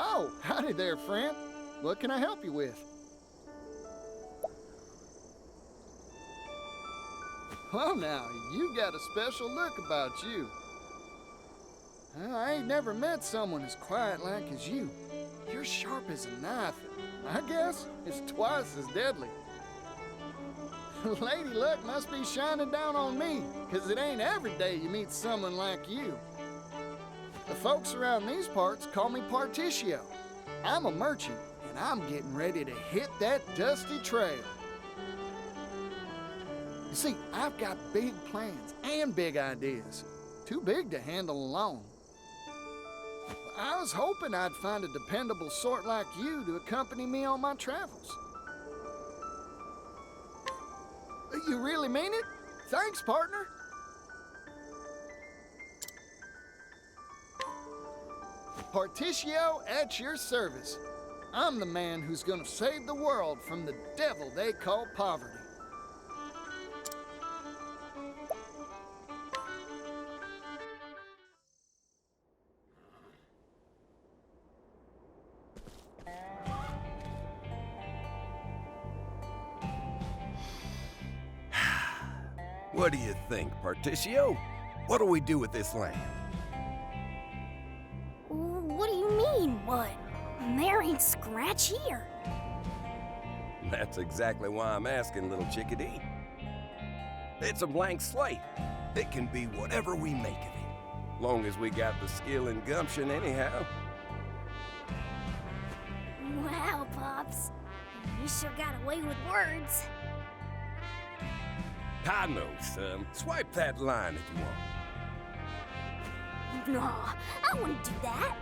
Oh, howdy there, friend. What can I help you with? Well now, you've got a special look about you. I ain't never met someone as quiet-like as you. You're sharp as a knife, and I guess it's twice as deadly. Lady Luck must be shining down on me, 'cause it ain't every day you meet someone like you. The folks around these parts call me Partitio. I'm a merchant, and I'm getting ready to hit that dusty trail. You see, I've got big plans and big ideas. Too big to handle alone. I was hoping I'd find a dependable sort like you to accompany me on my travels. You really mean it? Thanks, partner. Partitio at your service. I'm the man who's gonna save the world from the devil they call poverty. What do you think, Partitio? What do we do with this land? What do you mean, what? There ain't scratch here. That's exactly why I'm asking, little chickadee. It's a blank slate. It can be whatever we make of it, long as we got the skill and gumption anyhow. Wow, Pops. You sure got away with words. I know, son. Swipe that line if you want. Nah, I wouldn't do that.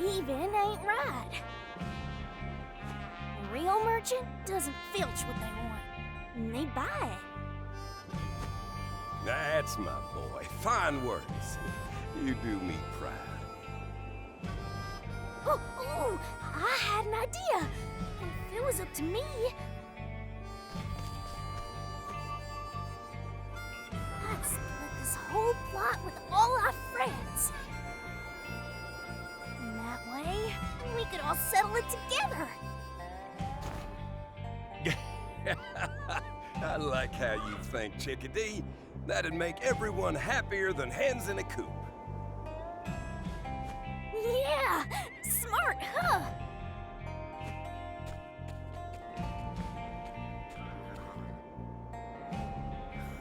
Even ain't right. A real merchant doesn't filch what they want, and they buy it. That's my boy. Fine words. You do me proud. Oh, I had an idea. If it was up to me, I'd split this whole plot with all our friends. And that way, we could all settle it together. I like how you think, chickadee. That'd make everyone happier than hens in a coop. Yeah, smart, huh?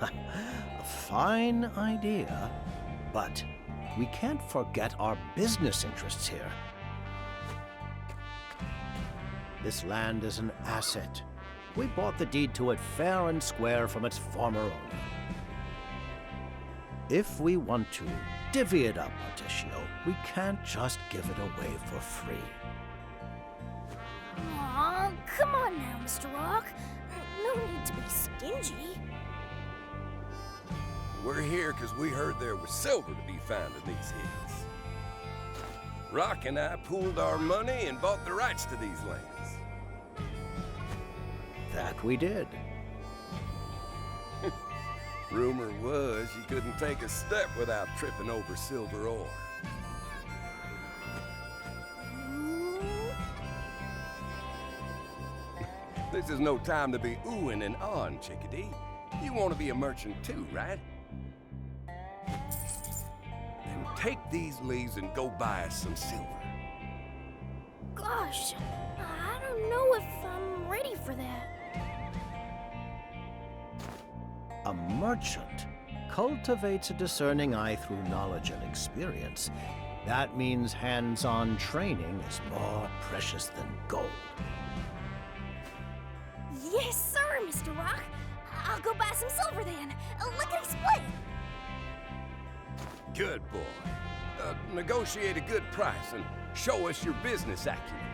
A fine idea, but we can't forget our business interests here. This land is an asset. We bought the deed to it fair and square from its former owner. If we want to divvy it up, Partitio, we can't just give it away for free. Aw, come on now, Mr. Rock. No need to be stingy. We're here because we heard there was silver to be found in these hills. Rock and I pooled our money and bought the rights to these lands. That we did. Rumor was you couldn't take a step without tripping over silver ore. This is no time to be oohing and ahhing, chickadee. You want to be a merchant too, right? Then take these leaves and go buy us some silver. Gosh, I don't know if I'm ready for that. A merchant cultivates a discerning eye through knowledge and experience. That means hands-on training is more precious than gold. Yes, sir, Mr. Rock. I'll go buy some silver then. Lickety split. Good boy. Negotiate a good price and show us your business acumen.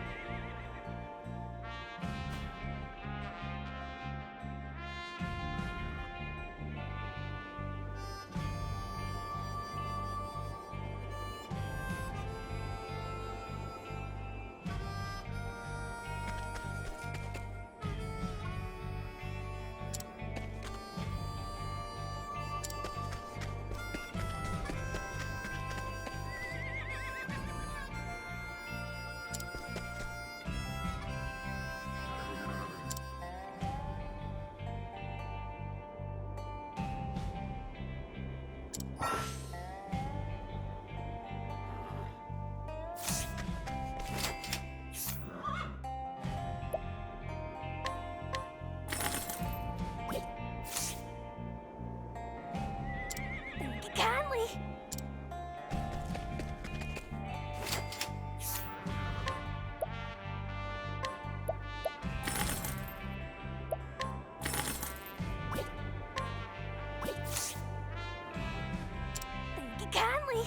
Thank you kindly.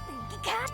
Thank you kind.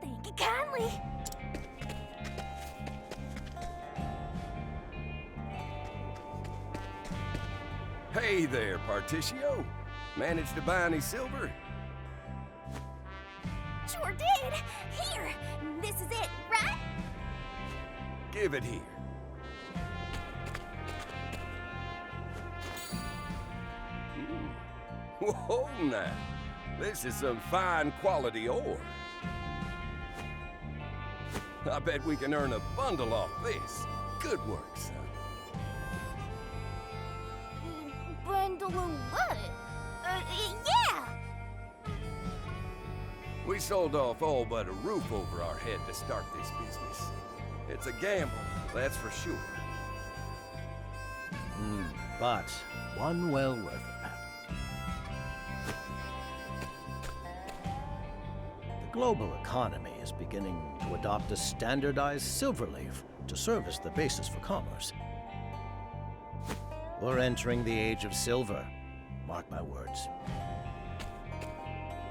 Thank you kindly. Hey there, Partitio. Managed to buy any silver? Sure did. Here, this is it, right? Give it here. Whoa, now. This is some fine quality ore. I bet we can earn a bundle off this. Good work, son. Bundle of what? Yeah. We sold off all but a roof over our head to start this business. It's a gamble, that's for sure. But one well worth it. The global economy is beginning to adopt a standardized silver leaf to serve as the basis for commerce. We're entering the age of silver. Mark my words.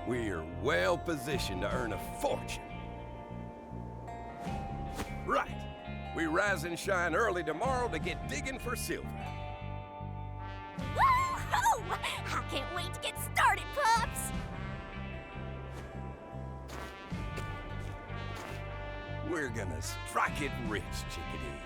We're well positioned to earn a fortune. Right. We rise and shine early tomorrow to get digging for silver. Woo-hoo! I can't wait to get started, pups. We're gonna strike it rich, chickadee.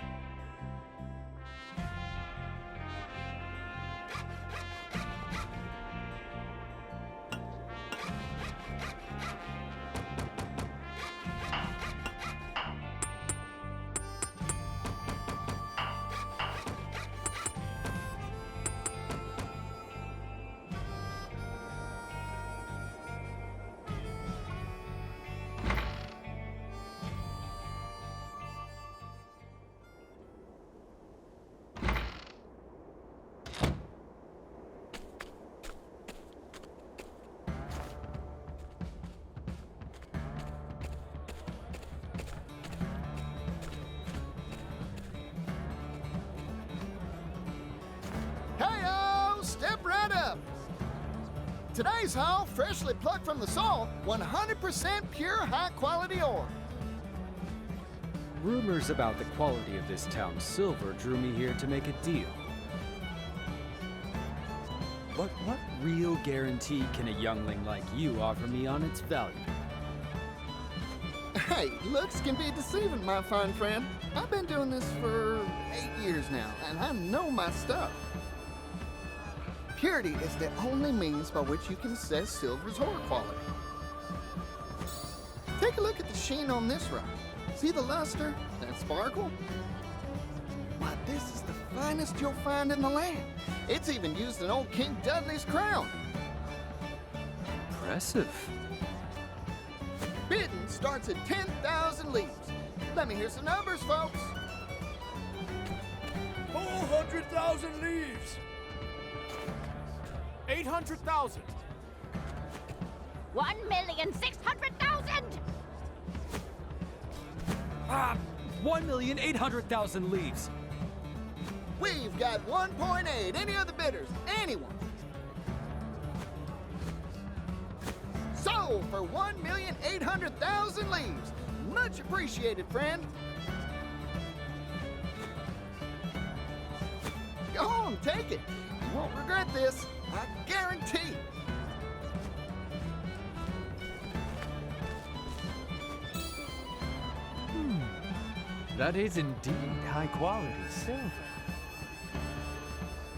Hey-o! Step right up! Today's haul, freshly plucked from the soil, 100% pure high-quality ore. Rumors about the quality of this town's silver drew me here to make a deal. But what real guarantee can a youngling like you offer me on its value? Hey, looks can be deceiving, my fine friend. I've been doing this for 8 years now, and I know my stuff. Purity is the only means by which you can assess silver's ore quality. Take a look at the sheen on this rock. See the luster, that sparkle? Why, this is the finest you'll find in the land. It's even used in old King Dudley's crown. Impressive. Bidding starts at 10,000 leaves. Let me hear some numbers, folks. 400,000 leaves. 800,000. 1,600,000. 1,800,000 leaves. We've got 1.8. Any other bidders? Anyone? Sold for 1,800,000 leaves. Much appreciated, friend. Go on, take it. You won't regret this. I guarantee. That is indeed high-quality silver.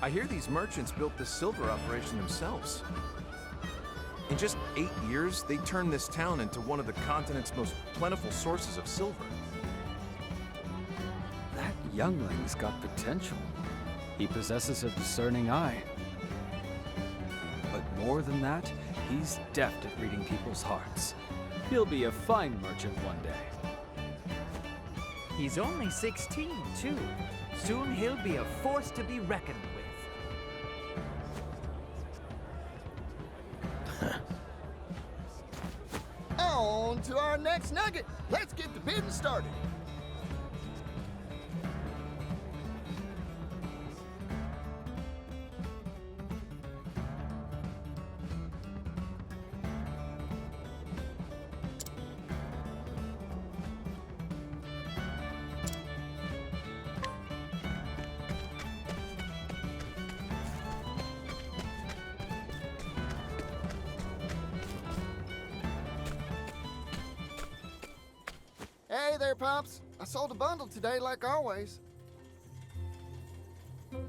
I hear these merchants built this silver operation themselves. In just 8 years, they turned this town into one of the continent's most plentiful sources of silver. That youngling's got potential. He possesses a discerning eye. But more than that, he's deft at reading people's hearts. He'll be a fine merchant one day. He's only 16, too. Soon he'll be a force to be reckoned with. On to our next nugget. Let's get the bidding started. Hey there, Pops. I sold a bundle today, like always.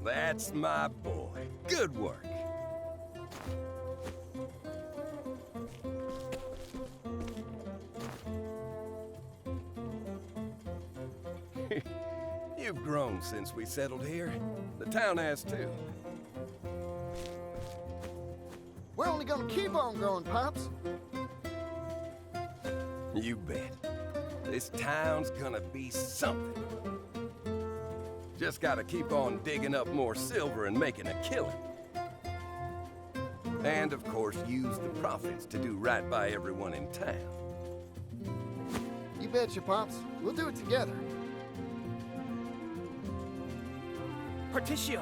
That's my boy. Good work. You've grown since we settled here. The town has too. We're only gonna keep on growing, Pops. You bet. This town's gonna be something. Just gotta keep on digging up more silver and making a killing. And of course, use the profits to do right by everyone in town. You betcha, Pops. We'll do it together. Partitio!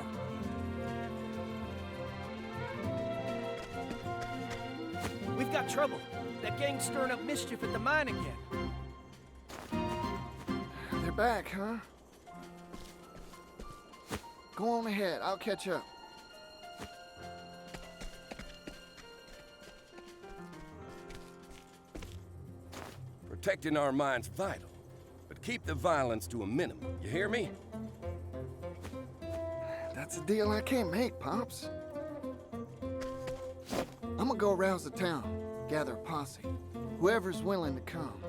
We've got trouble. That gang's stirring up mischief at the mine again. They're back, huh? Go on ahead. I'll catch up. Protecting our mine's vital, but keep the violence to a minimum. You hear me? That's a deal I can't make, Pops. I'm gonna go arouse the town, gather a posse. Whoever's willing to come.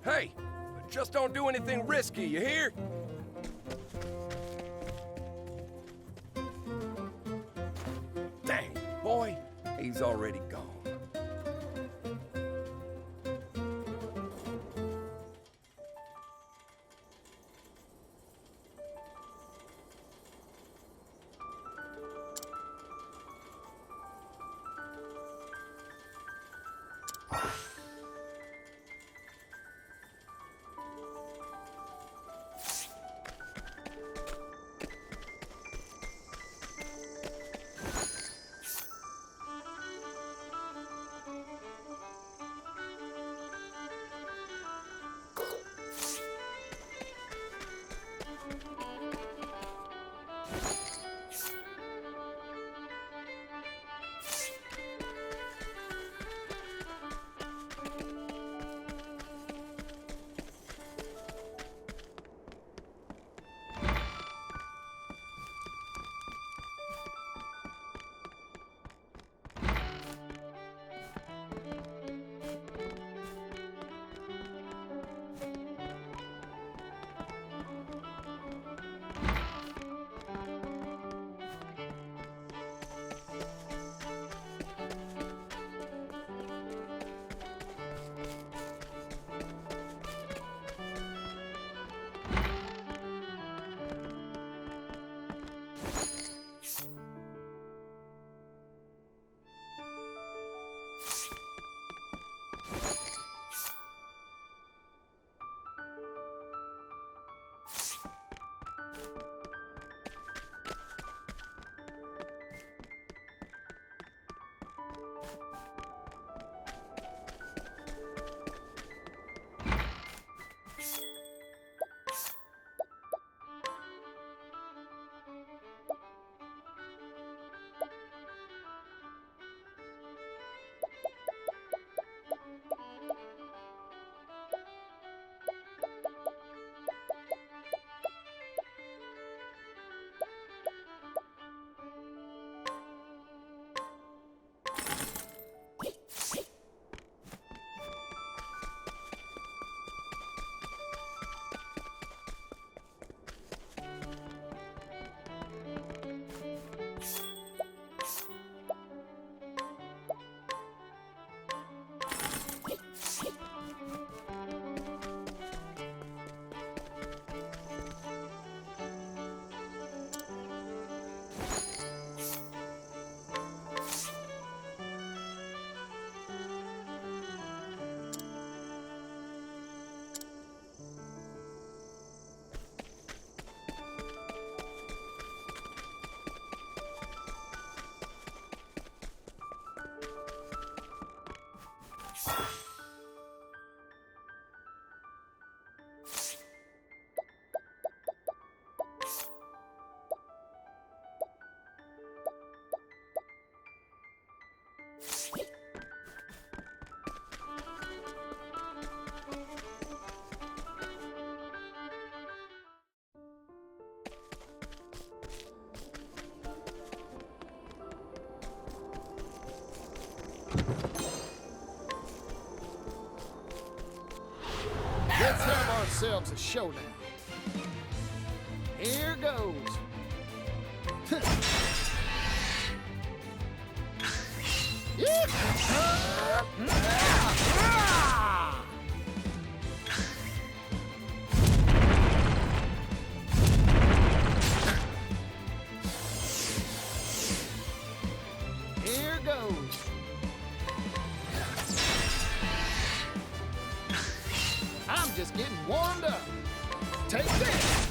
Hey, but just don't do anything risky, you hear? Dang, boy, he's already gone. Let's have ourselves a showdown. Here goes. Here goes. I'm just getting warmed up. Take this.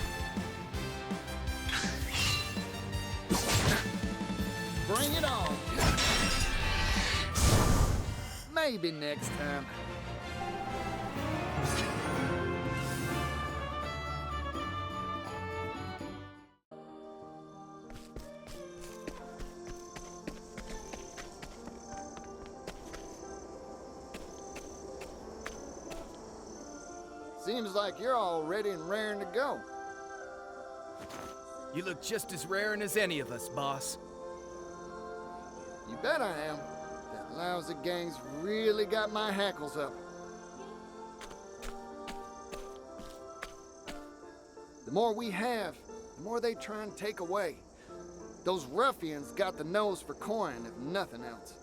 Bring it on. Maybe next time. Seems like you're all ready and raring to go. You look just as raring as any of us, boss. You bet I am. That lousy gang's really got my hackles up. The more we have, the more they try and take away. Those ruffians got the nose for coin, if nothing else.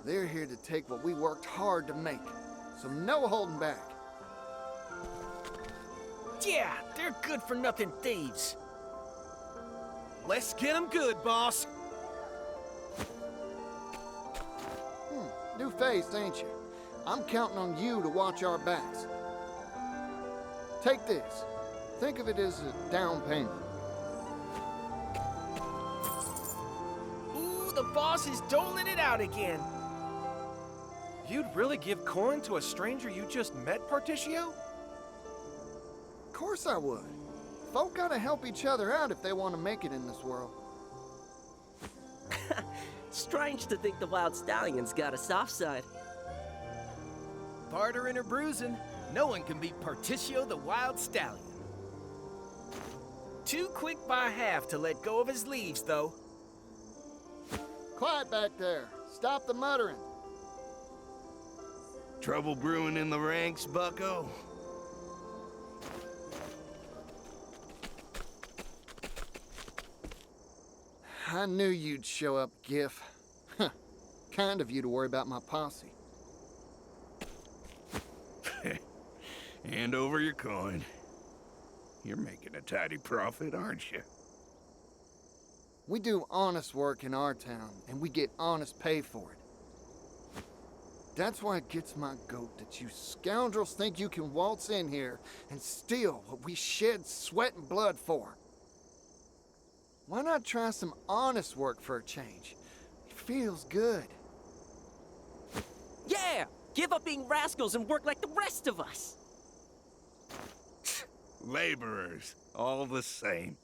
They're here to take what we worked hard to make, so no holding back. Yeah, they're good-for-nothing thieves. Let's get them good, boss. New face, ain't you? I'm counting on you to watch our backs. Take this. Think of it as a down payment. Ooh, the boss is doling it out again. You'd really give coin to a stranger you just met, Partitio? Of course I would. Folk gotta help each other out if they want to make it in this world. Strange to think the Wild Stallion's got a soft side. Bartering or bruising, no one can beat Partitio the Wild Stallion. Too quick by half to let go of his leaves, though. Quiet back there. Stop the muttering. Trouble brewing in the ranks, bucko? I knew you'd show up, Gif. Huh. Kind of you to worry about my posse. Hand over your coin. You're making a tidy profit, aren't you? We do honest work in our town, and we get honest pay for it. That's why it gets my goat that you scoundrels think you can waltz in here and steal what we shed sweat and blood for. Why not try some honest work for a change? It feels good. Yeah! Give up being rascals and work like the rest of us! Laborers, all the same.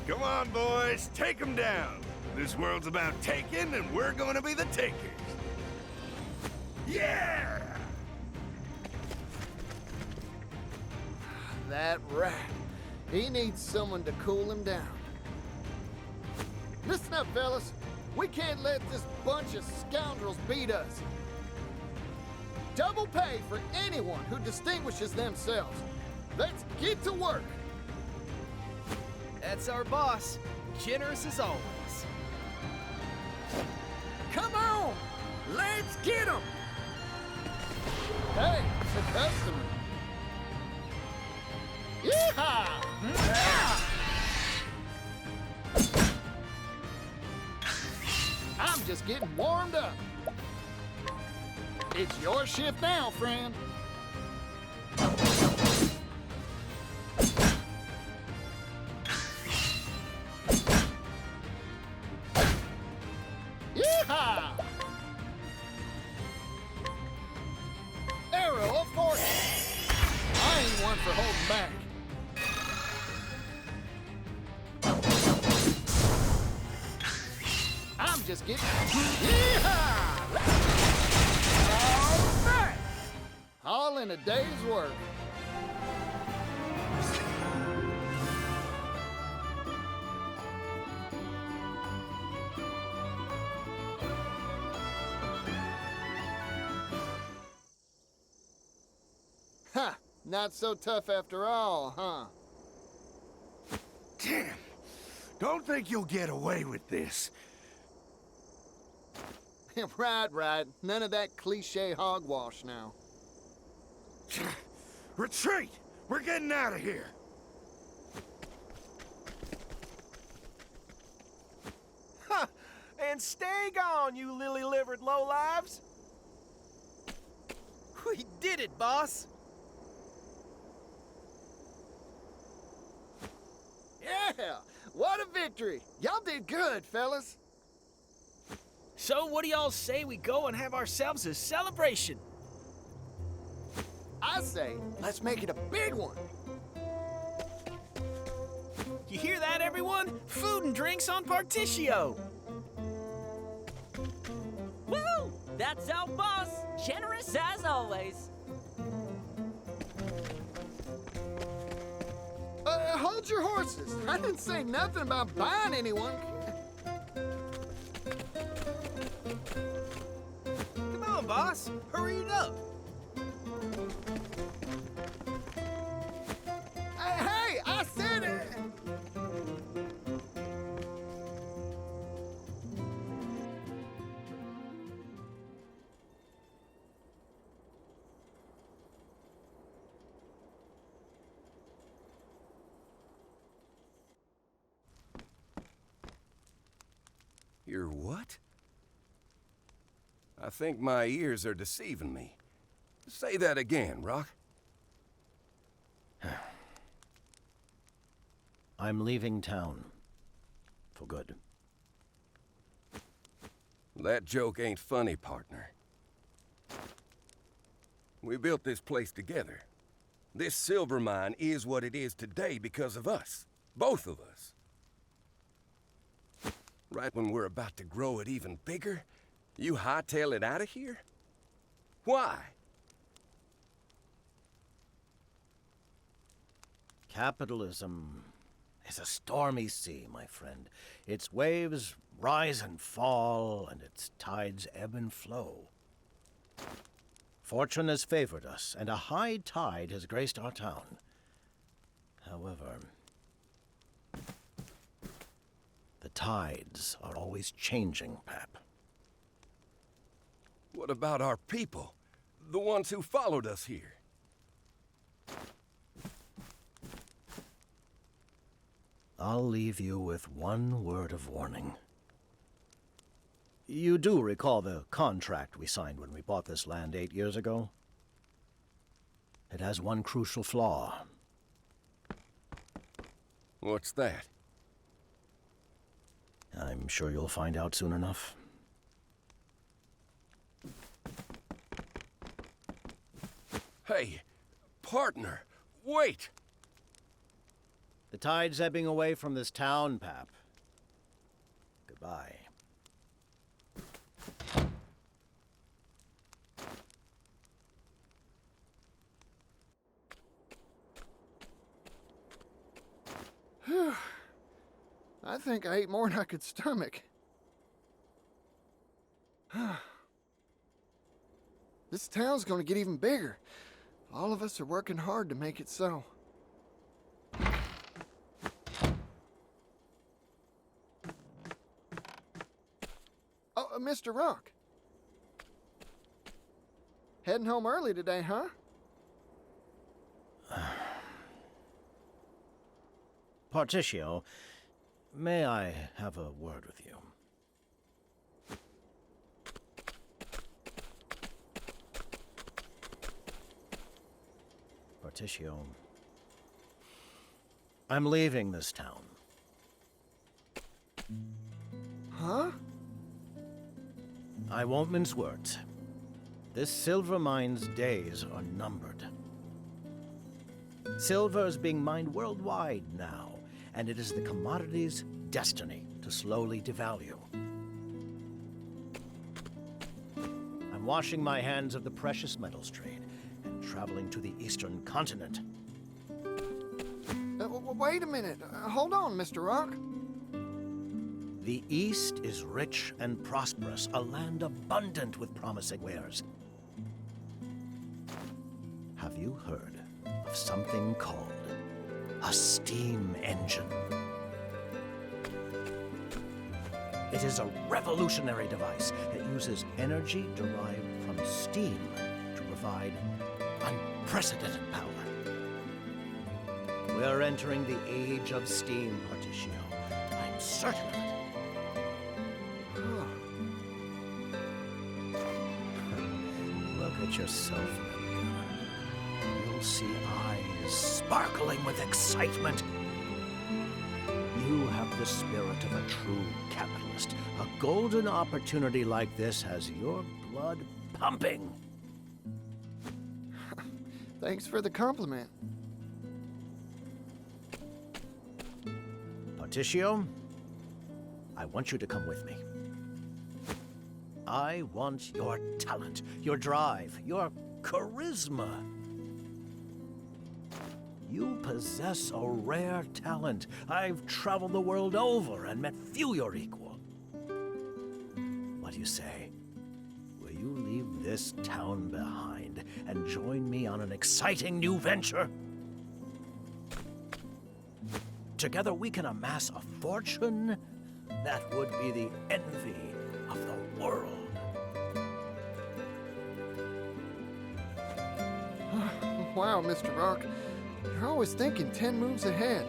Come on, boys, take them down. This world's about taking, and we're going to be the takers. Yeah! That rat. He needs someone to cool him down. Listen up, fellas. We can't let this bunch of scoundrels beat us. Double pay for anyone who distinguishes themselves. Let's get to work. That's our boss, generous as always. Come on! Let's get him! Hey, it's a customer. Yeehaw! I'm just getting warmed up. It's your shift now, friend. Yeehaw! Arrow of fortune. I ain't one for holding back. I'm just getting... Yeehaw! All right! All in a day's work. Not so tough after all, huh? Damn. Don't think you'll get away with this. Right. None of that cliche hogwash now. Retreat! We're getting out of here! Ha! And stay gone, you lily-livered lowlives! We did it, boss! Yeah! What a victory! Y'all did good, fellas. So what do y'all say we go and have ourselves a celebration? I say, let's make it a big one. You hear that, everyone? Food and drinks on Partitio! Woo! That's our boss! Generous as always. Hold your horses. I didn't say nothing about buying anyone. Come on, boss. Hurry it up. Hey, I said it. You're what? I think my ears are deceiving me. Say that again, Rock. I'm leaving town. For good. That joke ain't funny, partner. We built this place together. This silver mine is what it is today because of us. Both of us. Right when we're about to grow it even bigger, you hightail it out of here? Why? Capitalism is a stormy sea, my friend. Its waves rise and fall, and its tides ebb and flow. Fortune has favored us, and a high tide has graced our town. However, the tides are always changing, Pap. What about our people? The ones who followed us here? I'll leave you with one word of warning. You do recall the contract we signed when we bought this land 8 years ago? It has one crucial flaw. What's that? I'm sure you'll find out soon enough. Hey, partner, wait! The tide's ebbing away from this town, Pap. Goodbye. I think I ate more than I could stomach. This town's gonna get even bigger. All of us are working hard to make it so. Oh, Mr. Rock. Heading home early today, huh? Partitio, may I have a word with you? Partitio, I'm leaving this town. Huh? I won't mince words. This silver mine's days are numbered. Silver is being mined worldwide now, and it is the commodity's destiny to slowly devalue. I'm washing my hands of the precious metals trade and traveling to the eastern continent. Wait a minute. Hold on, Mr. Rock. The East is rich and prosperous, a land abundant with promising wares. Have you heard of something called a steam engine. It is a revolutionary device that uses energy derived from steam to provide unprecedented power. We're entering the age of steam, Partitio. I'm certain of it. Look at yourself in the mirror. You'll see eyes sparkling with excitement. You have the spirit of a true capitalist. A golden opportunity like this has your blood pumping. Thanks for the compliment. Partitio, I want you to come with me. I want your talent, your drive, your charisma. You possess a rare talent. I've traveled the world over and met few your equal. What do you say? Will you leave this town behind and join me on an exciting new venture? Together we can amass a fortune that would be the envy of the world. Wow, Mr. Rock. You're always thinking 10 moves ahead.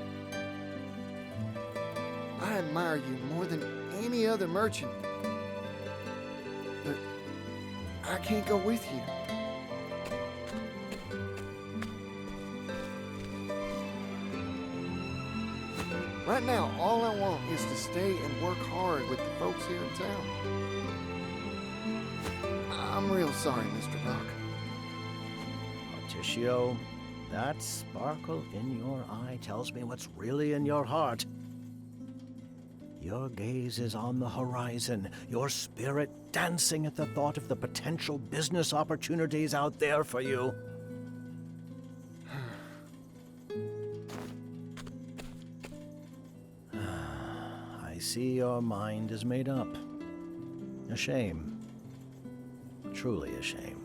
I admire you more than any other merchant. But I can't go with you. Right now, all I want is to stay and work hard with the folks here in town. I'm real sorry, Mr. Rock. Partitio, that sparkle in your eye tells me what's really in your heart. Your gaze is on the horizon, your spirit dancing at the thought of the potential business opportunities out there for you. I see your mind is made up. A shame. Truly a shame.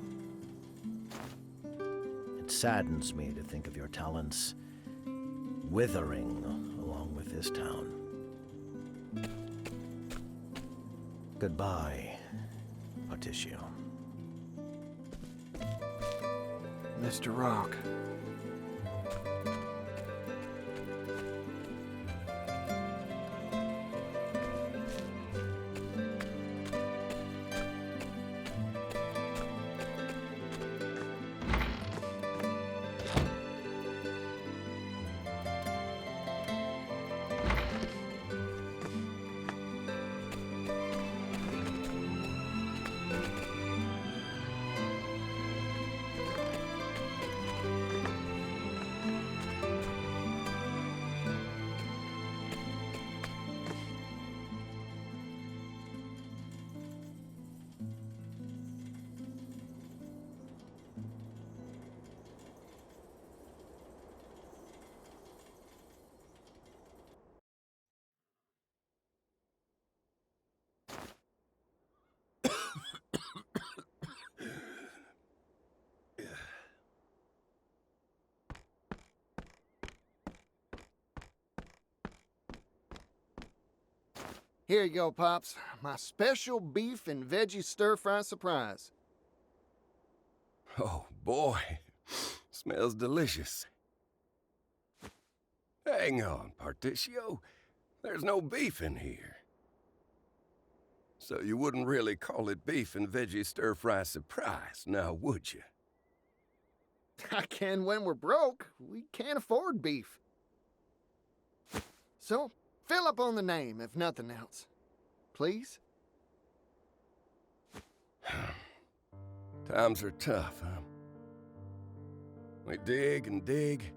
It saddens me to think of your talents withering along with this town. Goodbye, Partitio. Mr. Rock. Here you go, Pops. My special beef and veggie stir-fry surprise. Oh, boy. Smells delicious. Hang on, Partitio. There's no beef in here. So you wouldn't really call it beef and veggie stir-fry surprise, now would you? I can when we're broke. We can't afford beef. So, fill up on the name, if nothing else. Please? Times are tough, huh? We dig and dig,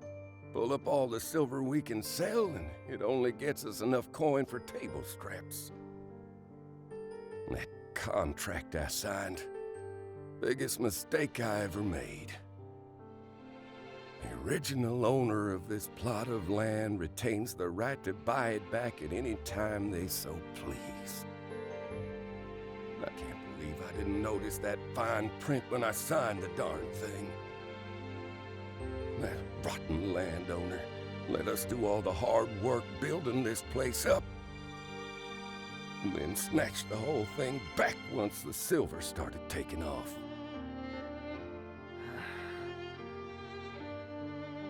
pull up all the silver we can sell, and it only gets us enough coin for table scraps. That contract I signed, biggest mistake I ever made. The original owner of this plot of land retains the right to buy it back at any time they so please. I can't believe I didn't notice that fine print when I signed the darn thing. That rotten landowner let us do all the hard work building this place up, and then snatched the whole thing back once the silver started taking off.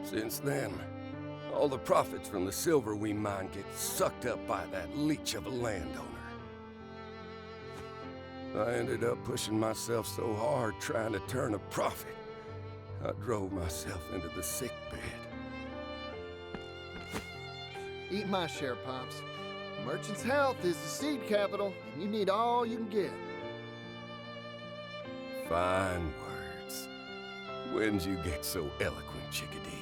Since then, all the profits from the silver we mine get sucked up by that leech of a landowner. I ended up pushing myself so hard trying to turn a profit, I drove myself into the sick bed. Eat my share, Pops. Merchant's health is the seed capital, and you need all you can get. Fine words. When'd you get so eloquent, Chickadee?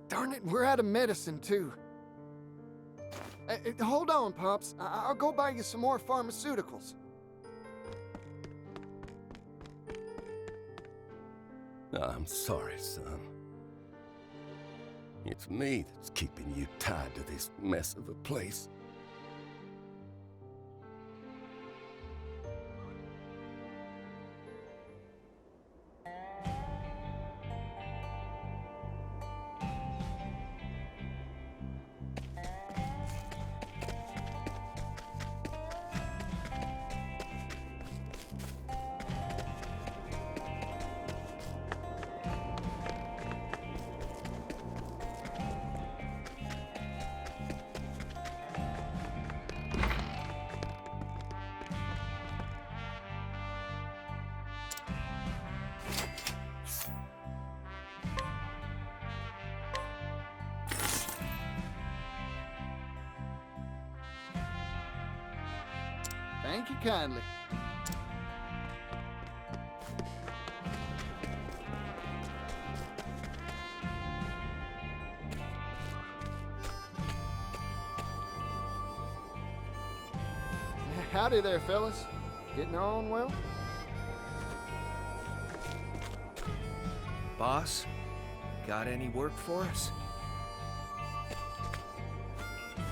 Darn it, we're out of medicine, too. Hold on, Pops. I'll go buy you some more pharmaceuticals. I'm sorry, son. It's me that's keeping you tied to this mess of a place. Thank you kindly. Howdy there, fellas. Getting on well? Boss, got any work for us?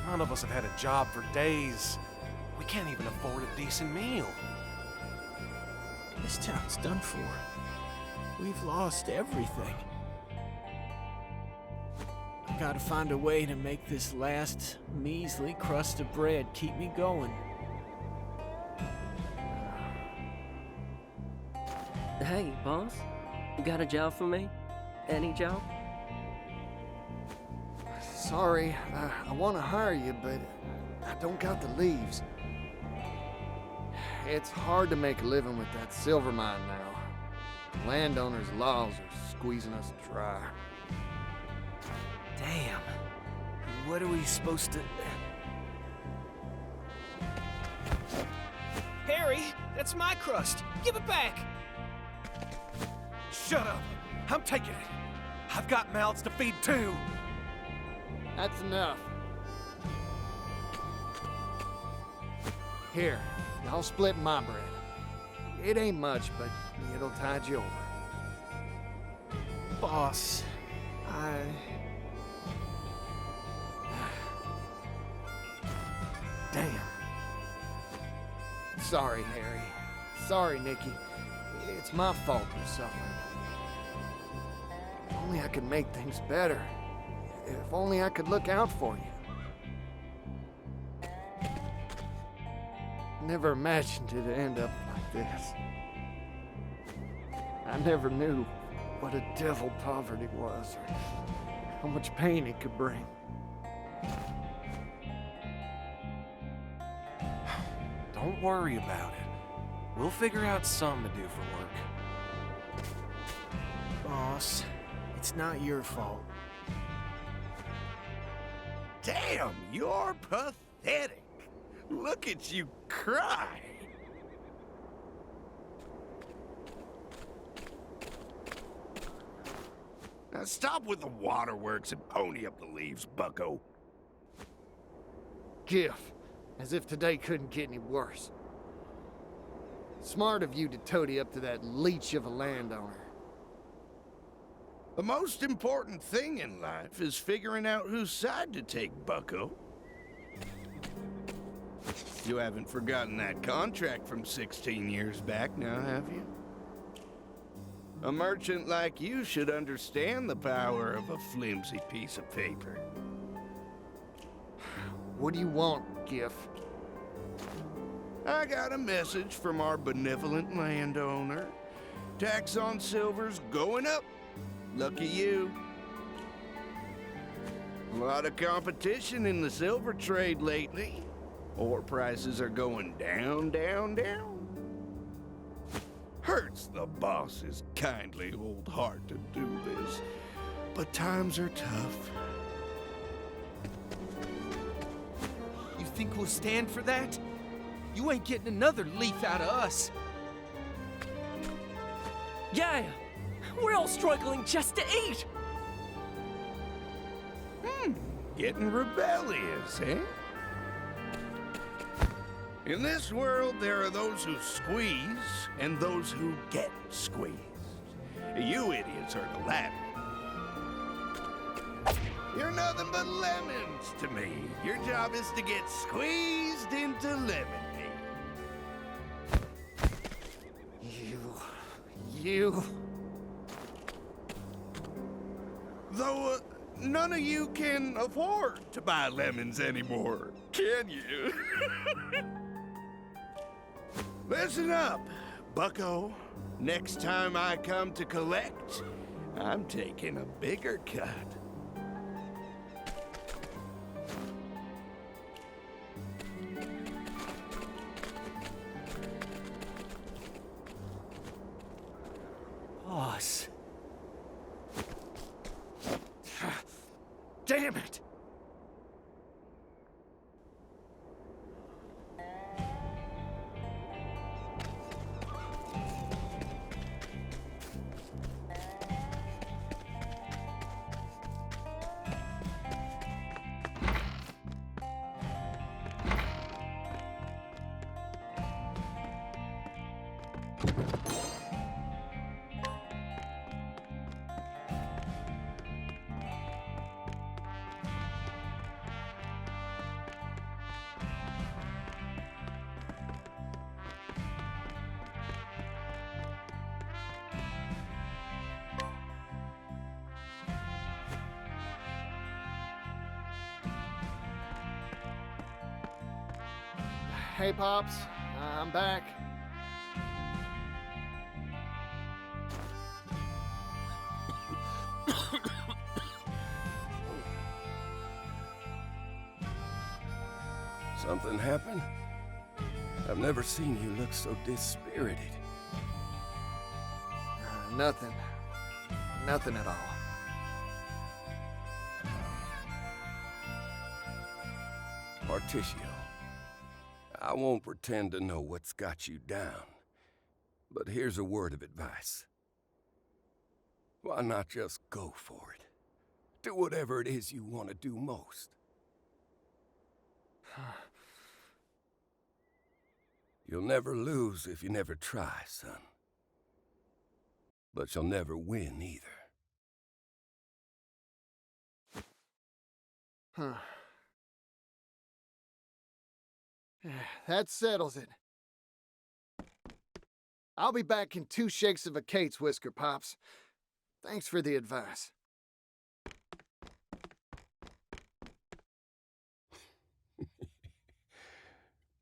None of us have had a job for days. We can't even afford a decent meal. This town's done for. We've lost everything. I've got to find a way to make this last measly crust of bread keep me going. Hey, boss. You got a job for me? Any job? Sorry, I want to hire you, but I don't got the leaves. It's hard to make a living with that silver mine now. The landowners' laws are squeezing us dry. Damn. What are we supposed to... Harry, that's my crust. Give it back. Shut up! I'm taking it. I've got mouths to feed too. That's enough. Here, I'll split my bread. It ain't much, but it'll tide you over. Boss, Damn. Sorry, Harry. Sorry, Nikki. It's my fault you're suffering. If only I could make things better. If only I could look out for you. Never imagined it'd end up like this. I never knew what a devil poverty was, or how much pain it could bring. Don't worry about it. We'll figure out something to do for work. boss, it's not your fault. Damn, you're pathetic. Look at you cry. Now stop with the waterworks and pony up the leaves, bucko. Giff, as if today couldn't get any worse. Smart of you to toady up to that leech of a landowner. The most important thing in life is figuring out whose side to take, bucko. You haven't forgotten that contract from 16 years back now, have you? A merchant like you should understand the power of a flimsy piece of paper. What do you want, Giff? I got a message from our benevolent landowner. Tax on silver's going up. Lucky you. A lot of competition in the silver trade lately. Ore prices are going down, down, down. Hurts the boss's kindly old heart to do this, but times are tough. You think we'll stand for that? You ain't getting another leaf out of us. Yeah, we're all struggling just to eat. Getting rebellious, eh? In this world, there are those who squeeze and those who get squeezed. You idiots are the latter. You're nothing but lemons to me. Your job is to get squeezed into lemonade. You... Though none of you can afford to buy lemons anymore, can you? Listen up, bucko. Next time I come to collect, I'm taking a bigger cut. Boss. Damn it! Hey, Pops. I'm back. Something happened? I've never seen you look so dispirited. Nothing. Nothing at all. Partitio, I won't pretend to know what's got you down, but here's a word of advice. Why not just go for it? Do whatever it is you want to do most. You'll never lose if you never try, son. But you'll never win either. Huh. That settles it. I'll be back in 2 shakes of a cate's whisker, Pops. Thanks for the advice.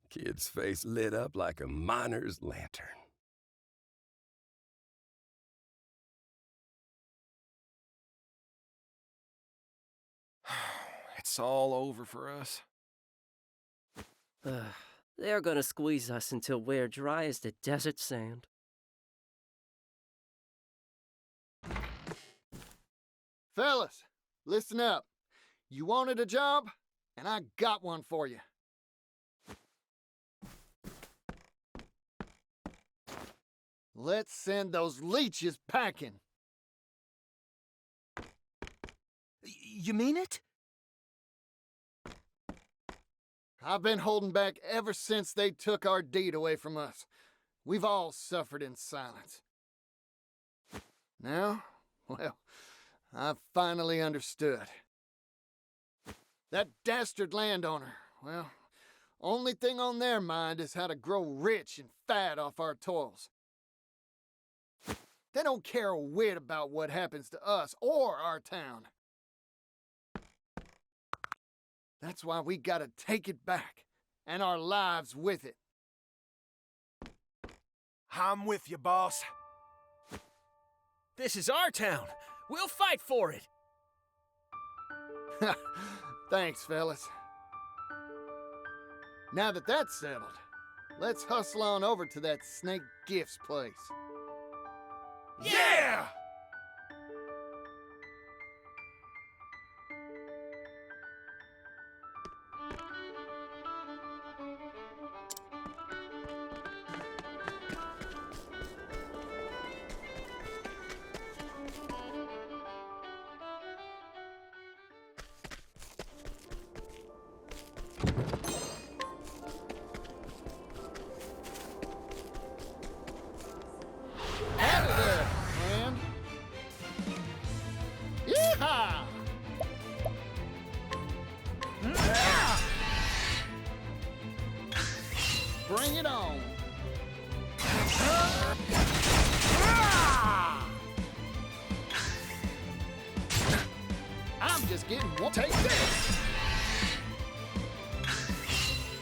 Kid's face lit up like a miner's lantern. It's all over for us. They're gonna squeeze us until we're dry as the desert sand. Fellas, listen up. You wanted a job, and I got one for you. Let's send those leeches packing. You mean it? I've been holding back ever since they took our deed away from us. We've all suffered in silence. Now, well, I've finally understood. That dastard landowner, well, Only thing on their mind is how to grow rich and fat off our toils. They don't care a whit about what happens to us or our town. That's why we gotta take it back, and our lives with it. I'm with you, boss. This is our town. We'll fight for it. Thanks, fellas. Now that that's settled, let's hustle on over to that Snake Gifts place. Yeah! Howdy there, friend. Yeehaw! Bring it on. I'm just getting one. Take this.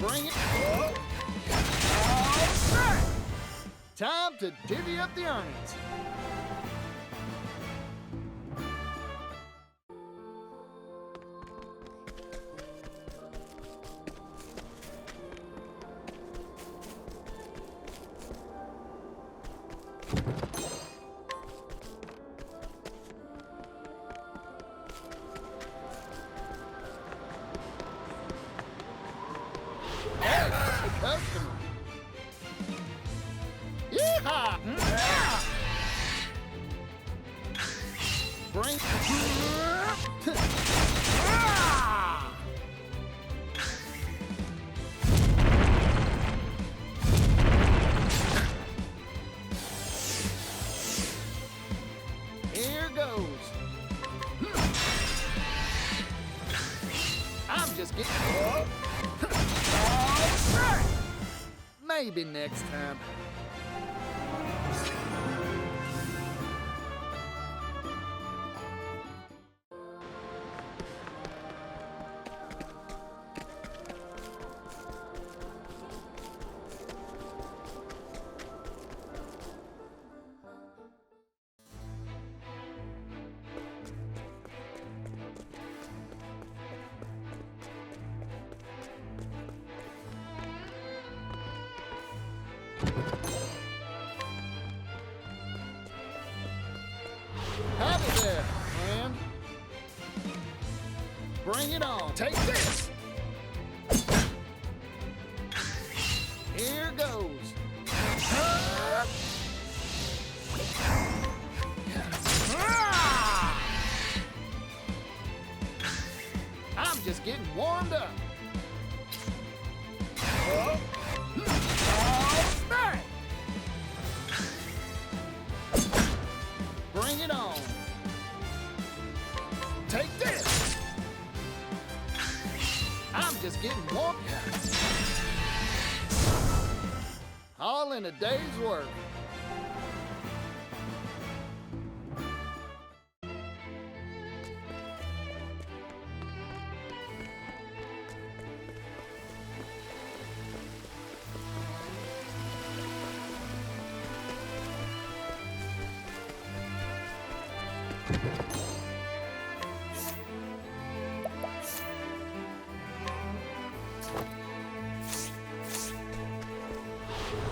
Bring it. Time to divvy up the earnings. Hey, the customer. Yeehaw! Bring. Here goes. I'm just getting. Maybe next time. Howdy there, friend. Bring it on. Take this. Here goes. I'm just getting warmed up. Bring it on. Take this. I'm just getting warm. All in a day's work.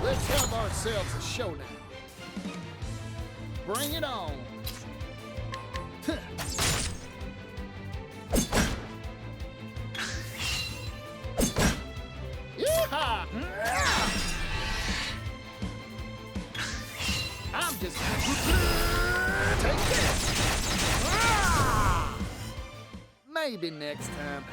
Let's have ourselves a showdown. Bring it on. Yeehaw! I'm just... Take this! Maybe next time.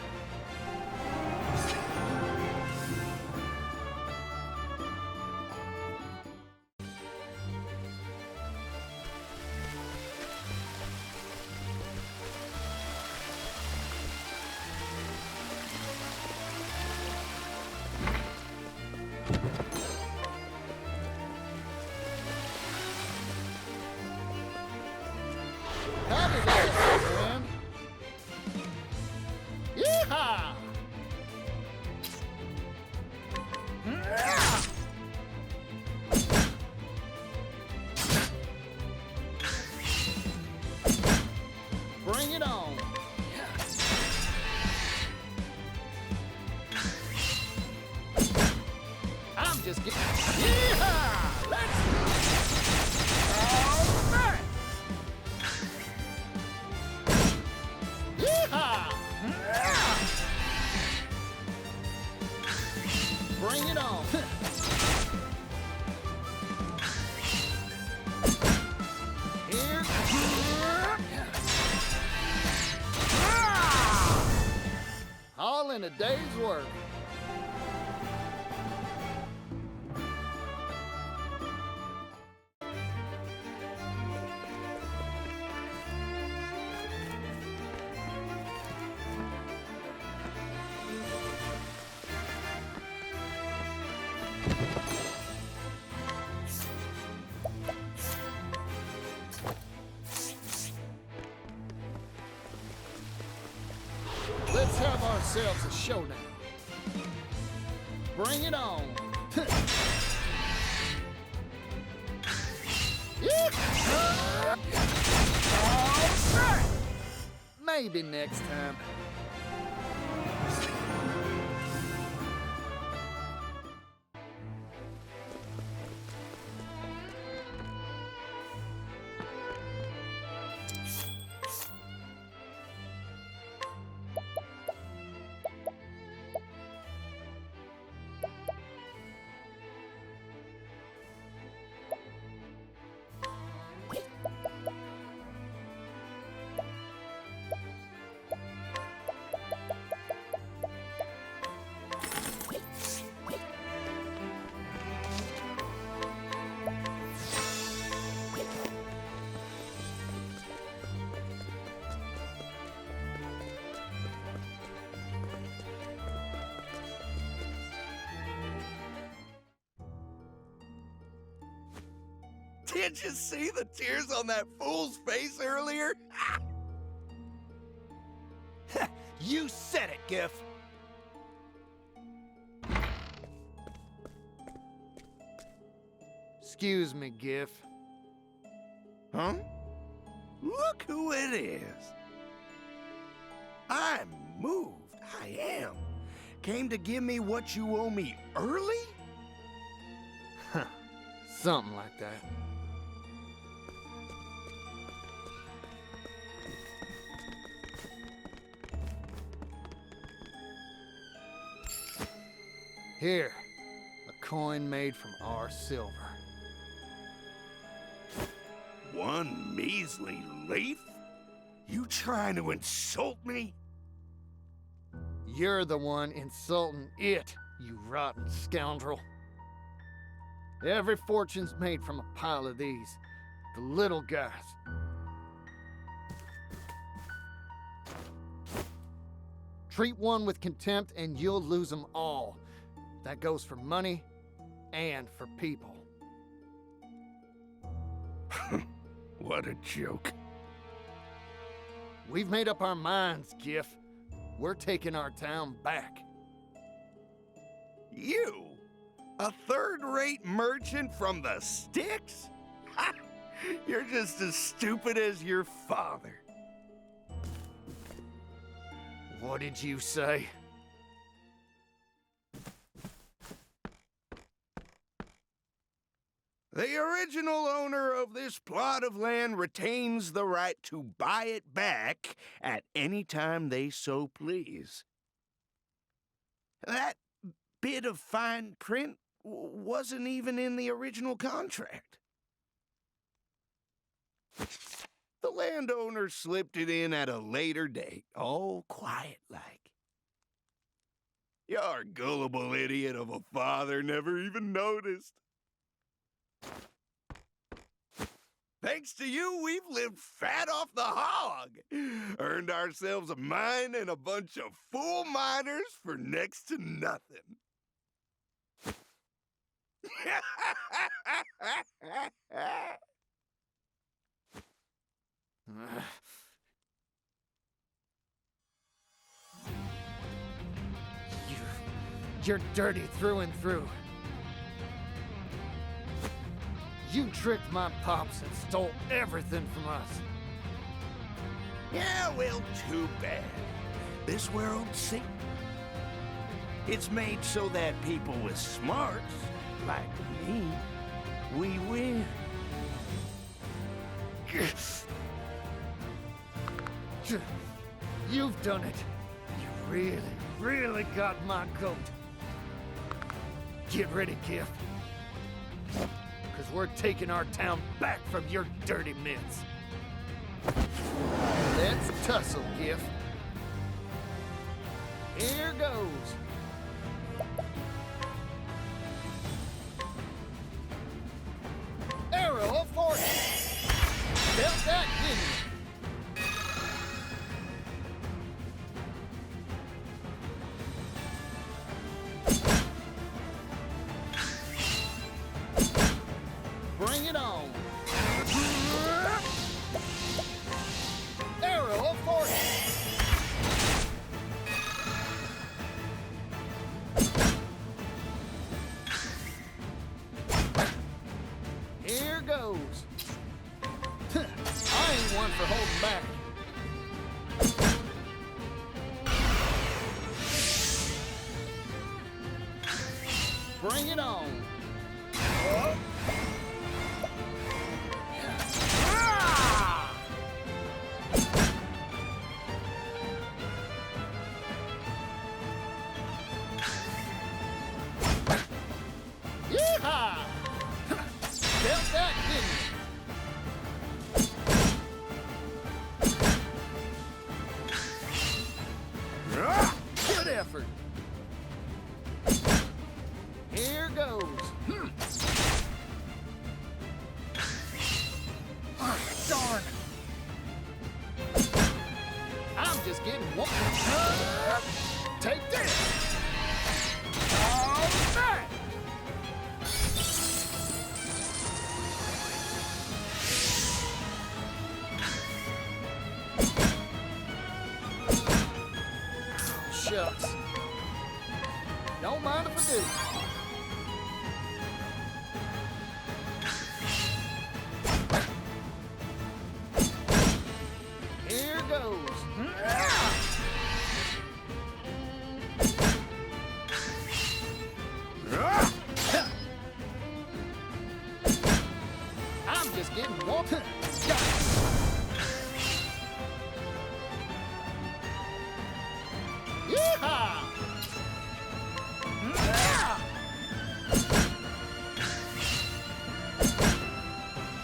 I'm just getting... Yeehaw! Let's... All right! Yeehaw! Bring it on! Here. All in a day's work. Let's have ourselves a showdown. Bring it on. Maybe next time. Did you see the tears on that fool's face earlier? You said it, Giff. Excuse me, Giff. Huh? Look who it is. I'm moved. I am. Came to give me what you owe me early? Something like that. Here, a coin made from our silver. One measly leaf? You trying to insult me? You're the one insulting it, you rotten scoundrel. Every fortune's made from a pile of these, the little guys. Treat one with contempt and you'll lose them all. That goes for money and for people. What a joke. We've made up our minds, Giff. We're taking our town back. You? A third-rate merchant from the sticks? You're just as stupid as your father. What did you say? The original owner of this plot of land retains the right to buy it back at any time they so please. That bit of fine print wasn't even in the original contract. The landowner slipped it in at a later date, all quiet-like. Your gullible idiot of a father never even noticed. Thanks to you, we've lived fat off the hog. Earned ourselves a mine and a bunch of fool miners for next to nothing. You're dirty through and through. You tricked my pops and stole everything from us. Yeah, well, too bad. This world, see? It's made so that people with smarts like me, we win. You've done it. You really, really got my goat. Get ready, Giff. Because we're taking our town back from your dirty mitts. Let's tussle, Giff. Here goes. Arrow of fortune. Felt that, didn't you? Bring it on. Arrow of fortune. Here goes. I ain't one for holding back. Bring it on. Yeehaw! Felt that, didn't you? Good effort. Here goes. Darn. I'm just getting one. Take this. All right. Shucks. Don't mind if I do. Here goes. I'm just getting one. Yeehaw!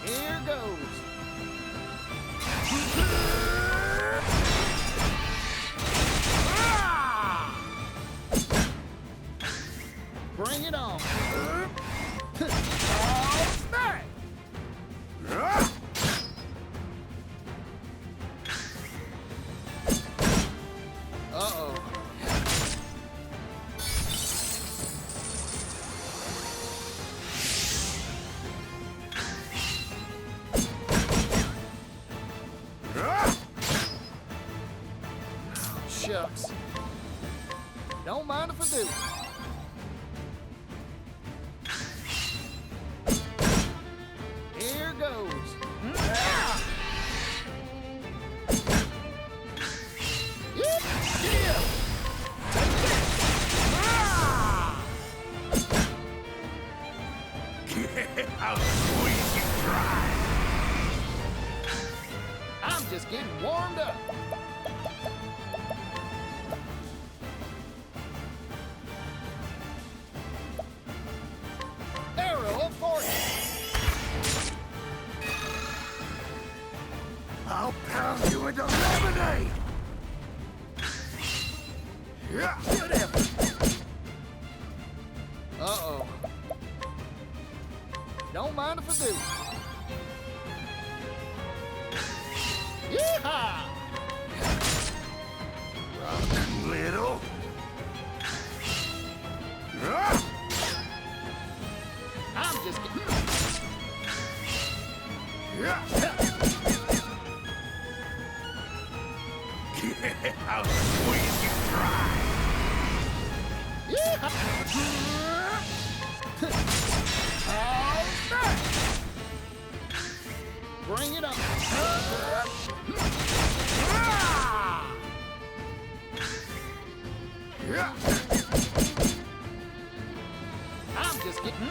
Here goes. Bring it on. All right. Uh-oh. Shucks. Don't mind if I do. Here goes. Yeah. Take this. I'll squeeze you dry. I'm just getting warmed up. Arrow of fortune. I'll pound you into lemonade. Yeah. Good effort. Uh-oh. Don't mind if I do. Yeehaw! Rockin' little. I'm just getting. I'll squeeze you dry. All right. Bring it up. I'm just getting...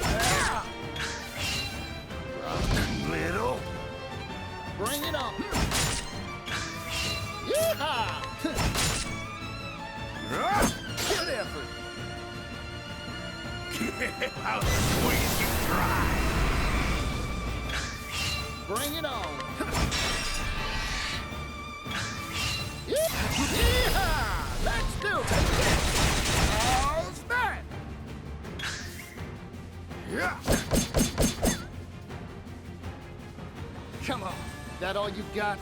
Little. Bring it on. Yeehaw! Good effort. I'll squeeze you dry. Bring it on. Yeehaw! Let's do it. Take this. All's that. Yeah. Come on. That all you got?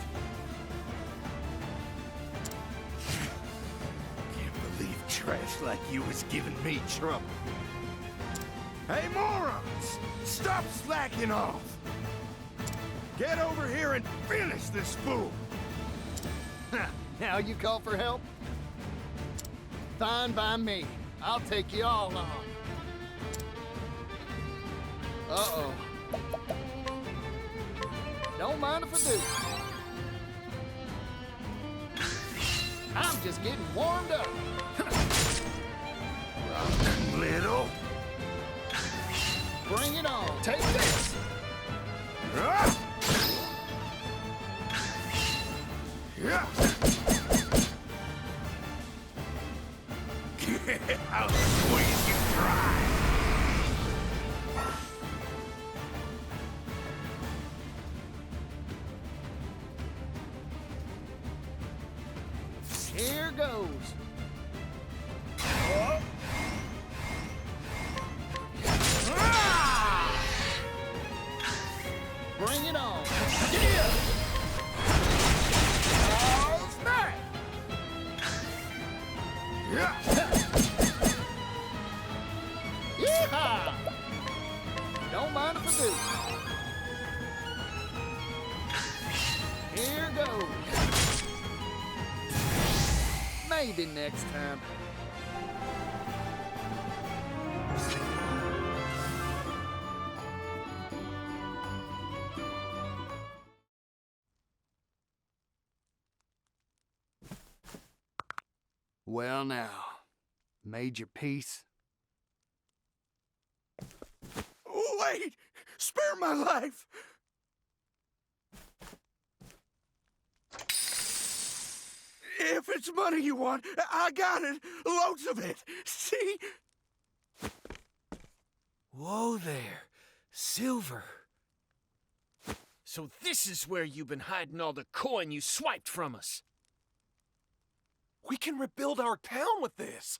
Can't believe trash like you was giving me trouble. Hey, morons! Stop slacking off! Get over here and finish this fool! Now you call for help? Fine by me. I'll take you all on. Uh-oh. Don't mind if I do. I'm just getting warmed up. Little. Bring it on. Take this. Yeah. I'll squeeze you dry. Here goes. Bring it on. Yeah. Oh, snap. Yeah. Yeehaw! Don't mind if I do. Here goes. Maybe next time. Well now, made your peace? Wait! Spare my life! If it's money you want, I got it. Loads of it. See? Whoa there. Silver. So this is where you've been hiding all the coin you swiped from us. We can rebuild our town with this.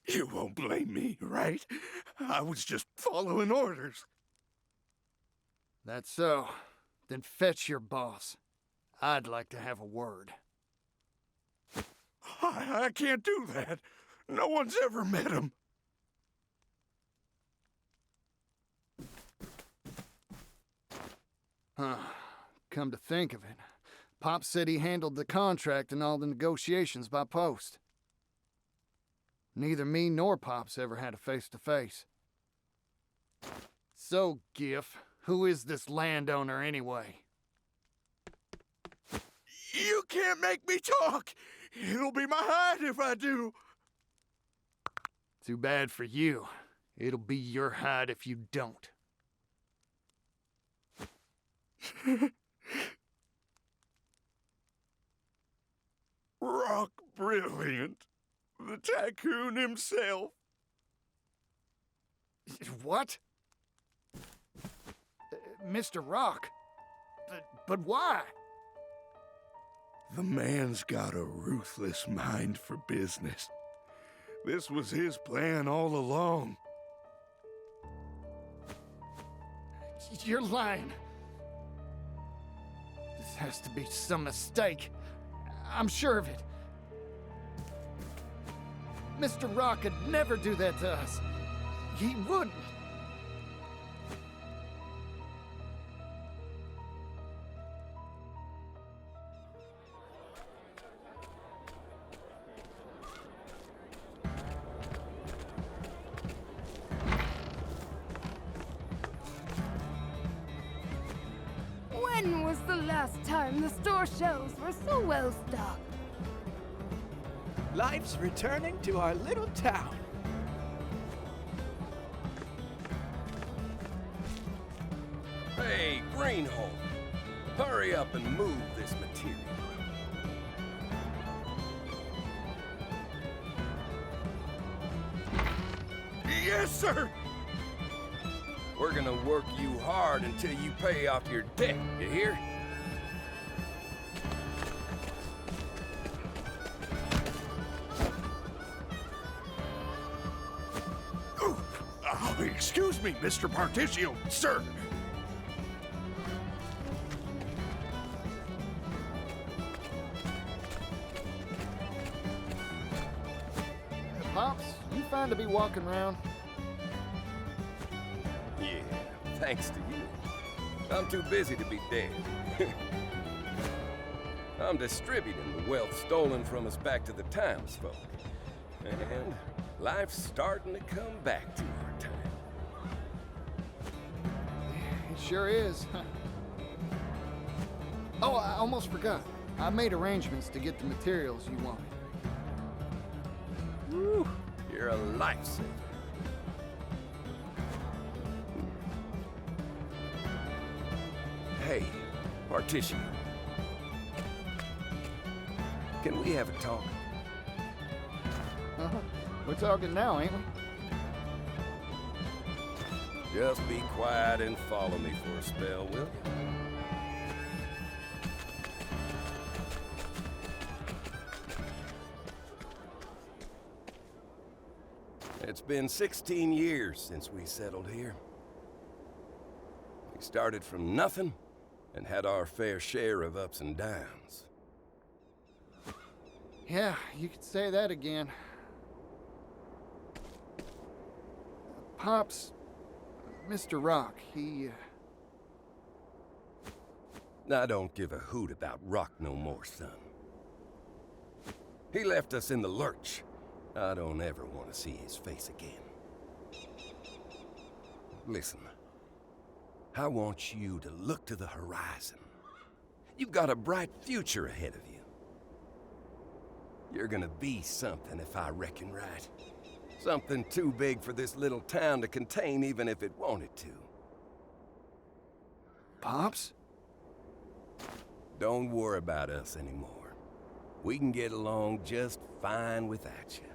You won't blame me, right? I was just following orders. That's so. Then fetch your boss. I'd like to have a word. I can't do that. No one's ever met him. Huh. Come to think of it, Pop said he handled the contract and all the negotiations by post. Neither me nor Pop's ever had a face-to-face. So, Giff, who is this landowner anyway? You can't make me talk! It'll be my hide if I do! Too bad for you. It'll be your hide if you don't. Rock Brilliant. The tycoon himself. What? Mr. Rock? But why? The man's got a ruthless mind for business. This was his plan all along. You're lying. This has to be some mistake. I'm sure of it. Mr. Rock could never do that to us. He wouldn't. When was the last time the store shelves were so well stocked? Life's returning to our little town. Hey, Greenhorn, hurry up and move this material. Yes, sir! We're gonna work you hard until you pay off your debt, you hear? Excuse me, Mr. Partitio, sir. Pops, you fine to be walking around? Yeah, thanks to you. I'm too busy to be dead. I'm distributing the wealth stolen from us back to the townsfolk. And life's starting to come back to our town. It sure is. Oh, I almost forgot. I made arrangements to get the materials you wanted. Woo, you're a lifesaver. Hey, Partitio. Can we have a talk? We're talking now, ain't we? Just be quiet and follow me for a spell, will you? It's been 16 years since we settled here. We started from nothing and had our fair share of ups and downs. Yeah, you could say that again. Pops, Mr. Rock, he... I don't give a hoot about Rock no more, son. He left us in the lurch. I don't ever want to see his face again. Listen, I want you to look to the horizon. You've got a bright future ahead of you. You're gonna be something, if I reckon right. Something too big for this little town to contain, even if it wanted to. Pops? Don't worry about us anymore. We can get along just fine without you.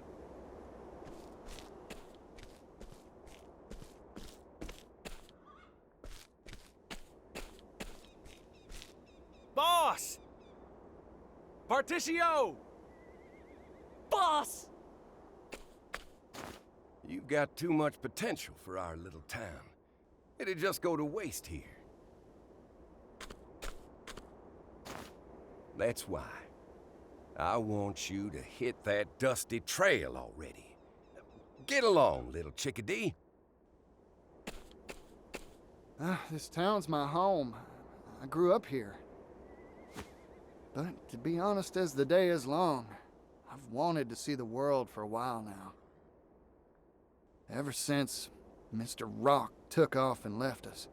Boss! Partitio! Boss! You've got too much potential for our little town. It'd just go to waste here. That's why I want you to hit that dusty trail already. Get along, little chickadee. This town's my home. I grew up here. But to be honest, as the day is long, I've wanted to see the world for a while now. Ever since Mr. Rock took off and left us.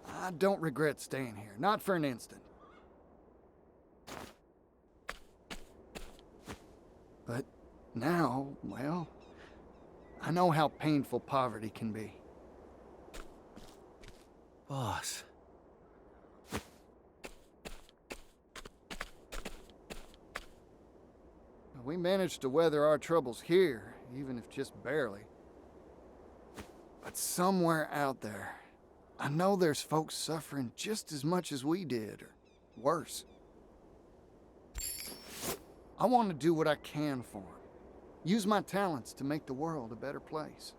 I don't regret staying here, not for an instant. But now, well, I know how painful poverty can be. Boss. We managed to weather our troubles here, even if just barely. But somewhere out there, I know there's folks suffering just as much as we did, or worse. I want to do what I can for them. Use my talents to make the world a better place.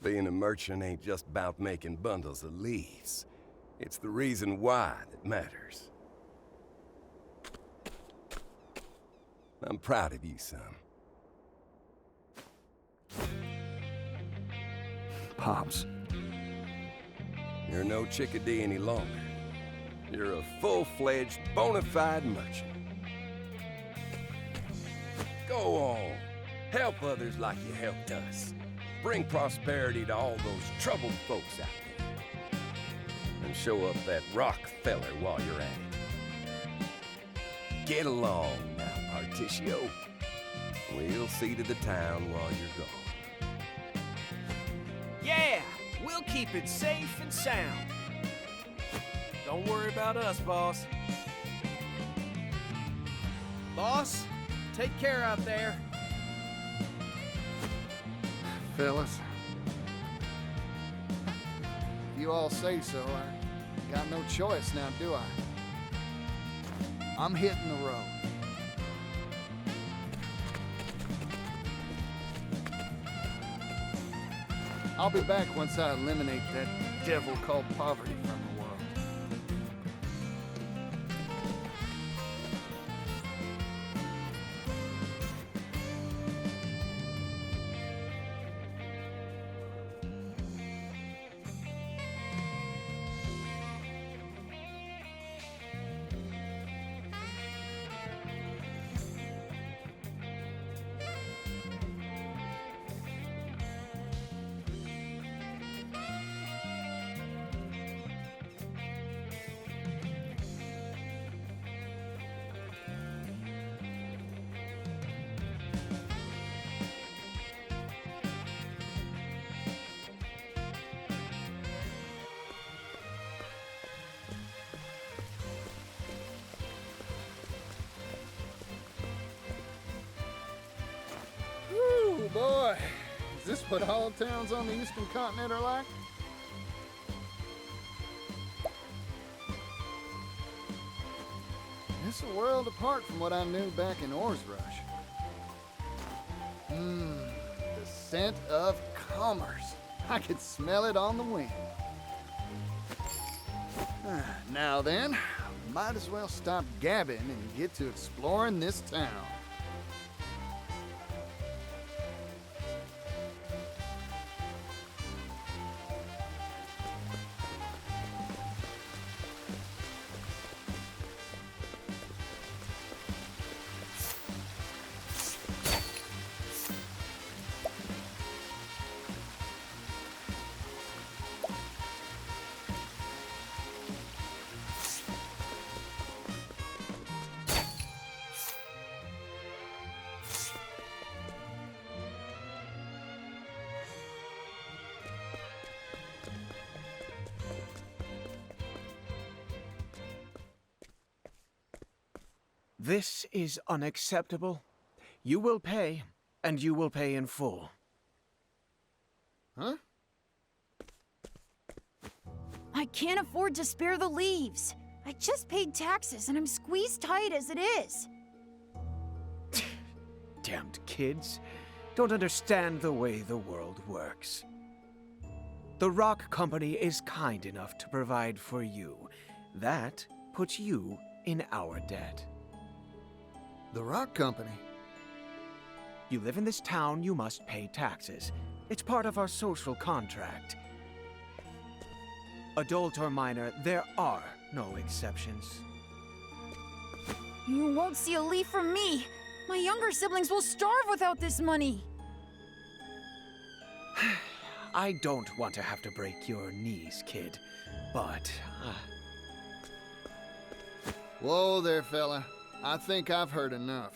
Being a merchant ain't just about making bundles of leaves. It's the reason why that matters. I'm proud of you, son. Pops. You're no chickadee any longer. You're a full-fledged, bona fide merchant. Go on. Help others like you helped us. Bring prosperity to all those troubled folks out there. And show up that Rockefeller while you're at it. Get along now, Partitio. We'll see to the town while you're gone. Yeah, we'll keep it safe and sound. Don't worry about us, boss. Boss, take care out there. Fellas, if you all say so, I got no choice now, do I? I'm hitting the road. I'll be back once I eliminate that devil called poverty from the world. Ooh, boy. Is this what all towns on the eastern continent are like? It's a world apart from what I knew back in Oars Rush. The scent of commerce. I could smell it on the wind. Now then, might as well stop gabbing and get to exploring this town. This is unacceptable. You will pay, and you will pay in full. Huh? I can't afford to spare the leaves. I just paid taxes and I'm squeezed tight as it is. Damned kids. Don't understand the way the world works. The Rock Company is kind enough to provide for you. That puts you in our debt. The Rock Company? You live in this town, you must pay taxes. It's part of our social contract. Adult or minor, there are no exceptions. You won't see a leaf from me. My younger siblings will starve without this money. I don't want to have to break your knees, kid, but... Whoa there, fella. I think I've heard enough.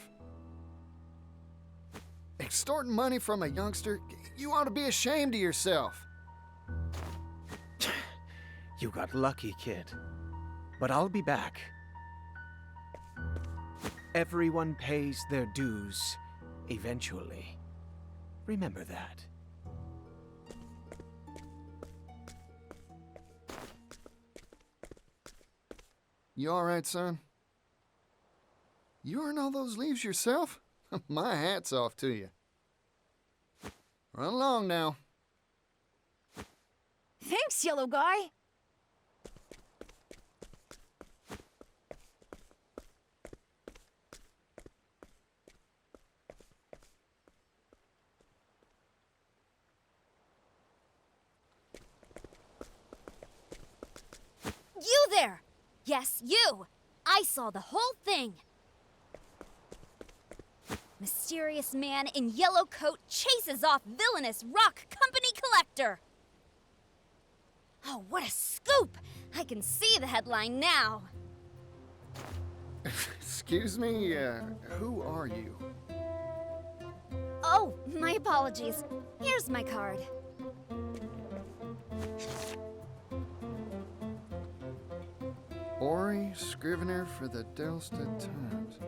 Extorting money from a youngster? You ought to be ashamed of yourself. You got lucky, kid. But I'll be back. Everyone pays their dues eventually. Remember that. You all right, son? You earn all those leaves yourself? My hat's off to you. Run along now. Thanks, yellow guy. You there! Yes, you! I saw the whole thing! Mysterious man in yellow coat chases off villainous Rock Company collector! Oh, what a scoop! I can see the headline now. Excuse me, who are you? Oh, my apologies. Here's my card. Ori, Scrivener for the Delsted Times.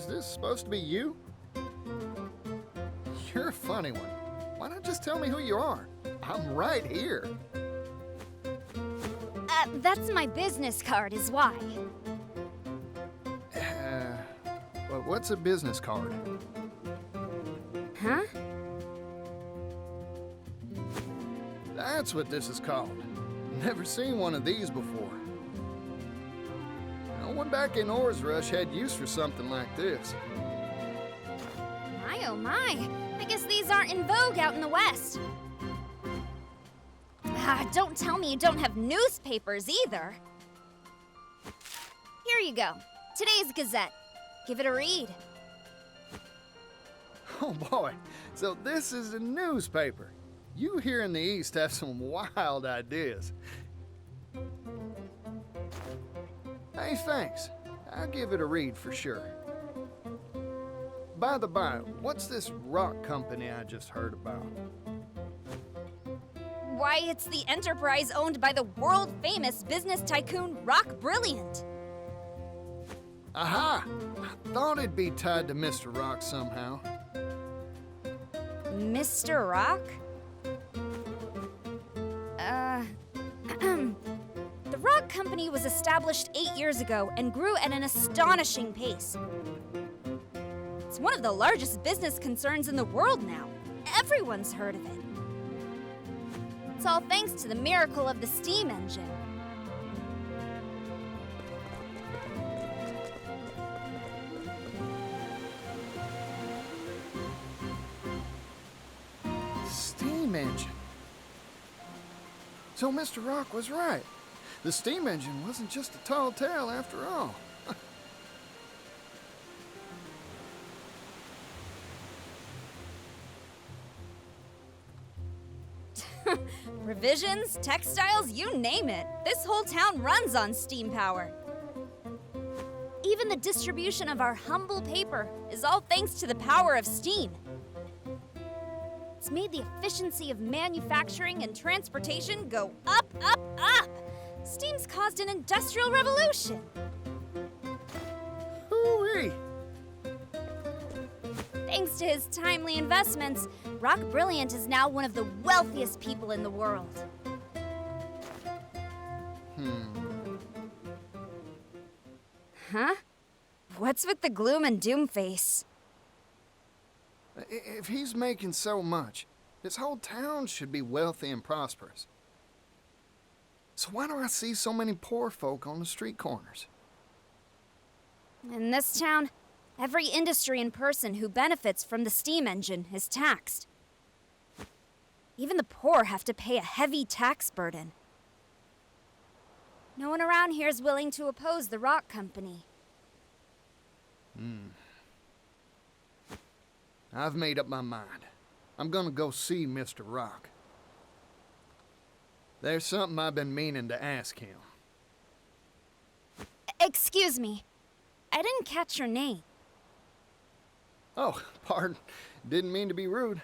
Is this supposed to be you? You're a funny one. Why not just tell me who you are? I'm right here. That's my business card, is why. Well, what's a business card? Huh? That's what this is called. Never seen one of these before. No one back in Or's Rush had use for something like this. My oh my. I guess these aren't in vogue out in the West. Don't tell me you don't have newspapers either. Here you go. Today's Gazette. Give it a read. Oh boy, so this is a newspaper. You here in the East have some wild ideas. Hey, thanks. I'll give it a read for sure. By the by, what's this rock company I just heard about? Why, it's the enterprise owned by the world-famous business tycoon Rock Brilliant. Aha! I thought it'd be tied to Mr. Rock somehow. Mr. Rock? The Rock Company was established 8 years ago and grew at an astonishing pace. It's one of the largest business concerns in the world now. Everyone's heard of it. It's all thanks to the miracle of the steam engine. Steam engine. So Mr. Rock was right. The steam engine wasn't just a tall tale after all. Provisions, textiles, you name it. This whole town runs on steam power. Even the distribution of our humble paper is all thanks to the power of steam. It's made the efficiency of manufacturing and transportation go up, up, up. Steam's caused an industrial revolution. Hooey! Thanks to his timely investments, Rock Brilliant is now one of the wealthiest people in the world. Huh? What's with the gloom and doom face? If he's making so much, this whole town should be wealthy and prosperous. So why do I see so many poor folk on the street corners? In this town, every industry and person who benefits from the steam engine is taxed. Even the poor have to pay a heavy tax burden. No one around here is willing to oppose the Rock Company. I've made up my mind. I'm gonna go see Mr. Rock. There's something I've been meaning to ask him. Excuse me. I didn't catch your name. Oh, pardon. Didn't mean to be rude.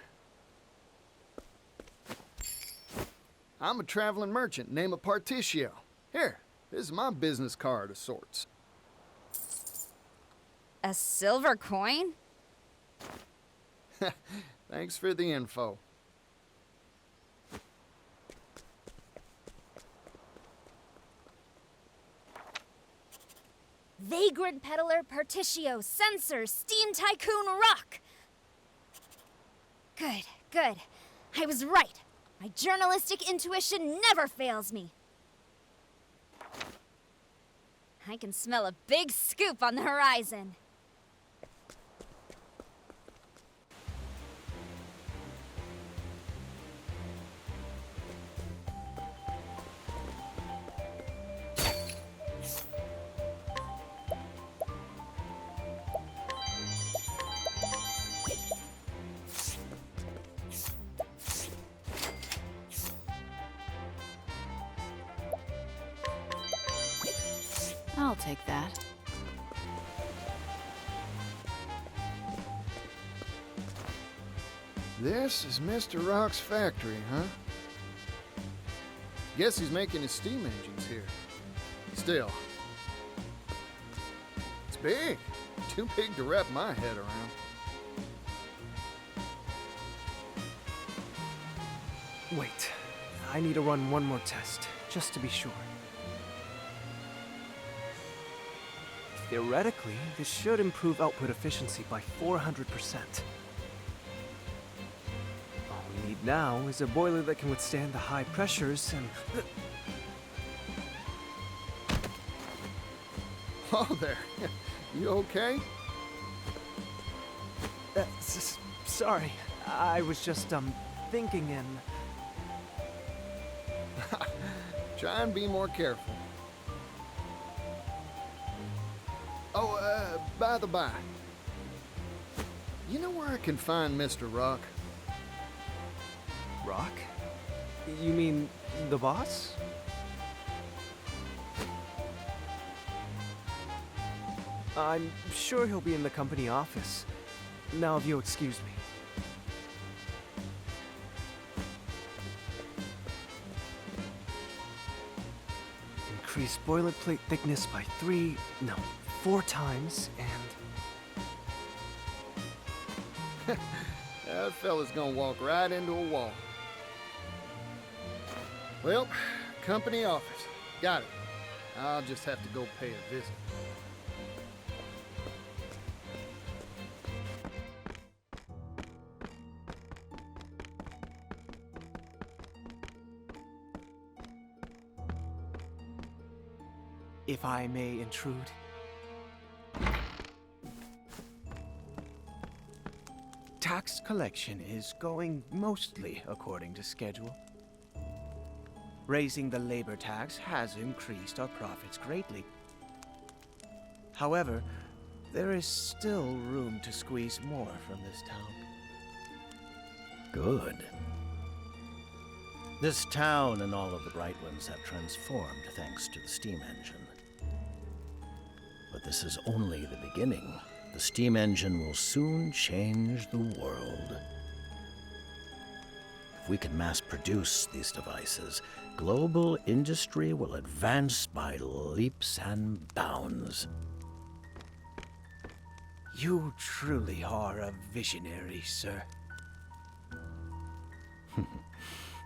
I'm a traveling merchant named Partitio. Here, this is my business card of sorts. A silver coin? Thanks for the info. Vagrant peddler Partitio, censor, steam tycoon Rock. Good, good. I was right. My journalistic intuition never fails me. I can smell a big scoop on the horizon. I'll take that. This is Mr. Rock's factory, huh? Guess he's making his steam engines here. Still, it's big. Too big to wrap my head around. Wait, I need to run one more test, just to be sure. Theoretically, this should improve output efficiency by 400%. All we need now is a boiler that can withstand the high pressures and... Oh, there. You okay? Sorry, I was just, thinking in... Try and be more careful. Oh, by the by, you know where I can find Mr. Rock? Rock? You mean the boss? I'm sure he'll be in the company office. Now, if you'll excuse me. Increase boilerplate thickness by 4 times, and... That fella's gonna walk right into a wall. Well, company office. Got it. I'll just have to go pay a visit. If I may intrude. Tax collection is going mostly according to schedule. Raising the labor tax has increased our profits greatly. However, there is still room to squeeze more from this town. Good. This town and all of the Bright Ones have transformed thanks to the steam engine. But this is only the beginning. The steam engine will soon change the world. If we can mass produce these devices, global industry will advance by leaps and bounds. You truly are a visionary, sir.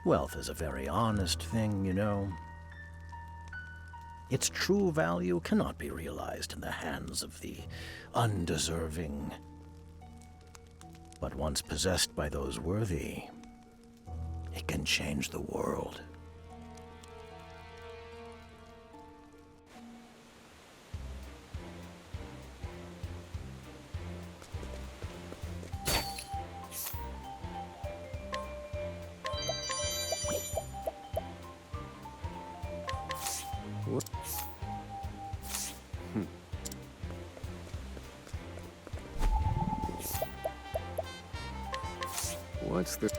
Wealth is a very honest thing, you know. Its true value cannot be realized in the hands of the undeserving. But once possessed by those worthy, it can change the world. What's the...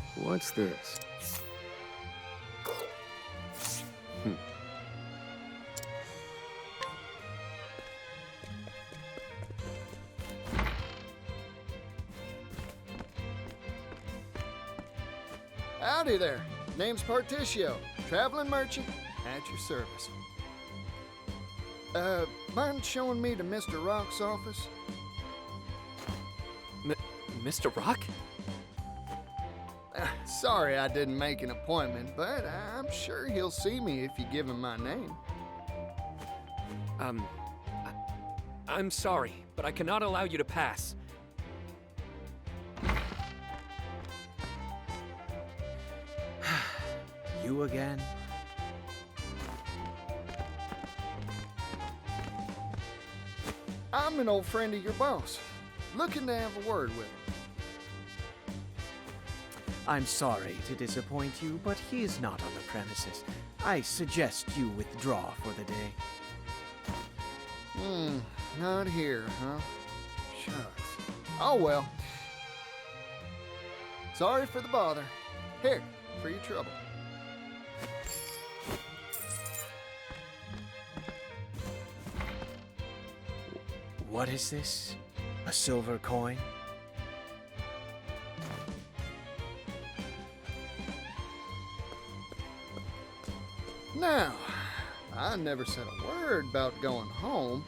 What's this? Howdy there. Name's Partitio, traveling merchant at your service. Mind showing me to Mr. Rock's office? Mr. Rock? Sorry I didn't make an appointment, but I'm sure he'll see me if you give him my name. I'm sorry, but I cannot allow you to pass. You again? I'm an old friend of your boss, looking to have a word with him. I'm sorry to disappoint you, but he is not on the premises. I suggest you withdraw for the day. Not here, huh? Shucks. Oh well. Sorry for the bother. Here, for your trouble. What is this? A silver coin? Now, I never said a word about going home.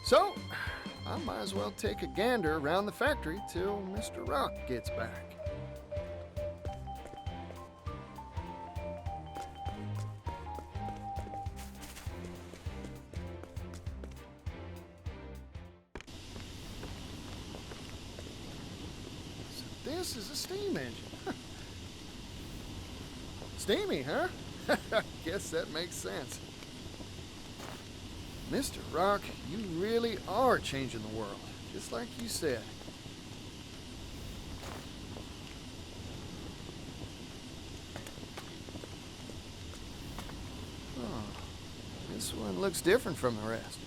So, I might as well take a gander around the factory till Mr. Rock gets back. So this is a steam engine. Steamy, huh? Guess that makes sense. Mr. Rock, you really are changing the world, just like you said. Oh, this one looks different from the rest.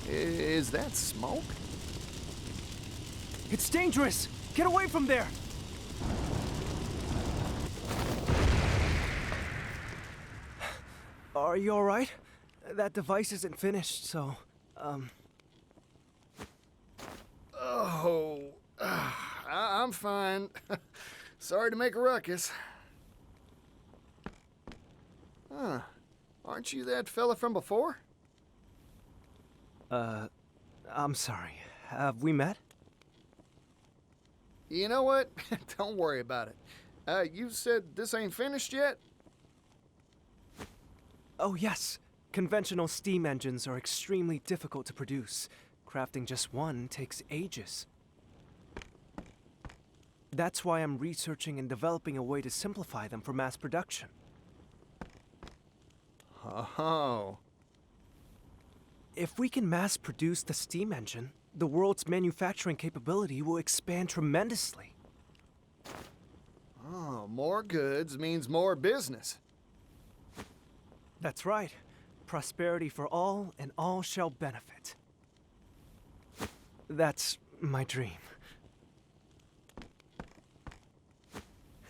Is that smoke? It's dangerous! Get away from there! Are you alright? That device isn't finished, so, Oh, I'm fine. Sorry to make a ruckus. Huh. Aren't you that fella from before? I'm sorry. Have we met? You know what? Don't worry about it. You said this ain't finished yet? Oh, yes. Conventional steam engines are extremely difficult to produce. Crafting just one takes ages. That's why I'm researching and developing a way to simplify them for mass production. Oh. If we can mass produce the steam engine, the world's manufacturing capability will expand tremendously. Oh, more goods means more business. That's right. Prosperity for all, and all shall benefit. That's my dream.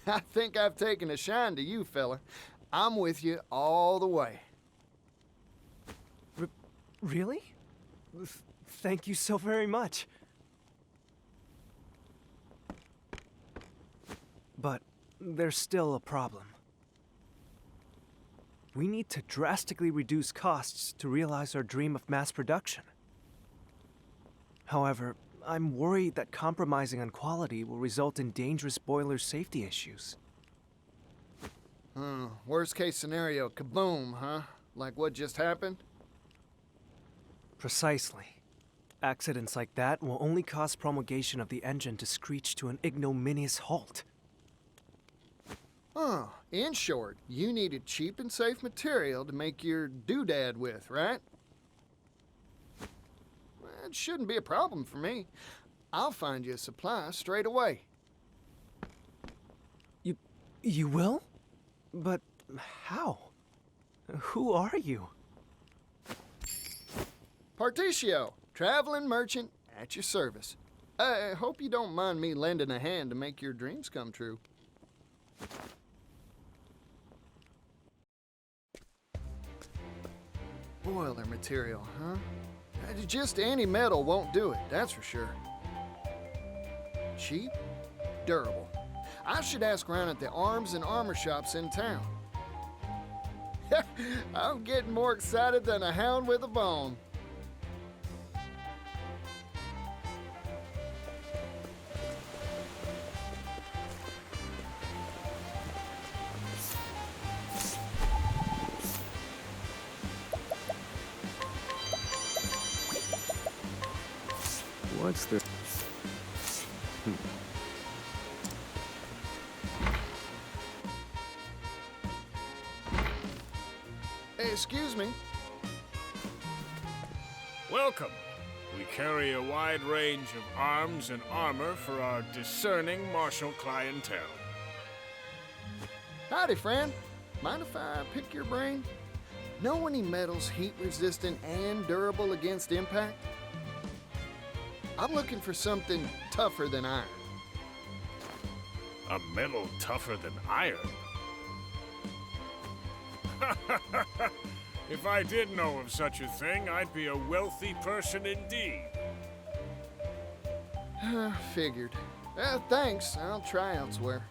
I think I've taken a shine to you, fella. I'm with you all the way. Really? Thank you so very much. But there's still a problem. We need to drastically reduce costs to realize our dream of mass production. However, I'm worried that compromising on quality will result in dangerous boiler safety issues. Worst case scenario, kaboom, huh? Like what just happened? Precisely. Accidents like that will only cause promulgation of the engine to screech to an ignominious halt. Oh, in short, you needed cheap and safe material to make your doodad with, right? Well, it shouldn't be a problem for me. I'll find you a supply straight away. You will? But how? Who are you? Partitio, traveling merchant at your service. I hope you don't mind me lending a hand to make your dreams come true. Boiler material, huh? Just any metal won't do it, that's for sure. Cheap, durable. I should ask around at the arms and armor shops in town. I'm getting more excited than a hound with a bone. What's the... Hey, excuse me. Welcome. We carry a wide range of arms and armor for our discerning martial clientele. Howdy, friend. Mind if I pick your brain? Know any metals heat-resistant and durable against impact? I'm looking for something tougher than iron. A metal tougher than iron? If I did know of such a thing, I'd be a wealthy person indeed. Figured. Thanks. I'll try elsewhere.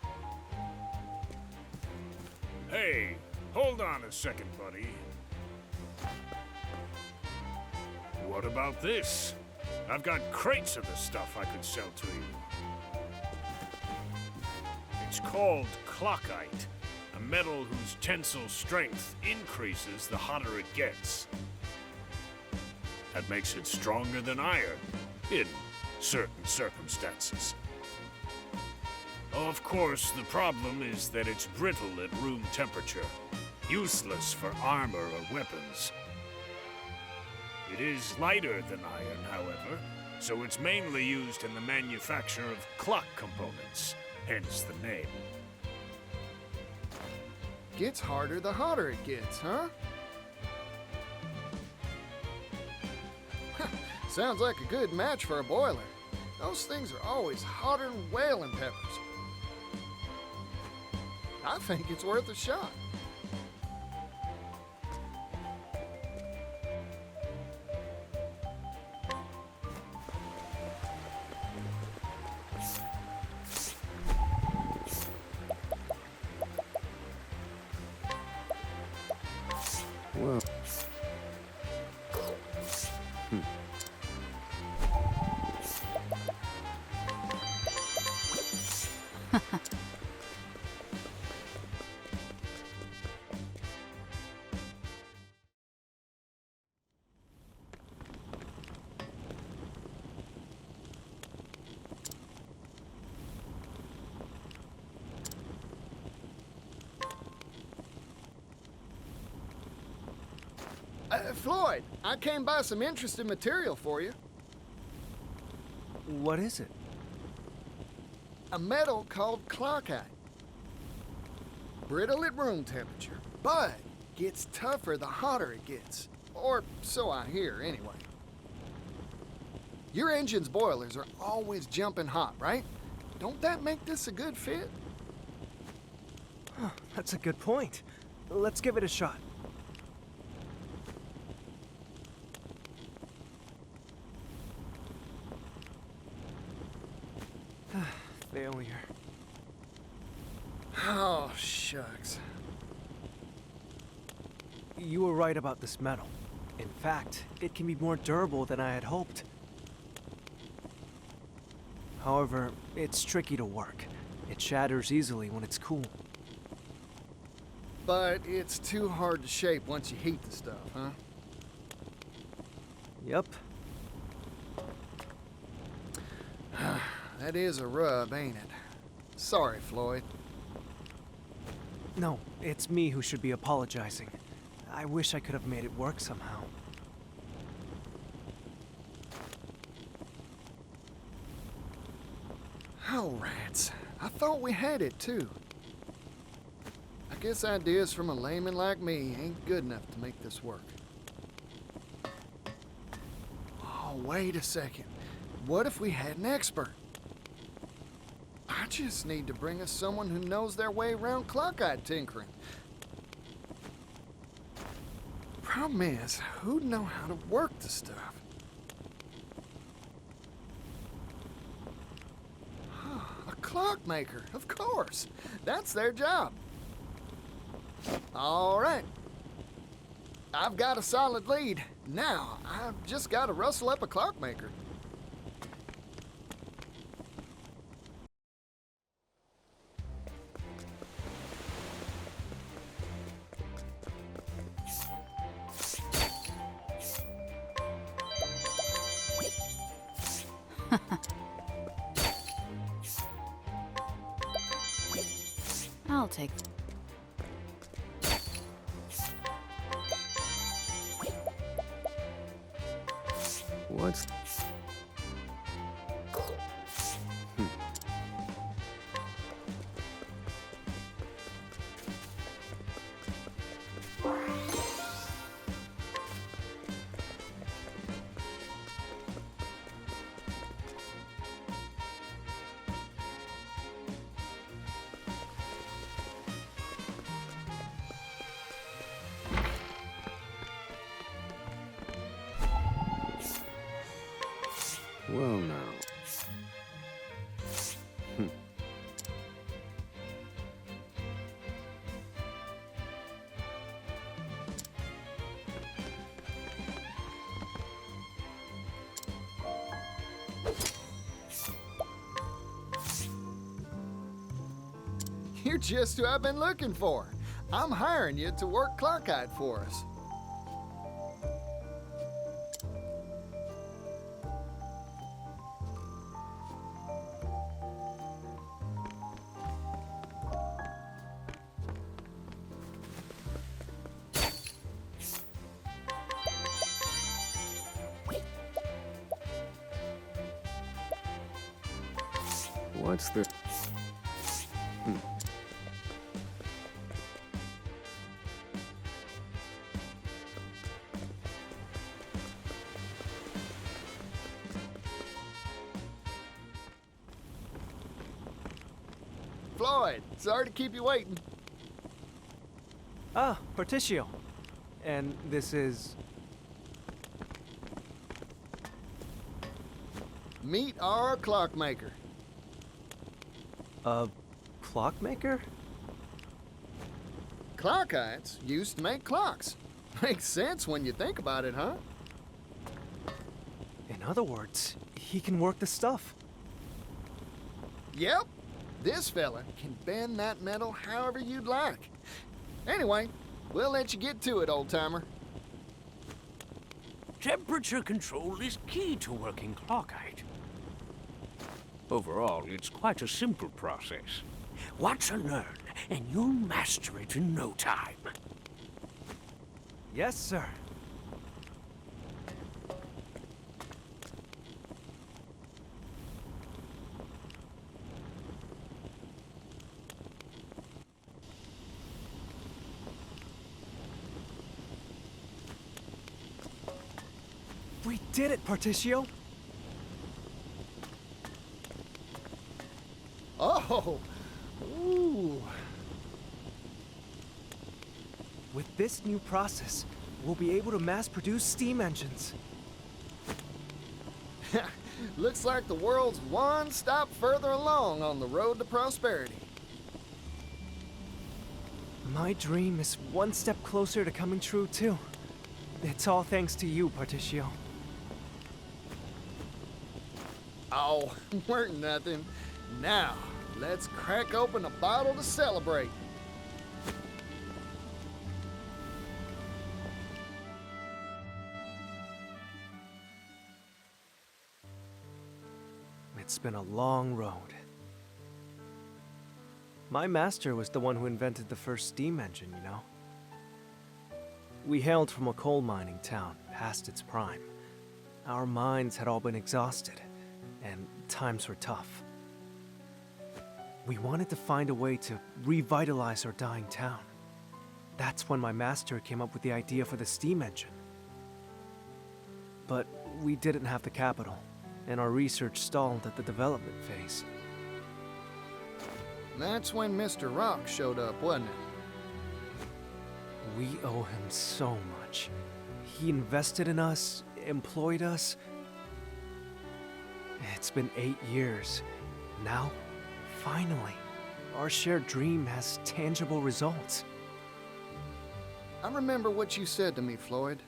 Hey, hold on a second, buddy. What about this? I've got crates of the stuff I could sell to you. It's called clockite, a metal whose tensile strength increases the hotter it gets. That makes it stronger than iron, in certain circumstances. Of course, the problem is that it's brittle at room temperature, useless for armor or weapons. It is lighter than iron, however, so it's mainly used in the manufacture of clock components, hence the name. Gets harder the hotter it gets, huh? Sounds like a good match for a boiler. Those things are always hotter than whaling peppers. I think it's worth a shot. Whoa. Floyd, I came by some interesting material for you. What is it? A metal called clockite. Brittle at room temperature, but gets tougher the hotter it gets. Or so I hear, anyway. Your engine's boilers are always jumping hot, right? Don't that make this a good fit? Huh, that's a good point. Let's give it a shot. Failure. Oh, shucks. You were right about this metal. In fact, it can be more durable than I had hoped. However, it's tricky to work. It shatters easily when it's cool. But it's too hard to shape once you heat the stuff, huh? Yep. That is a rub, ain't it? Sorry, Floyd. No, it's me who should be apologizing. I wish I could have made it work somehow. Oh, rats. I thought we had it, too. I guess ideas from a layman like me ain't good enough to make this work. Oh, wait a second. What if we had an expert? I just need to bring us someone who knows their way around clockite tinkering. Problem is, who'd know how to work the stuff? A clockmaker, of course. That's their job. All right. I've got a solid lead. Now, I've just got to rustle up a clockmaker. I'll take. What's... Well, now. You're just who I've been looking for. I'm hiring you to work clockite for us. What's the... Floyd, sorry to keep you waiting. Ah, Partitio. And this is... Meet our clockmaker. A clockmaker? Clockites used to make clocks. Makes sense when you think about it, huh? In other words, he can work the stuff. Yep. This fella can bend that metal however you'd like. Anyway, we'll let you get to it, old-timer. Temperature control is key to working clockite. Overall, it's quite a simple process. Watch and learn, and you'll master it in no time. Yes, sir. We did it, Partitio! Oh! Ooh! With this new process, we'll be able to mass-produce steam engines. Looks like the world's one stop further along on the road to prosperity. My dream is one step closer to coming true, too. It's all thanks to you, Partitio. Oh, weren't nothing. Now, let's crack open a bottle to celebrate. It's been a long road. My master was the one who invented the first steam engine, you know? We hailed from a coal mining town, past its prime. Our minds had all been exhausted, and times were tough. We wanted to find a way to revitalize our dying town. That's when my master came up with the idea for the steam engine. But we didn't have the capital, and our research stalled at the development phase. That's when Mr. Rock showed up, wasn't it? We owe him so much. He invested in us, employed us. It's been 8 years. Now, finally, our shared dream has tangible results. I remember what you said to me, Floyd.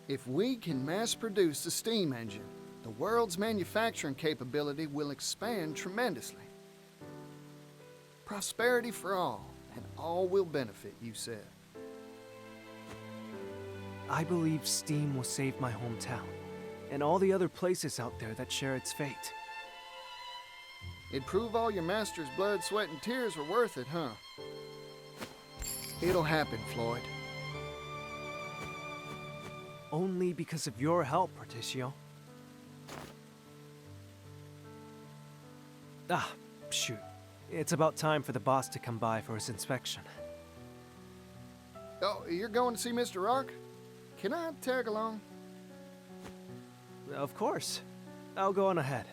If we can mass produce the steam engine, the world's manufacturing capability will expand tremendously. Prosperity for all, and all will benefit, you said. I believe steam will save my hometown, and all the other places out there that share its fate. It'd prove all your master's blood, sweat, and tears were worth it, huh? It'll happen, Floyd. Only because of your help, Partitio. Ah, shoot. It's about time for the boss to come by for his inspection. Oh, you're going to see Mr. Rock? Can I tag along? Of course. I'll go on ahead.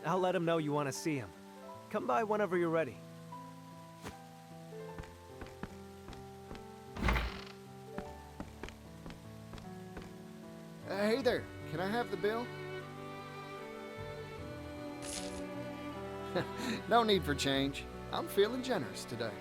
I'll let him know you want to see him. Come by whenever you're ready. Hey there, Can I have the bill? No need for change. I'm feeling generous today.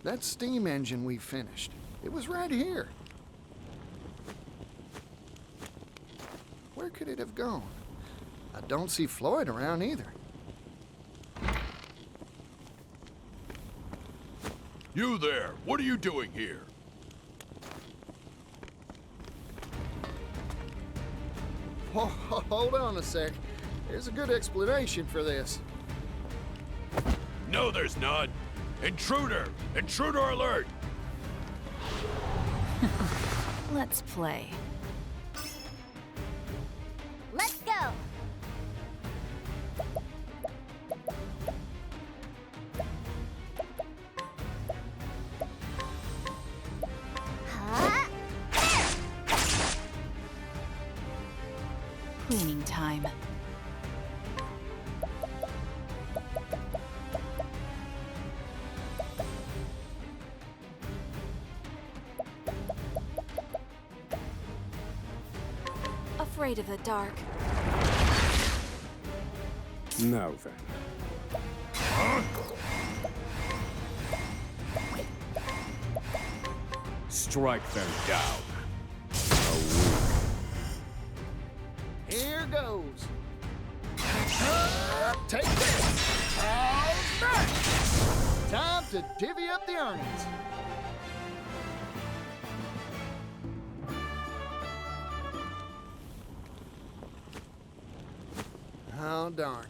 That steam engine we finished, it was right here. Where could it have gone? I don't see Floyd around either. You there, what are you doing here? Hold on a sec. There's a good explanation for this. No, there's not. Intruder! Intruder alert! Let's play. Let's go! Huh? Cleaning time. Afraid of the dark. Now then. Strike them down. Here goes. Take this. All right. Time to divvy up the earnings. Oh, darn.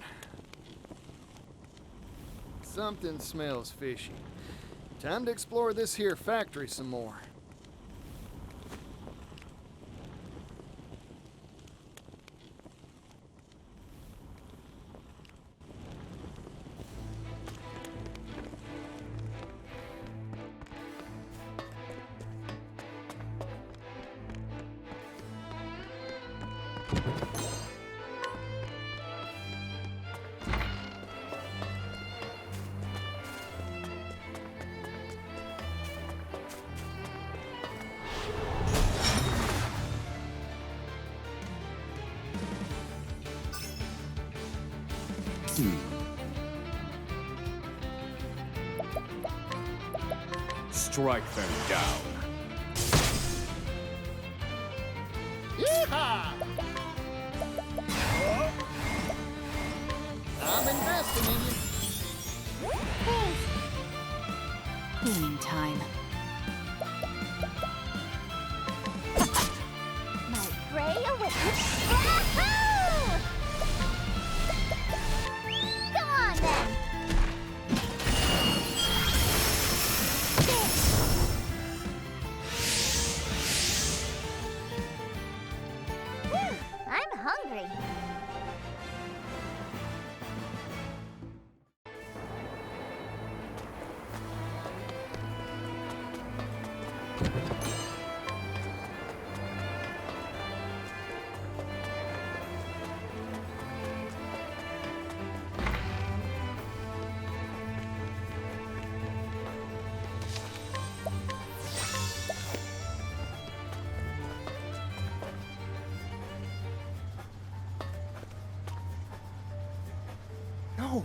Something smells fishy. Time to explore this here factory some more. Strike them down. Yeehaw! I'm investing in you. Cleaning time. My prey awakens. Wahoo! Come on then. I'm hungry. No!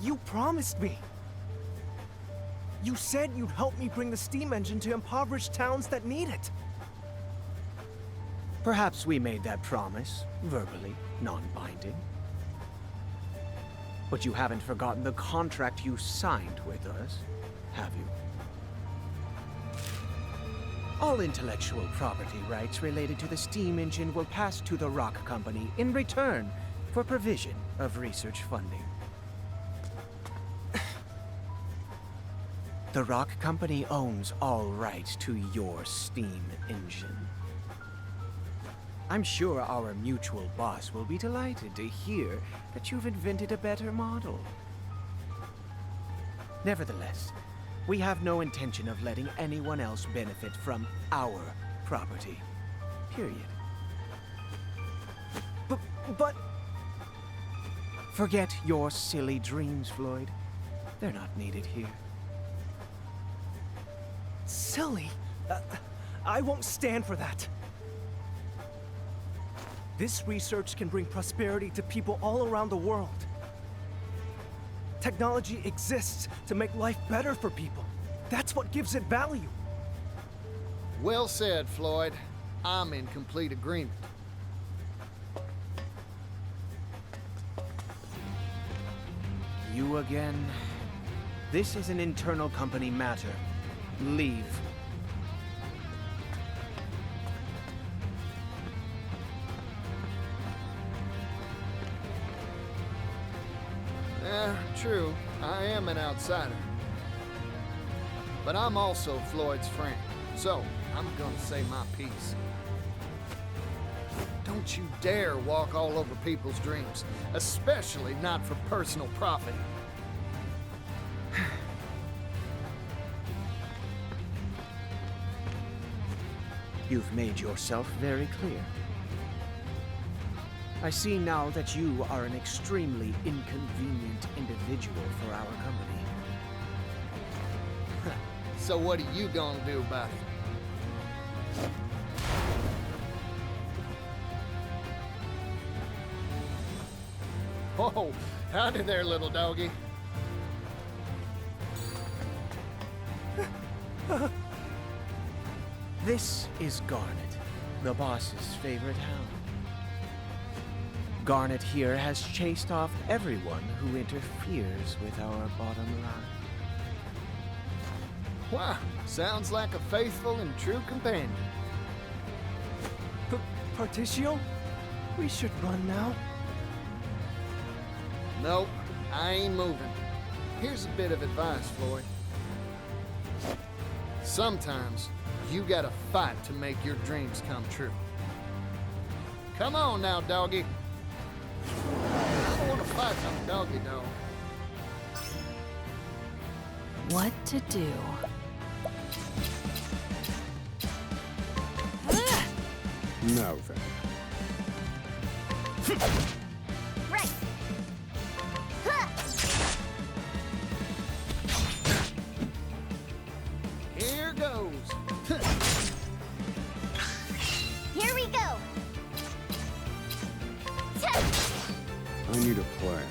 You promised me! You said you'd help me bring the steam engine to impoverished towns that need it! Perhaps we made that promise, verbally, non-binding. But you haven't forgotten the contract you signed with us, have you? All intellectual property rights related to the steam engine will pass to the Rock Company in return for provision of research funding. The Rock Company owns all rights to your steam engine. I'm sure our mutual boss will be delighted to hear that you've invented a better model. Nevertheless, we have no intention of letting anyone else benefit from our property. Period. But... Forget your silly dreams, Floyd. They're not needed here. Silly? I won't stand for that. This research can bring prosperity to people all around the world. Technology exists to make life better for people. That's what gives it value. Well said, Floyd. I'm in complete agreement. You again? This is an internal company matter. Leave. True. I am an outsider. But I'm also Floyd's friend, so I'm gonna say my piece. Don't you dare walk all over people's dreams, especially not for personal profit. You've made yourself very clear. I see now that you are an extremely inconvenient individual for our company. So what are you gonna do about it? Oh, howdy there, little doggy. This is Garnet, the boss's favorite hound. Garnet here has chased off everyone who interferes with our bottom line. Wow, sounds like a faithful and true companion. Partitio? We should run now. Nope, I ain't moving. Here's a bit of advice, Floyd. Sometimes, you gotta fight to make your dreams come true. Come on now, doggy. I don't wanna fight some doggy dog. What to do? Now then. Right. Here goes. Here we go. I need a plan.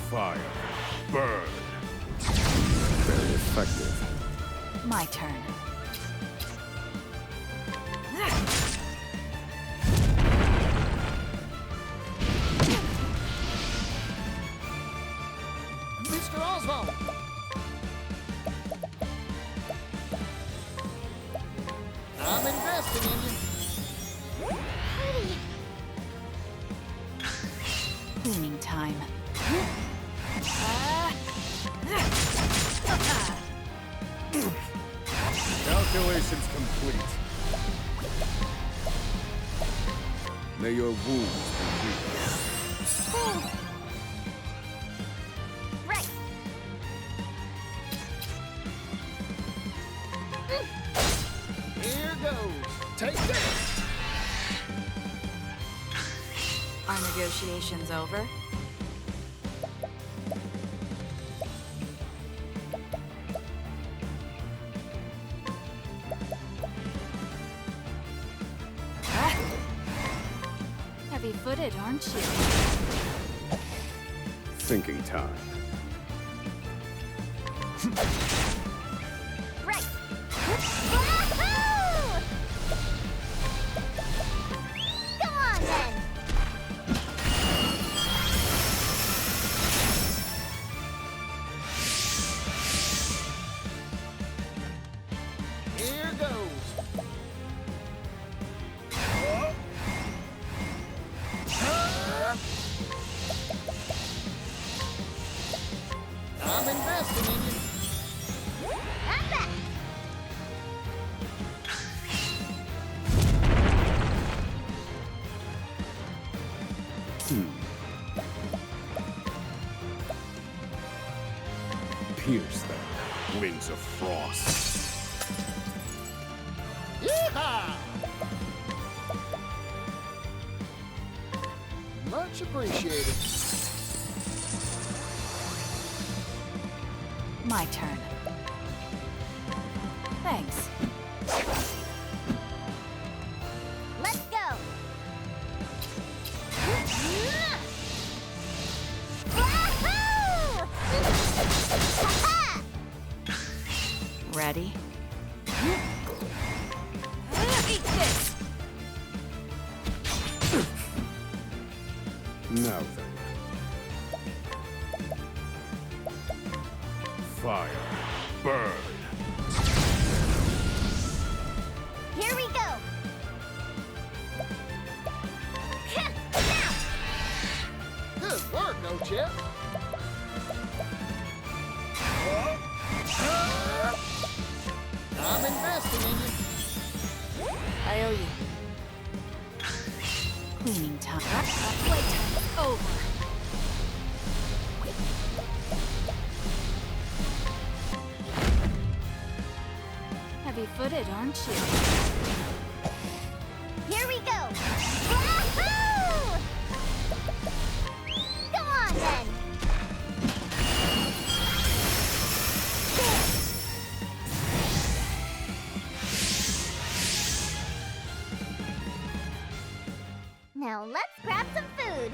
Fire. Burn. Very effective. My turn. Mr. Oswald! I'm investing in you. Cleaning time. Calculations complete. May your wounds be healed. Right. Here goes. Take this. Are negotiations over? Heavy-footed, aren't you? Thinking time. Right. Wahoo! Come on then. Here goes. I'm investing investing in you. Pierce them, winds of frost. Yeehaw! Much appreciated. My turn. Thanks. Let's go! Ready? Eat this! Now then. Fire. Burn. Here we go! Good work, Ochep. I'm investing in you. I owe you. Cleaning time. Playtime's over. Heavy-footed, aren't you? Here we go! Wahoo! Come on, then! Now let's grab some food.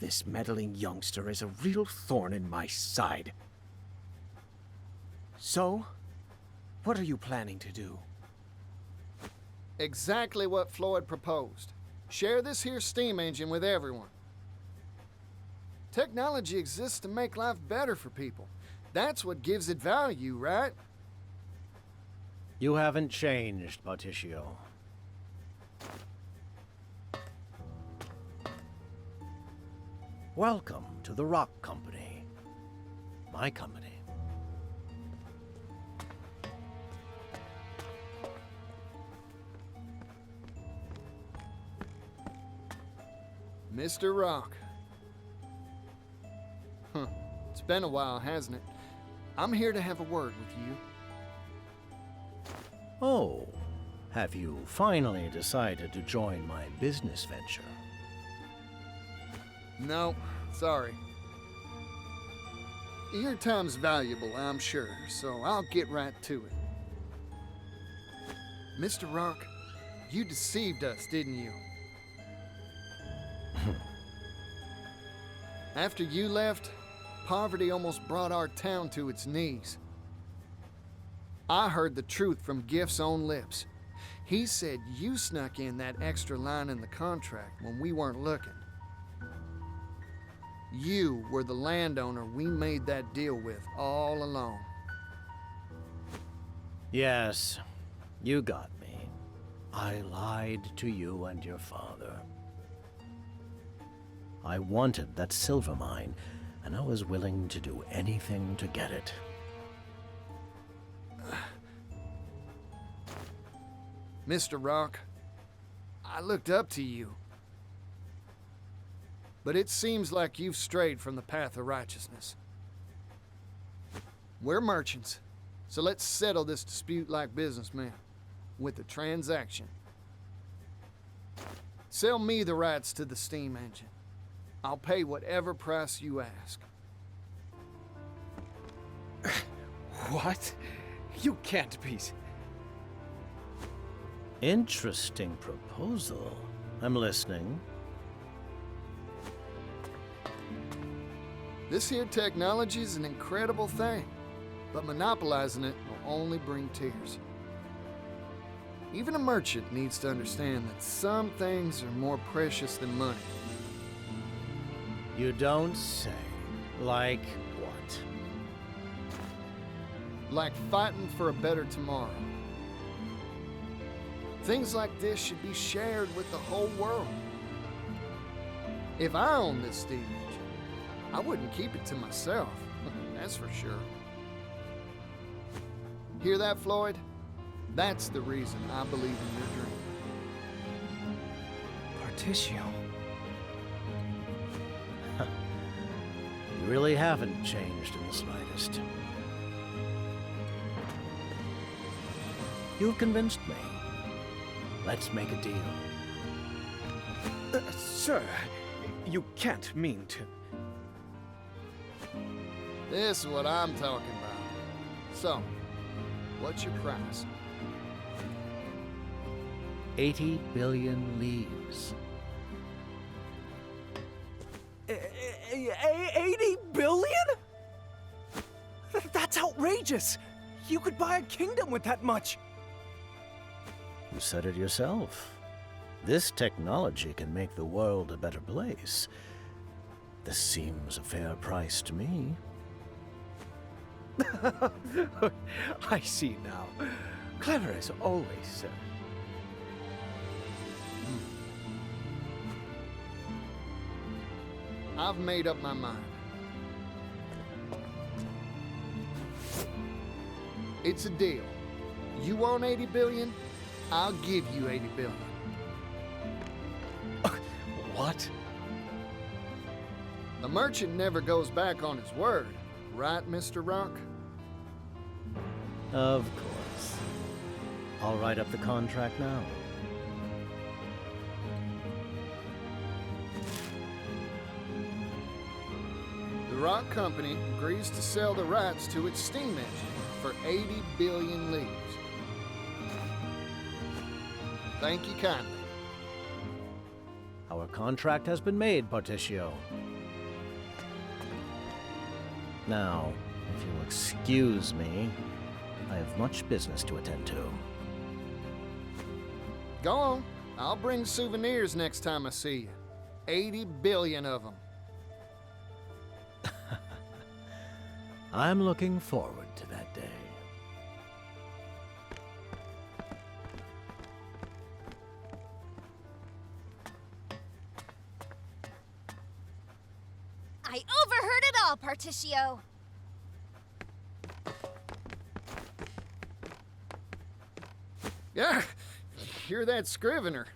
This meddling youngster is a real thorn in my side. So, what are you planning to do? Exactly what Floyd proposed. Share this here steam engine with everyone. Technology exists to make life better for people. That's what gives it value, right? You haven't changed, Partitio. Welcome to the Rock Company. My company. Mr. Rock. Huh. It's been a while, hasn't it? I'm here to have a word with you. Oh, have you finally decided to join my business venture? No, sorry. Your time's valuable, I'm sure, so I'll get right to it. Mr. Rock, you deceived us, didn't you? After you left, poverty almost brought our town to its knees. I heard the truth from Gift's own lips. He said you snuck in that extra line in the contract when we weren't looking. You were the landowner we made that deal with all along. Yes, you got me. I lied to you and your father. I wanted that silver mine, and I was willing to do anything to get it. Mr. Rock, I looked up to you. But it seems like you've strayed from the path of righteousness. We're merchants, so let's settle this dispute like businessmen, with a transaction. Sell me the rights to the steam engine. I'll pay whatever price you ask. What? You can't be... Interesting proposal. I'm listening. This here technology is an incredible thing, but monopolizing it will only bring tears. Even a merchant needs to understand that some things are more precious than money. You don't say. Like what? Like fighting for a better tomorrow. Things like this should be shared with the whole world. If I owned this steam engine, I wouldn't keep it to myself. That's for sure. Hear that, Floyd? That's the reason I believe in your dream. Partitio. You really haven't changed in the slightest. You've convinced me. Let's make a deal. Sir, you can't mean to. This is what I'm talking about. So, what's your price? 80 billion leaves. 80 billion? That's outrageous! You could buy a kingdom with that much! You said it yourself. This technology can make the world a better place. This seems a fair price to me. I see now. Clever as always, sir. I've made up my mind. It's a deal. You want 80 billion? I'll give you 80 billion. What? The merchant never goes back on his word, right, Mr. Rock? Of course. I'll write up the contract now. The Rock Company agrees to sell the rights to its steam engine for 80 billion leaves. Thank you kindly. Our contract has been made, Partitio. Now, if you'll excuse me, I have much business to attend to. Go on. I'll bring souvenirs next time I see you. 80 billion of them. I'm looking forward to that day. I overheard it all, Partitio. Yeah, hear that scrivener.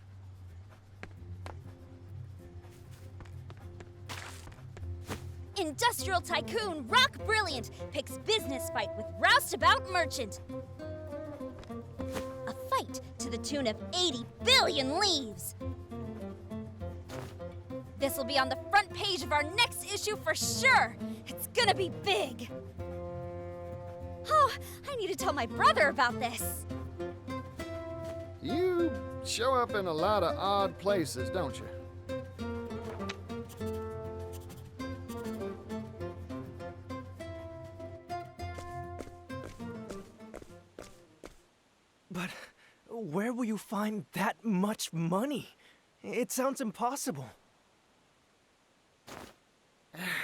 Industrial tycoon Rock Brilliant picks business fight with roustabout merchant. A fight to the tune of 80 billion leaves. This'll be on the front page of our next issue for sure. It's gonna be big. Oh, I need to tell my brother about this. You show up in a lot of odd places, don't you? But where will you find that much money? It sounds impossible.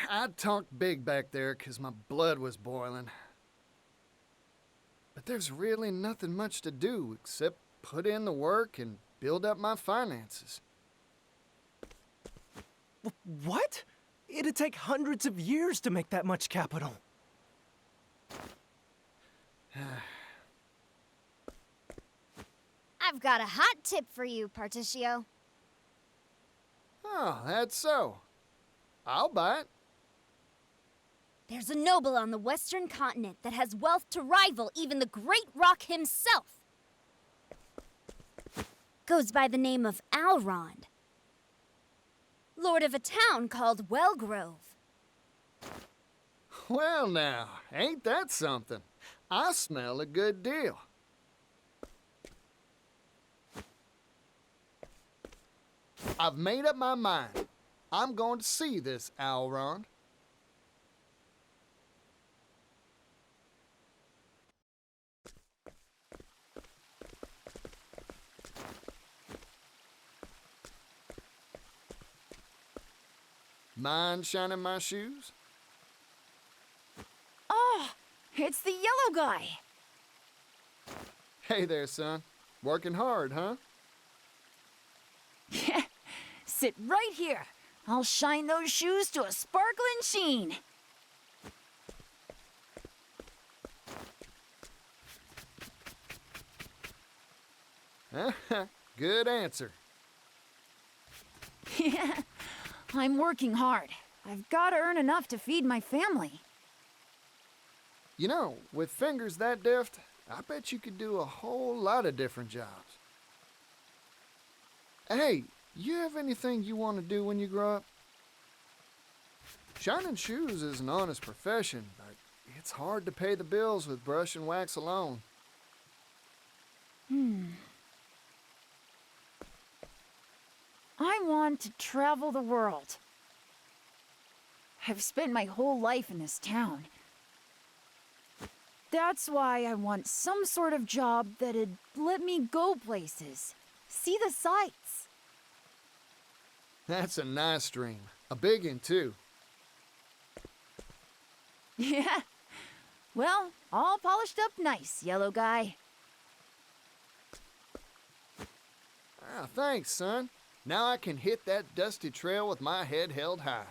I talked big back there 'cause my blood was boiling. But there's really nothing much to do except put in the work and build up my finances. What? It'd take hundreds of years to make that much capital. I've got a hot tip for you, Partitio. Oh, that's so. I'll buy it. There's a noble on the western continent that has wealth to rival even the great Rock himself. Goes by the name of Alrond. Lord of a town called Wellgrove. Well now, ain't that something? I smell a good deal. I've made up my mind. I'm going to see this Alrond. Mind shining my shoes? Oh, it's the yellow guy. Hey there, son. Working hard, huh? Sit right here. I'll shine those shoes to a sparkling sheen. Good answer. I'm working hard. I've got to earn enough to feed my family. You know, with fingers that deft, I bet you could do a whole lot of different jobs. Hey, you have anything you want to do when you grow up? Shining shoes is an honest profession, but it's hard to pay the bills with brush and wax alone. I want to travel the world. I've spent my whole life in this town. That's why I want some sort of job that'd let me go places, see the sights. That's a nice dream. A big one, too. Yeah. Well, all polished up nice, yellow guy. Thanks, son. Now I can hit that dusty trail with my head held high.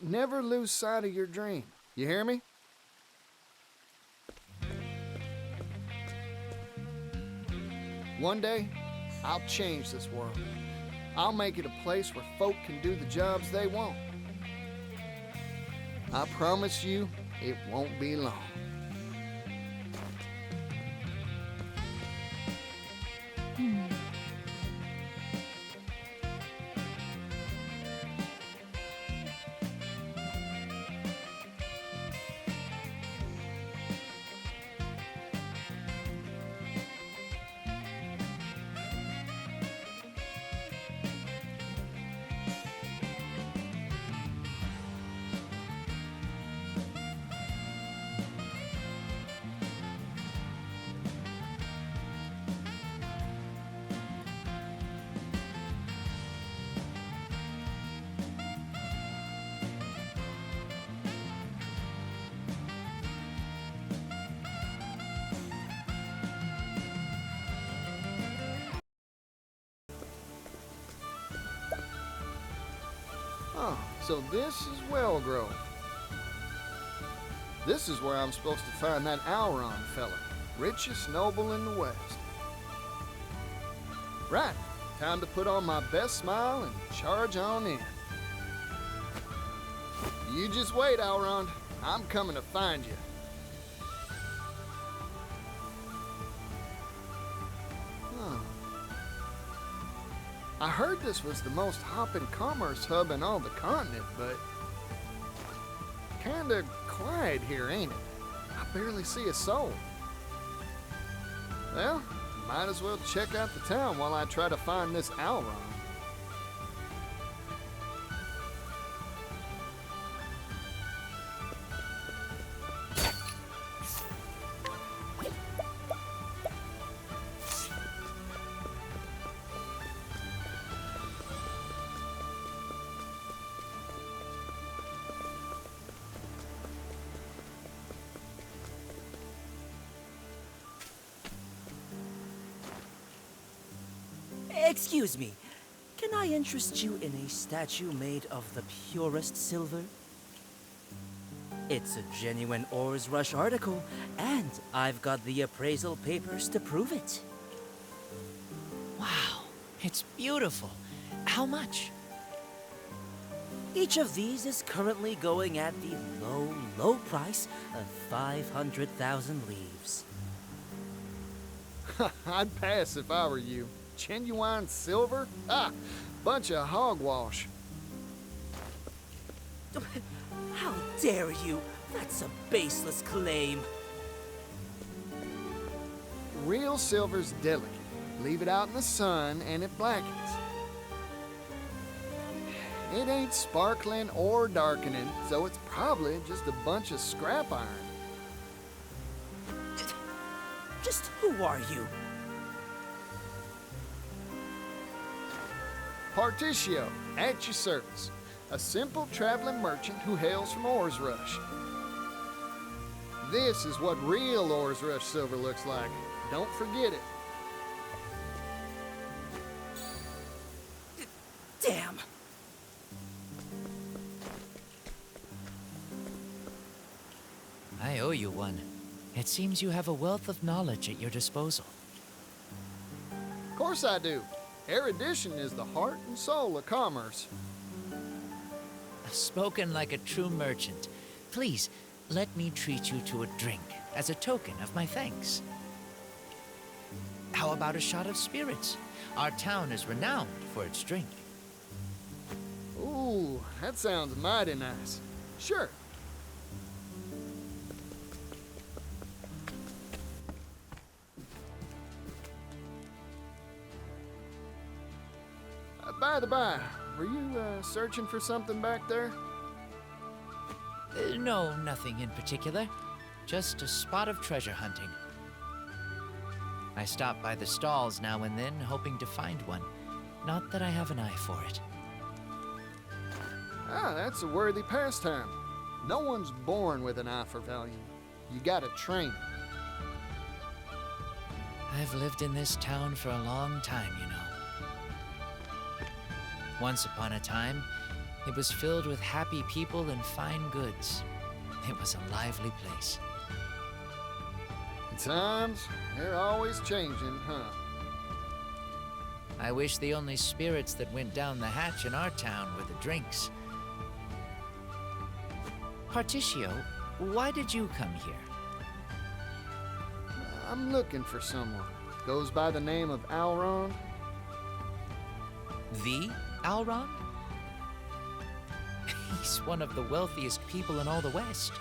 Never lose sight of your dream. You hear me? One day, I'll change this world. I'll make it a place where folk can do the jobs they want. I promise you, it won't be long. Oh, so this is Wellgrove. This is where I'm supposed to find that Auron fella, richest noble in the West. Right, time to put on my best smile and charge on in. You just wait, Auron. I'm coming to find you. I heard this was the most hopping commerce hub in all the continent, but kinda quiet here, ain't it? I barely see a soul. Well, might as well check out the town while I try to find this Auron. Excuse me, can I interest you in a statue made of the purest silver? It's a genuine Ores Rush article, and I've got the appraisal papers to prove it. Wow, it's beautiful. How much? Each of these is currently going at the low, low price of 500,000 leaves. I'd pass if I were you. Genuine silver? Bunch of hogwash. How dare you? That's a baseless claim. Real silver's delicate. Leave it out in the sun and it blackens. It ain't sparkling or darkening, so it's probably just a bunch of scrap iron. Just who are you? Partitio, at your service. A simple traveling merchant who hails from Ores Rush. This is what real Ores Rush silver looks like. Don't forget it. Damn! I owe you one. It seems you have a wealth of knowledge at your disposal. Of course I do. Erudition is the heart and soul of commerce. Spoken like a true merchant. Please, let me treat you to a drink as a token of my thanks. How about a shot of spirits? Our town is renowned for its drink. Ooh, that sounds mighty nice. Sure. By the by, were you searching for something back there? No, nothing in particular. Just a spot of treasure hunting. I stop by the stalls now and then, hoping to find one. Not that I have an eye for it. Ah, that's a worthy pastime. No one's born with an eye for value. You gotta train it. I've lived in this town for a long time, you know. Once upon a time, it was filled with happy people and fine goods. It was a lively place. Times, they're always changing, huh? I wish the only spirits that went down the hatch in our town were the drinks. Partitio, why did you come here? I'm looking for someone. Goes by the name of Alron. The Alron? He's one of the wealthiest people in all the West.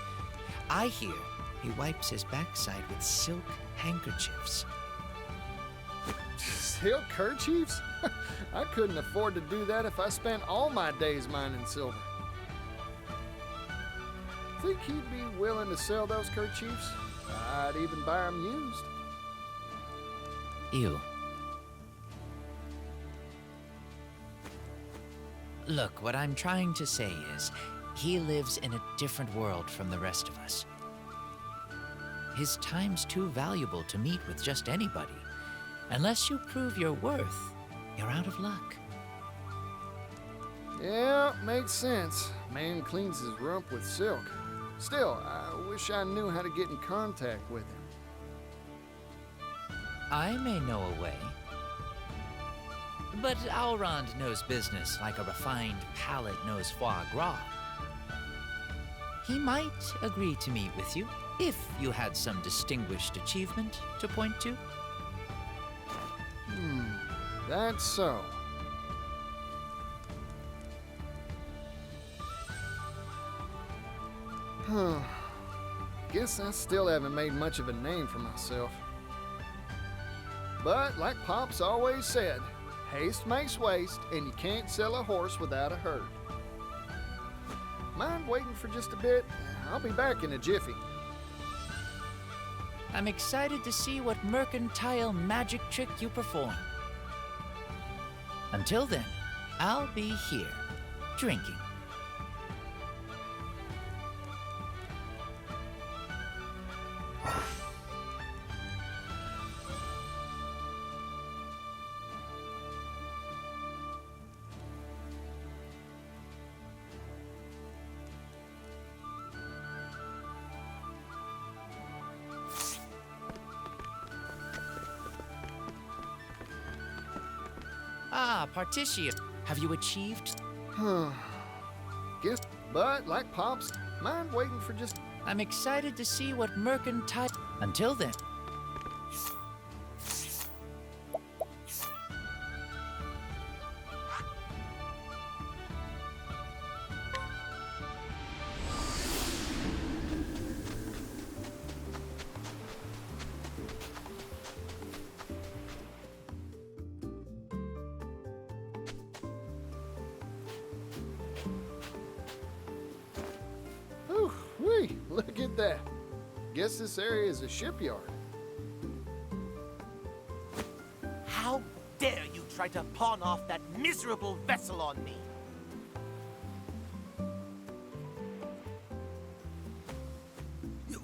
I hear he wipes his backside with silk handkerchiefs. Silk kerchiefs? I couldn't afford to do that if I spent all my days mining silver. Think he'd be willing to sell those kerchiefs? I'd even buy them used. You. Look, what I'm trying to say is, he lives in a different world from the rest of us. His time's too valuable to meet with just anybody. Unless you prove your worth, you're out of luck. Yeah, makes sense. Man cleans his rump with silk. Still, I wish I knew how to get in contact with him. I may know a way. But Alrond knows business like a refined palate knows foie gras. He might agree to meet with you if you had some distinguished achievement to point to. That's so. Huh. Guess I still haven't made much of a name for myself. But like Pop's always said, haste makes waste, and you can't sell a horse without a herd. Mind waiting for just a bit? I'll be back in a jiffy. I'm excited to see what mercantile magic trick you perform. Until then, I'll be here, drinking. Ah, Partitio. Have you achieved? Guess, but like Pop's, mind waiting for just... I'm excited to see what mercantile... Until then. Whee, look at that. Guess this area is a shipyard. How dare you try to pawn off that miserable vessel on me.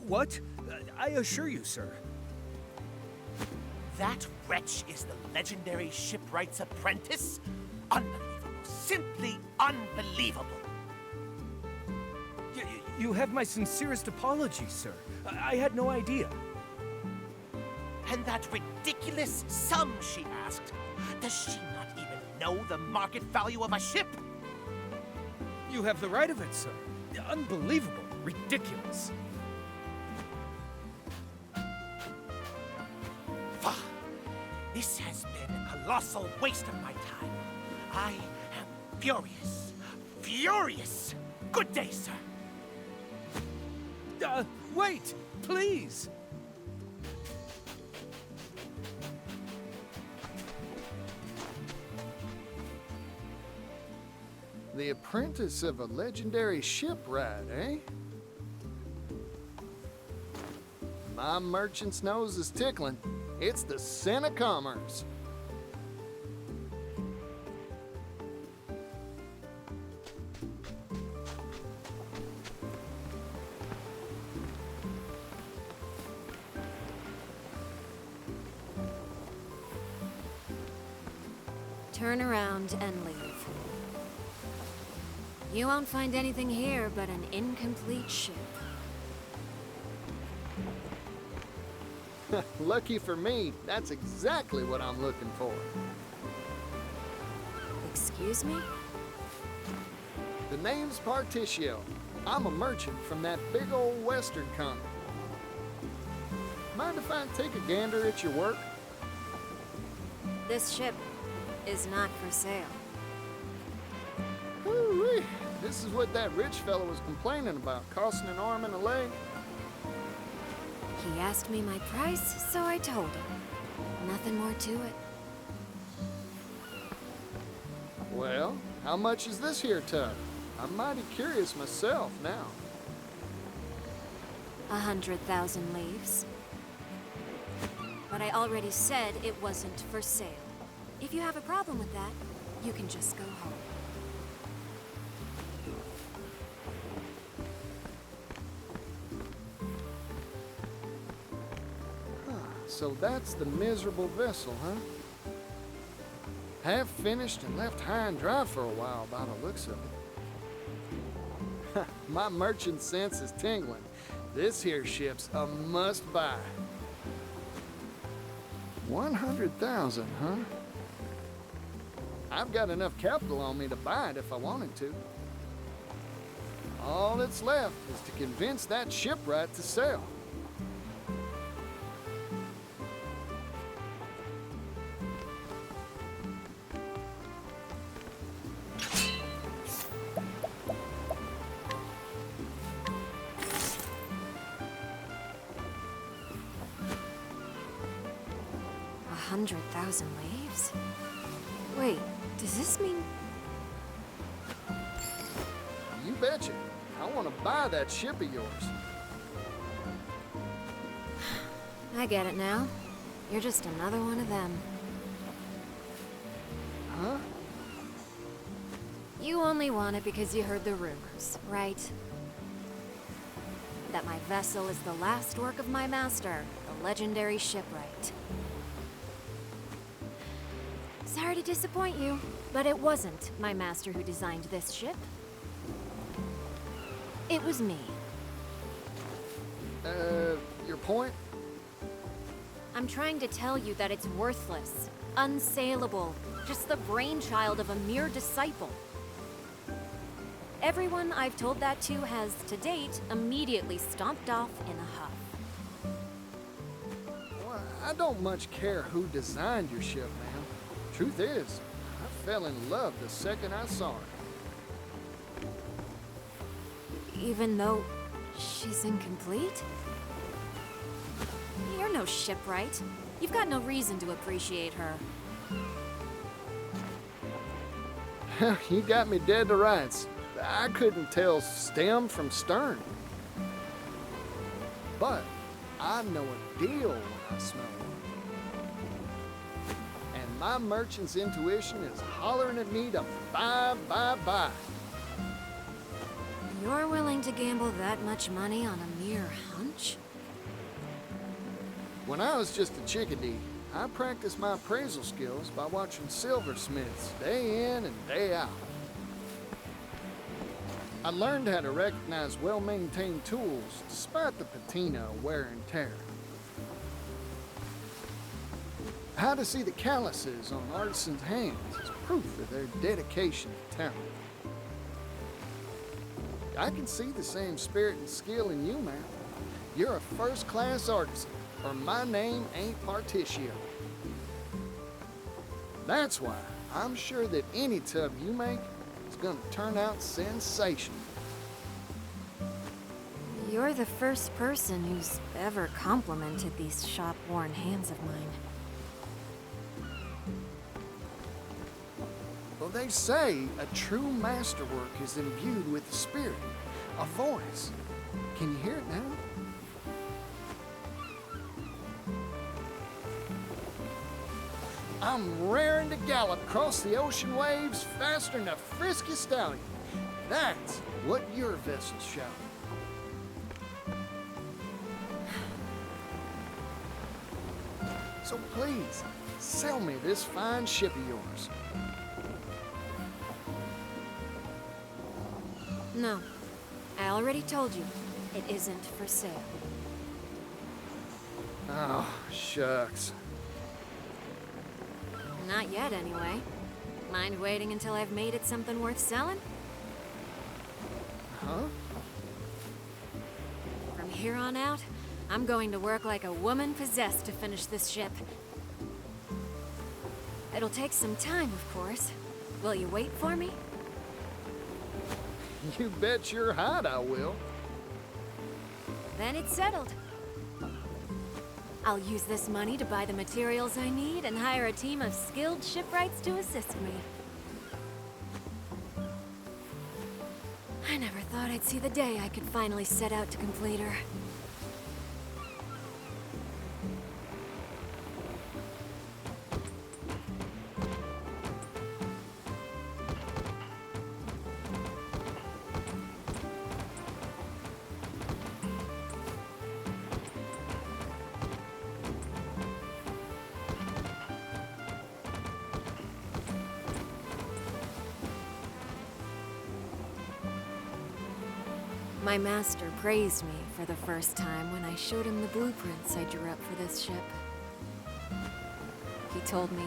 What? I assure you, sir. That wretch is the legendary shipwright's apprentice? Unbelievable. Simply unbelievable. You have my sincerest apologies, sir. I had no idea. And that ridiculous sum she asked. Does she not even know the market value of a ship? You have the right of it, sir. Unbelievable. Ridiculous. This has been a colossal waste of my time. I am furious. Furious! Good day, sir. Wait! Please! The apprentice of a legendary shipwright, eh? My merchant's nose is tickling. It's the sin of commerce. Turn around and leave. You won't find anything here but an incomplete ship. Lucky for me, that's exactly what I'm looking for. Excuse me? The name's Partitio. I'm a merchant from that big old western continent. Mind if I take a gander at your work? This ship is not for sale. Woo-wee. This is what that rich fellow was complaining about, costing an arm and a leg. He asked me my price, so I told him. Nothing more to it. Well, how much is this here tub? I'm mighty curious myself now. 100,000 leaves. But I already said it wasn't for sale. If you have a problem with that, you can just go home. So that's the miserable vessel, huh? Half finished and left high and dry for a while by the looks of it. My merchant sense is tingling. This here ship's a must-buy. 100,000, huh? I've got enough capital on me to buy it if I wanted to. All that's left is to convince that shipwright to sell. A 100,000 leaves? Wait, does this mean... You betcha. I want to buy that ship of yours. I get it now. You're just another one of them. Huh? You only want it because you heard the rumors, right? That my vessel is the last work of my master, the legendary shipwright. Sorry to disappoint you, but it wasn't my master who designed this ship. It was me. Your point? I'm trying to tell you that it's worthless, unsaleable, just the brainchild of a mere disciple. Everyone I've told that to has, to date, immediately stomped off in a huff. Well, I don't much care who designed your ship, man. Truth is, I fell in love the second I saw her. Even though she's incomplete? You're no shipwright. You've got no reason to appreciate her. You got me dead to rights. I couldn't tell stem from stern. But I know a deal when I smell one. And my merchant's intuition is hollering at me to buy, buy, buy. You're willing to gamble that much money on a mere hunch? When I was just a chickadee, I practiced my appraisal skills by watching silversmiths day in and day out. I learned how to recognize well-maintained tools despite the patina of wear and tear. How to see the calluses on artisans' hands is proof of their dedication to talent. I can see the same spirit and skill in you, man. You're a first-class artisan, or my name ain't Partitio. That's why I'm sure that any tub you make is gonna turn out sensational. You're the first person who's ever complimented these shop-worn hands of mine. Well, they say a true masterwork is imbued with a spirit, a voice. Can you hear it now? I'm raring to gallop across the ocean waves faster than a frisky stallion. That's what your vessel's shouting. So please, sell me this fine ship of yours. No. I already told you. It isn't for sale. Oh, shucks. Not yet, anyway. Mind waiting until I've made it something worth selling? Huh? From here on out, I'm going to work like a woman possessed to finish this ship. It'll take some time, of course. Will you wait for me? You bet your hide I will. Then it's settled. I'll use this money to buy the materials I need and hire a team of skilled shipwrights to assist me. I never thought I'd see the day I could finally set out to complete her. My master praised me for the first time when I showed him the blueprints I drew up for this ship. He told me,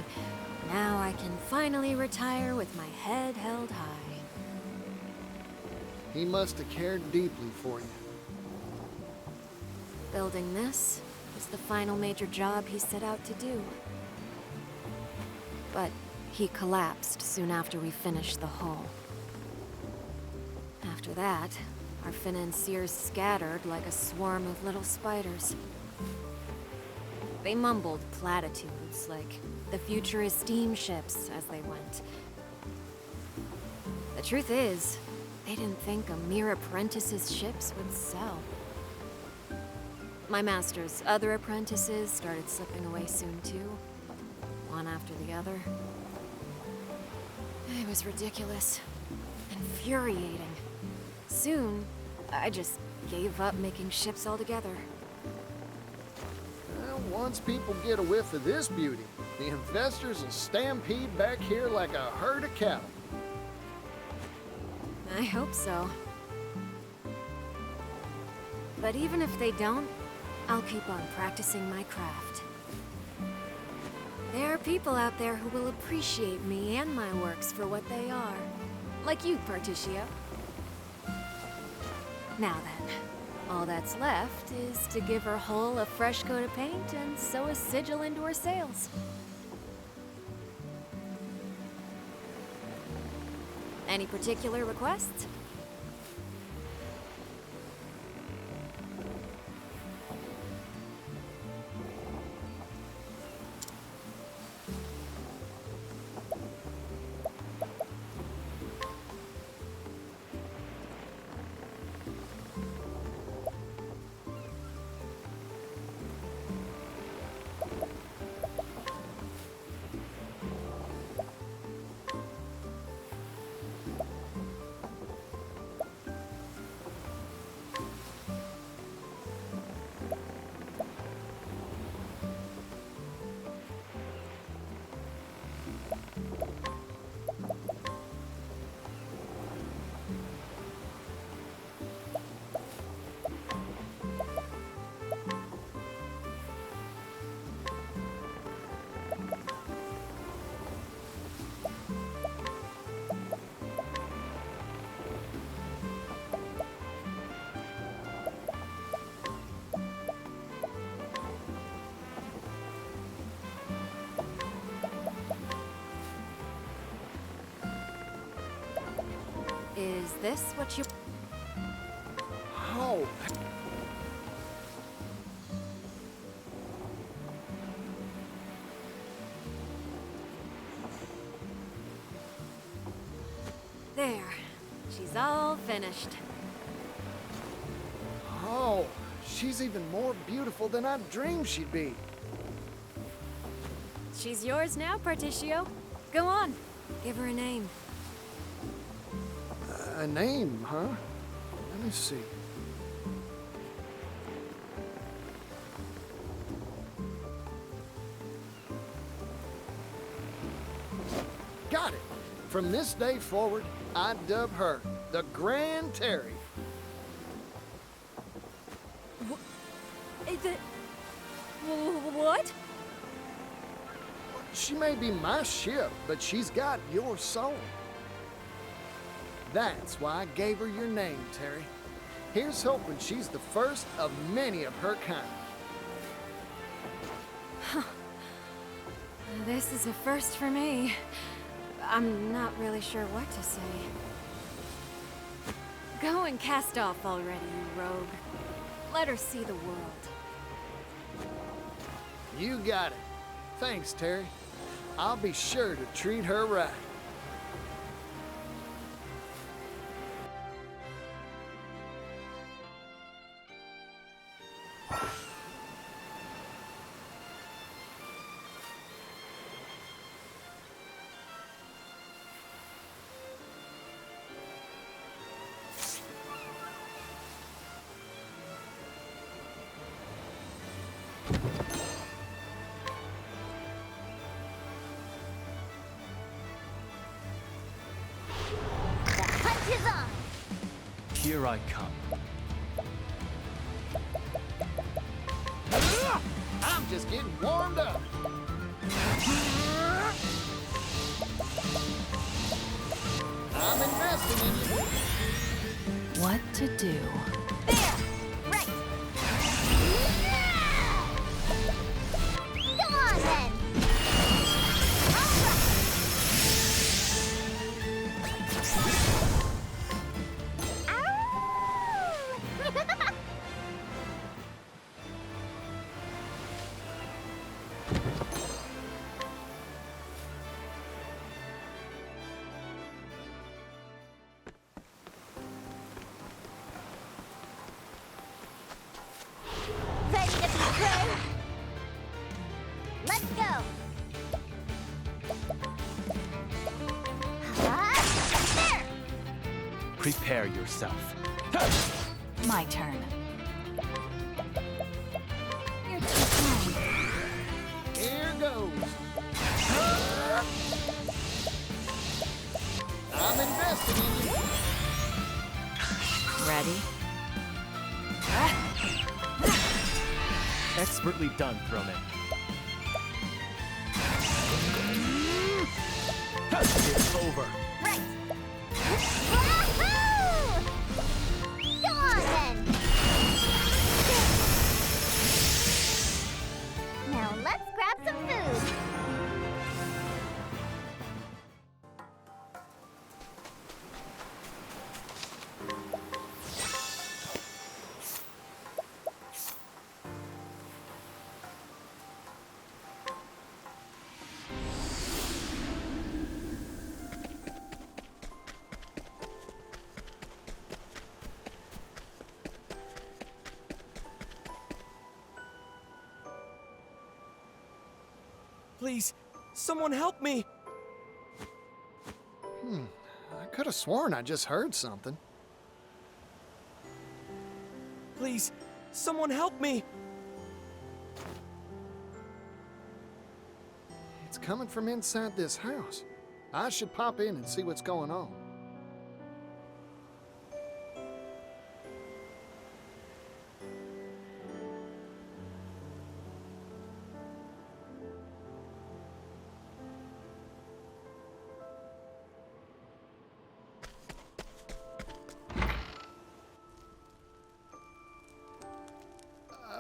now I can finally retire with my head held high. He must have cared deeply for you. Building this was the final major job he set out to do. But he collapsed soon after we finished the hull. After that, our financiers scattered like a swarm of little spiders. They mumbled platitudes like the future is steamships as they went. The truth is, they didn't think a mere apprentice's ships would sell. My master's other apprentices started slipping away soon too, one after the other. It was ridiculous, infuriating. Soon, I just gave up making ships altogether. Well, once people get a whiff of this beauty, the investors will stampede back here like a herd of cattle. I hope so. But even if they don't, I'll keep on practicing my craft. There are people out there who will appreciate me and my works for what they are. Like you, Partitio. Now then, all that's left is to give her hull a fresh coat of paint and sew a sigil into her sails. Any particular requests? Is this what you... Oh, There. She's all finished. oh, she's even more beautiful than I dreamed she'd be. She's yours now, Partitio. Go on. Give her a name. A name, huh? Let me see. Got it. From this day forward, I dub her the Grand Terry. What? She may be my ship, but she's got your soul. That's why I gave her your name, Terry. Here's hoping she's the first of many of her kind. This is a first for me. I'm not really sure what to say. Go and cast off already, you rogue. Let her see the world. You got it. Thanks, Terry. I'll be sure to treat her right. Here I come. I'm just getting warmed up. I'm investing in you. What to do? There! Right! Go on then! Ready to be brave? Let's go! There! Prepare yourself. My turn. You're too kind. Here goes. I'm investing in you. Ready? Expertly done, Throwman. It's over. Right! Wahoo! Go on then! Now let's grab some food. Please, someone help me! I could have sworn I just heard something. Please, someone help me! It's coming from inside this house. I should pop in and see what's going on.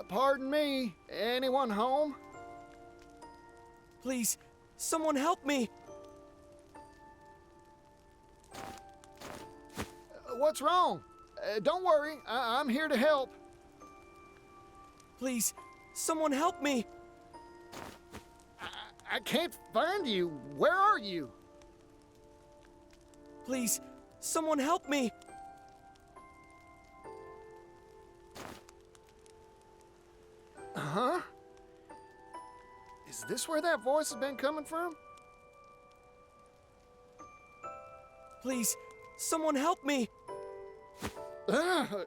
Pardon me, anyone home? Please, someone help me! What's wrong? Don't worry, I'm here to help. Please, someone help me! I can't find you. Where are you? Please, someone help me! Huh? Is this where that voice has been coming from? Please, someone help me!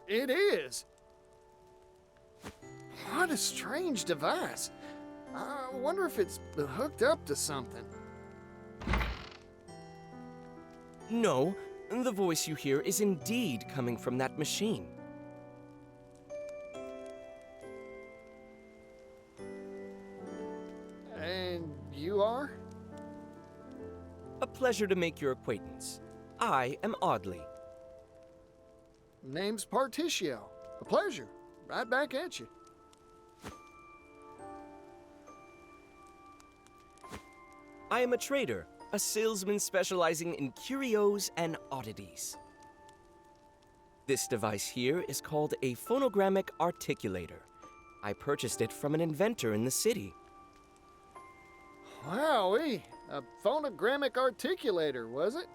It is. What a strange device. I wonder if it's hooked up to something. No, the voice you hear is indeed coming from that machine. And you are? A pleasure to make your acquaintance. I am Audley. Name's Partitio. A pleasure. Right back at you. I am a trader, a salesman specializing in curios and oddities. This device here is called a phonogrammic articulator. I purchased it from an inventor in the city. Wowee, a phonogrammic articulator, was it?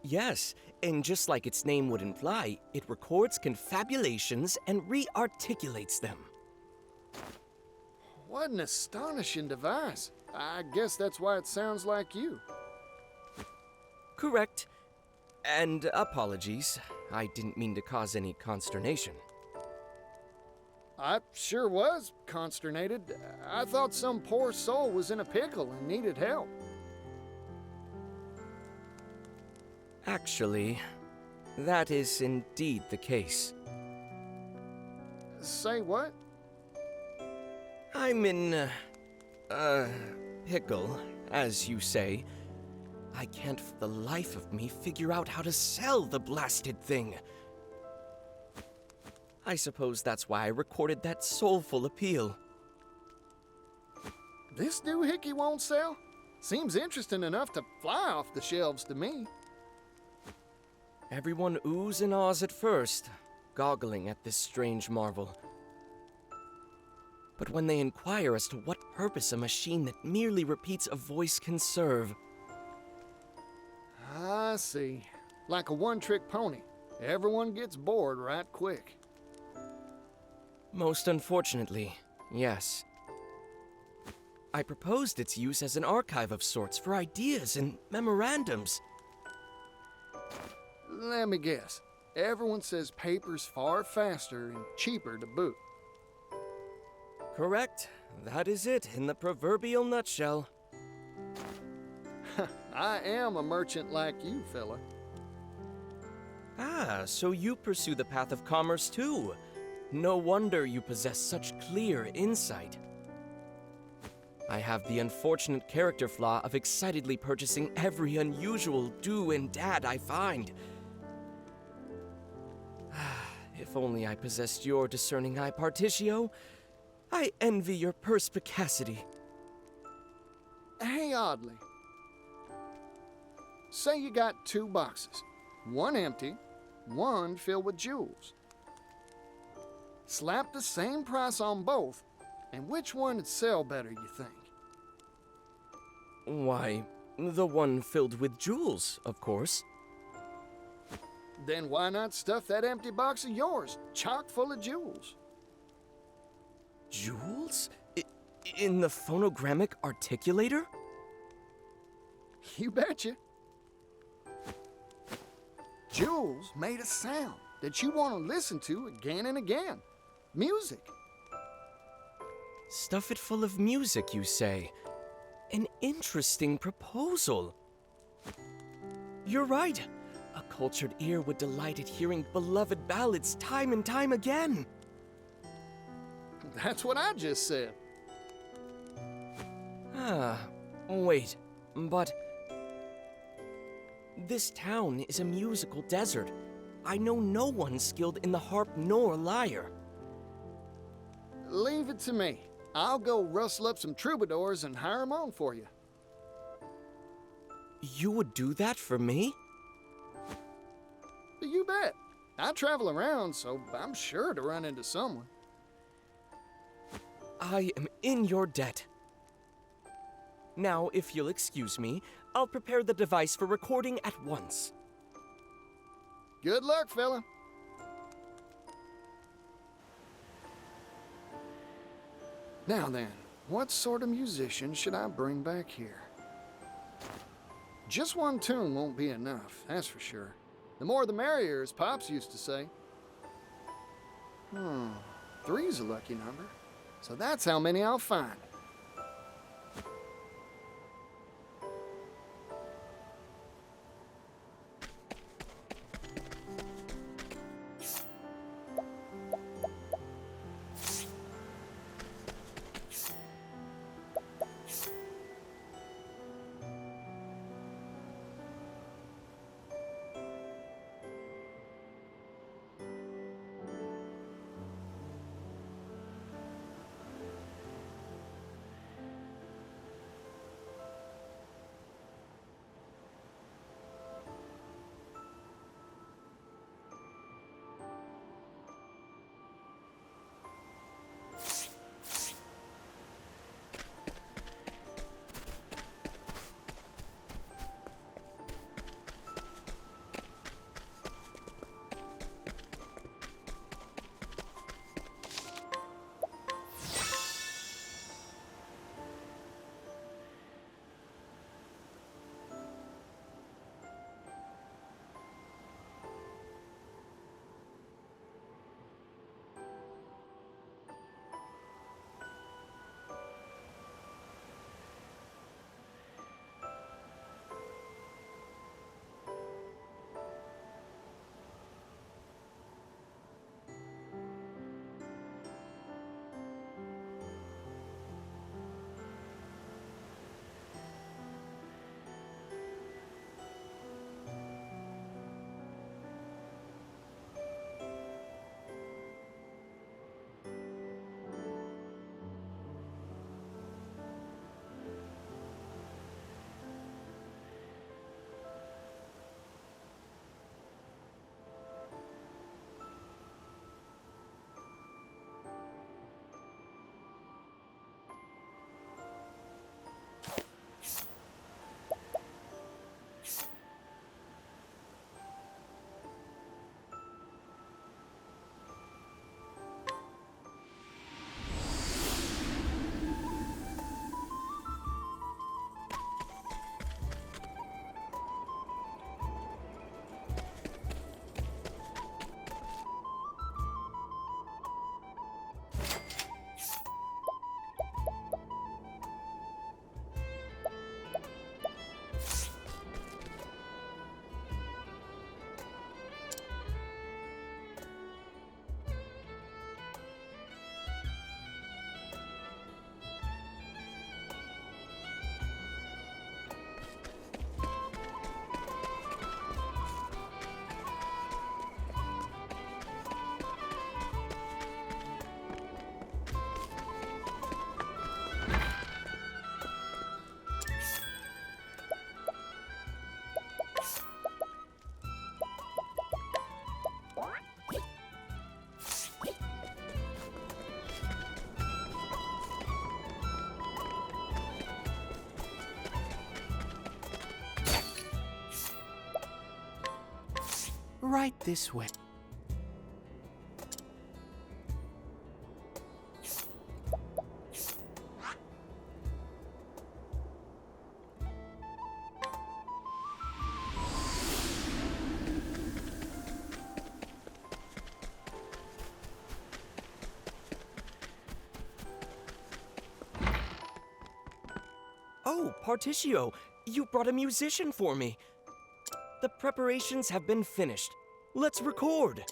Yes, and just like its name would imply, it records confabulations and re-articulates them. What an astonishing device. I guess that's why it sounds like you. Correct. And apologies. I didn't mean to cause any consternation. I sure was consternated. I thought some poor soul was in a pickle and needed help. Actually, that is indeed the case. Say what? I'm in, pickle, as you say. I can't for the life of me figure out how to sell the blasted thing. I suppose that's why I recorded that soulful appeal. This doohickey won't sell? Seems interesting enough to fly off the shelves to me. Everyone oohs and ahs at first, goggling at this strange marvel. But when they inquire as to what purpose a machine that merely repeats a voice can serve... I see. Like a one-trick pony. Everyone gets bored right quick. Most unfortunately, yes. I proposed its use as an archive of sorts for ideas and memorandums. Let me guess. Everyone says paper's far faster and cheaper to boot. Correct. That is it in the proverbial nutshell. I am a merchant like you, fella. Ah, so you pursue the path of commerce too. No wonder you possess such clear insight. I have the unfortunate character flaw of excitedly purchasing every unusual do and dad I find. If only I possessed your discerning eye, Partitio. I envy your perspicacity. Hey, Audley. Say you got 2 boxes. One empty, one filled with jewels. Slap the same price on both, and which one would sell better, you think? Why, the one filled with jewels, of course. Then why not stuff that empty box of yours, chock full of jewels? Jewels? In the phonogrammic articulator? You betcha. Jewels made a sound that you want to listen to again and again. Music. Stuff it full of music, you say? An interesting proposal. You're right. A cultured ear would delight at hearing beloved ballads time and time again. That's what I just said. Ah, wait, but... This town is a musical desert. I know no one skilled in the harp nor lyre. Leave it to me. I'll go rustle up some troubadours and hire 'em on for you. You would do that for me? You bet. I travel around, so I'm sure to run into someone. I am in your debt. Now, if you'll excuse me, I'll prepare the device for recording at once. Good luck, fella. Now then, what sort of musician should I bring back here? Just one tune won't be enough, that's for sure. The more the merrier, as Pops used to say. Three's a lucky number. So that's how many I'll find. Right this way. Oh, Partitio, you brought a musician for me. The preparations have been finished. Let's record.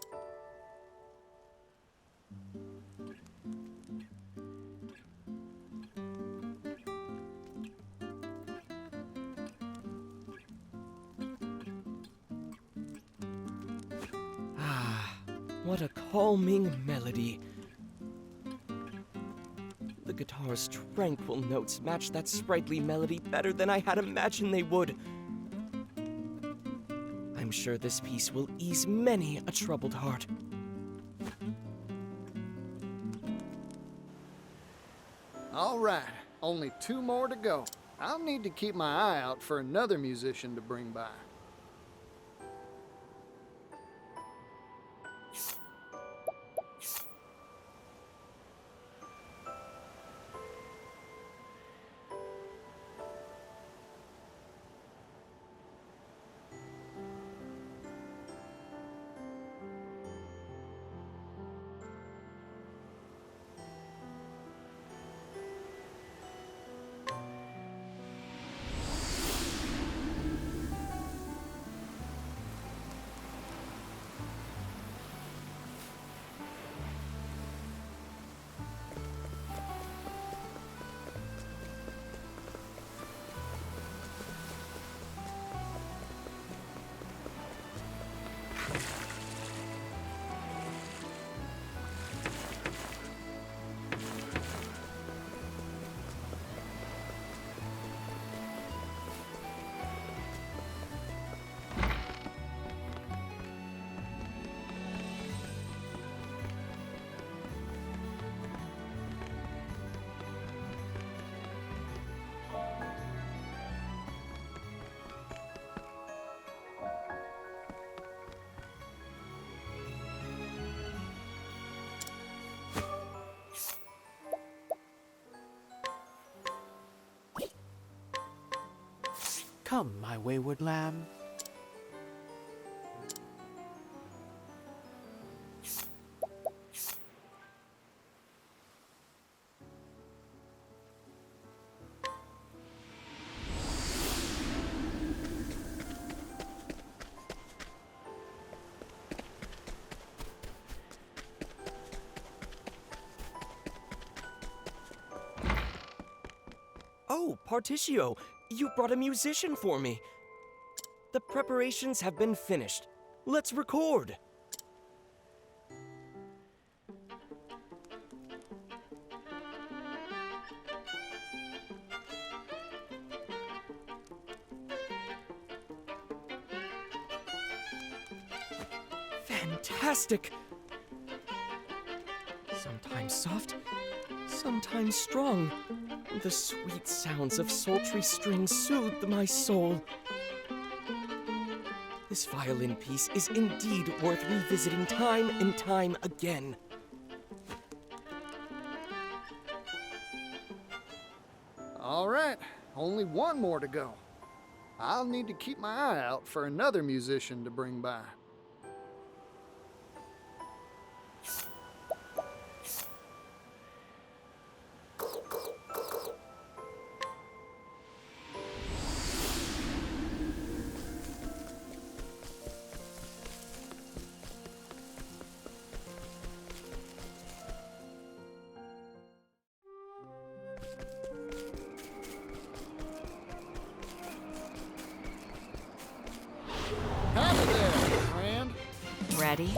Ah, what a calming melody. The guitar's tranquil notes match that sprightly melody better than I had imagined they would. I'm sure this piece will ease many a troubled heart. All right, only 2 more to go. I'll need to keep my eye out for another musician to bring by. Come, my wayward lamb. Oh, Partitio, you brought a musician for me. The preparations have been finished. Let's record. Fantastic! Sometimes soft, sometimes strong. The sweet sounds of sultry strings soothed my soul. This violin piece is indeed worth revisiting time and time again. All right, only 1 more to go. I'll need to keep my eye out for another musician to bring by. Howdy there, friend. Ready?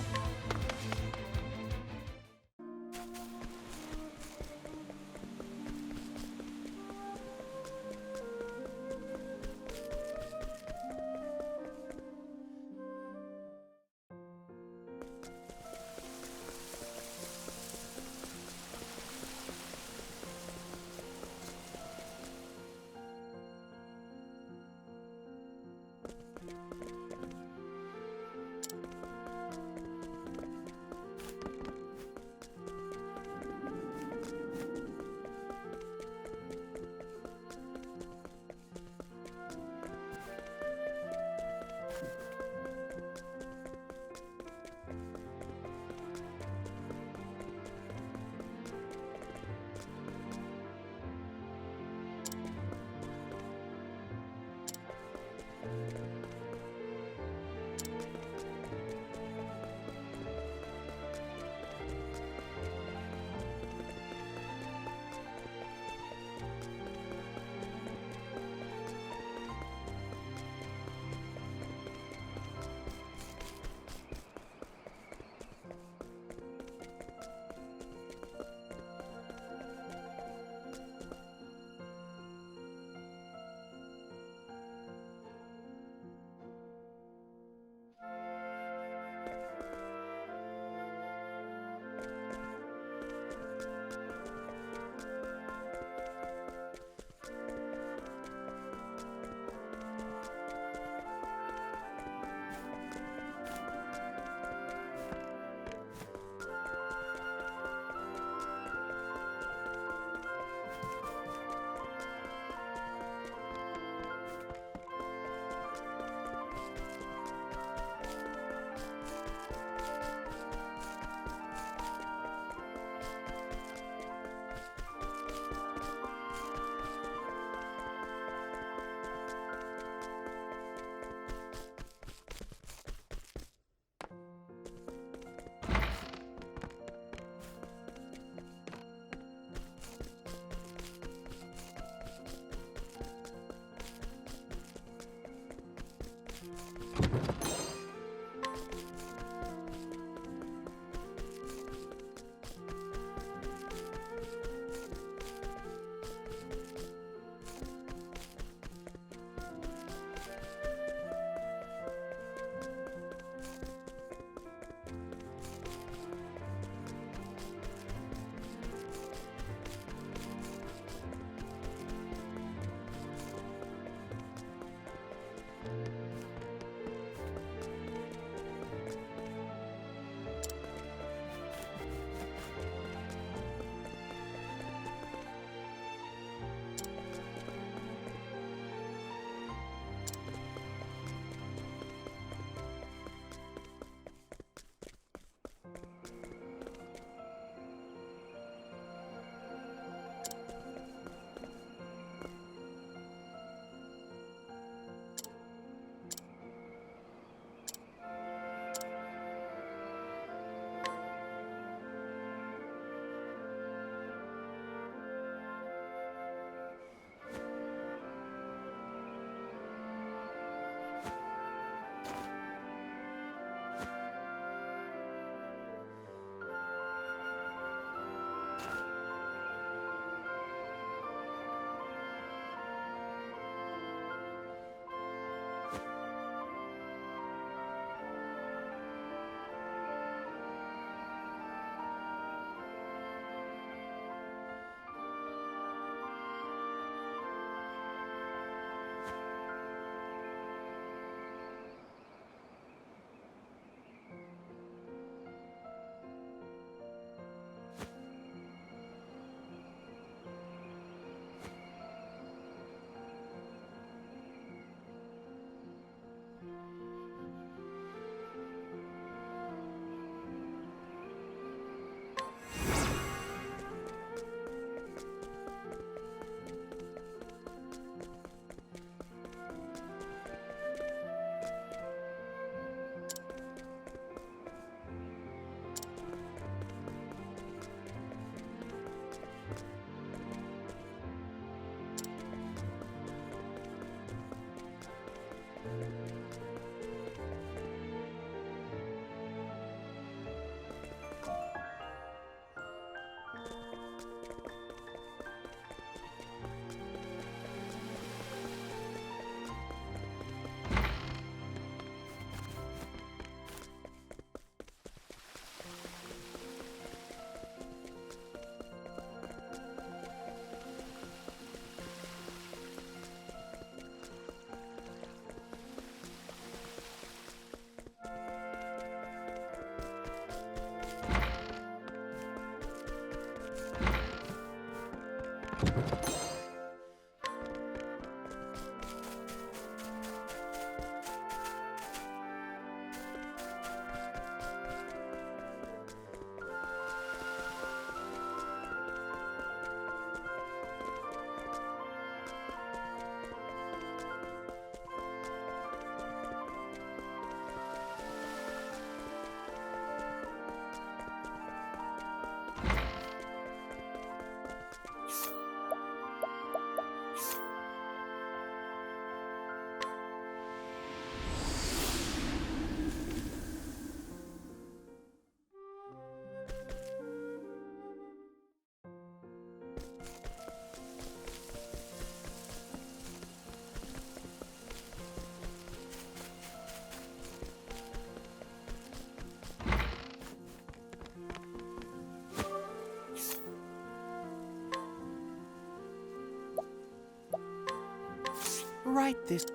Right this.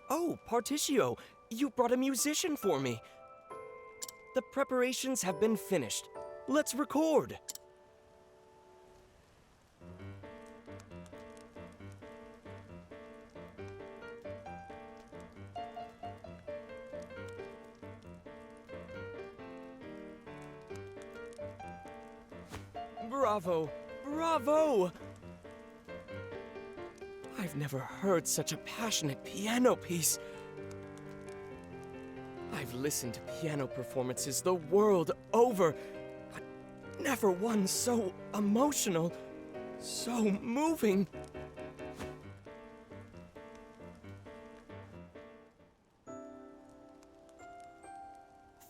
Oh, Partitio, you brought a musician for me. The preparations have been finished. Let's record. Bravo! Bravo! I've never heard such a passionate piano piece. I've listened to piano performances the world over, but never one so emotional, so moving.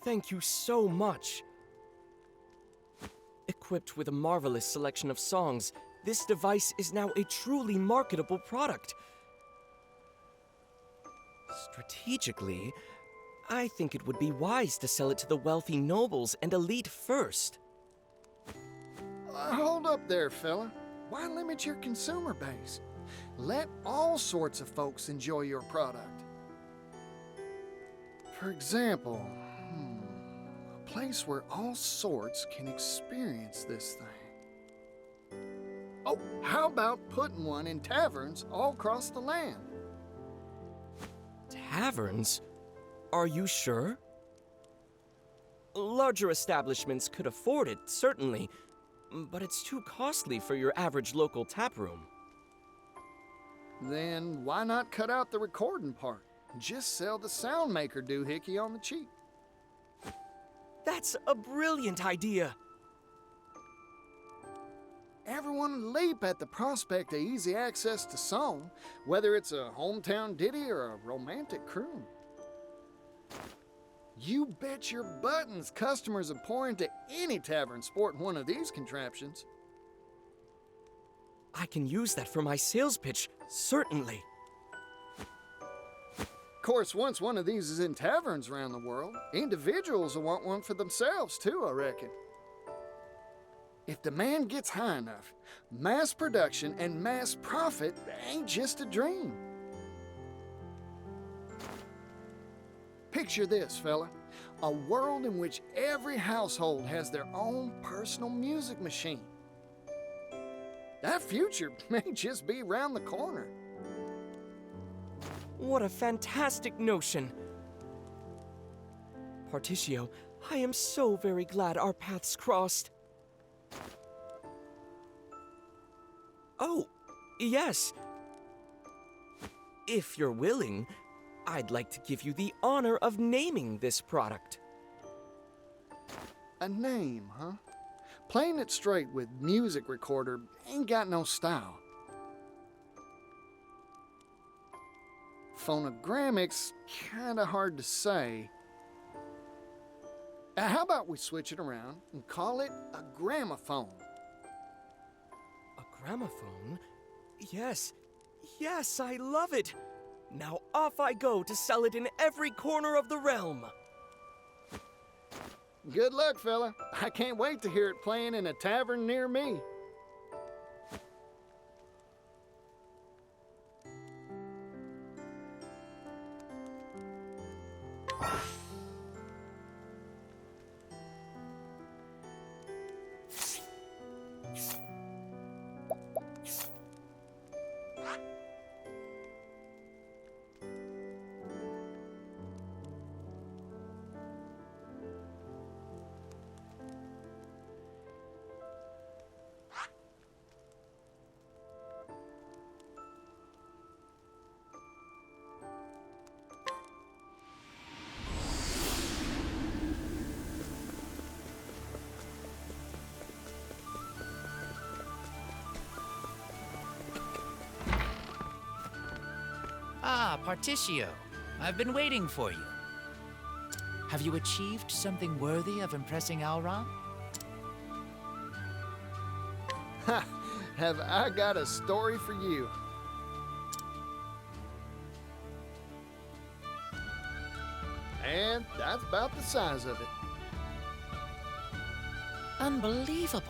Thank you so much. Equipped with a marvelous selection of songs, this device is now a truly marketable product. Strategically, I think it would be wise to sell it to the wealthy nobles and elite first. Hold up there, fella. Why limit your consumer base? Let all sorts of folks enjoy your product. For example, a place where all sorts can experience this thing. Oh, how about putting one in taverns all across the land? Taverns? Are you sure? Larger establishments could afford it, certainly, but it's too costly for your average local taproom. Then why not cut out the recording part? Just sell the sound maker doohickey on the cheap. That's a brilliant idea! Everyone would leap at the prospect of easy access to song, whether it's a hometown ditty or a romantic croon. You bet your buttons customers would pour into any tavern sporting one of these contraptions. I can use that for my sales pitch, certainly. Of course, once one of these is in taverns around the world, individuals will want one for themselves too, I reckon. If demand gets high enough, mass production and mass profit ain't just a dream. Picture this, fella. A world in which every household has their own personal music machine. That future may just be around the corner. What a fantastic notion! Partitio, I am so very glad our paths crossed. Oh, yes. If you're willing, I'd like to give you the honor of naming this product. A name, huh? Playing it straight with music recorder ain't got no style. Phonogrammic's kinda hard to say. How about we switch it around and call it a gramophone? A gramophone? Yes, yes, I love it! Now off I go to sell it in every corner of the realm! Good luck, fella. I can't wait to hear it playing in a tavern near me. Ah, Partitio. I've been waiting for you. Have you achieved something worthy of impressing Alron? Ha! Have I got a story for you? And that's about the size of it. Unbelievable.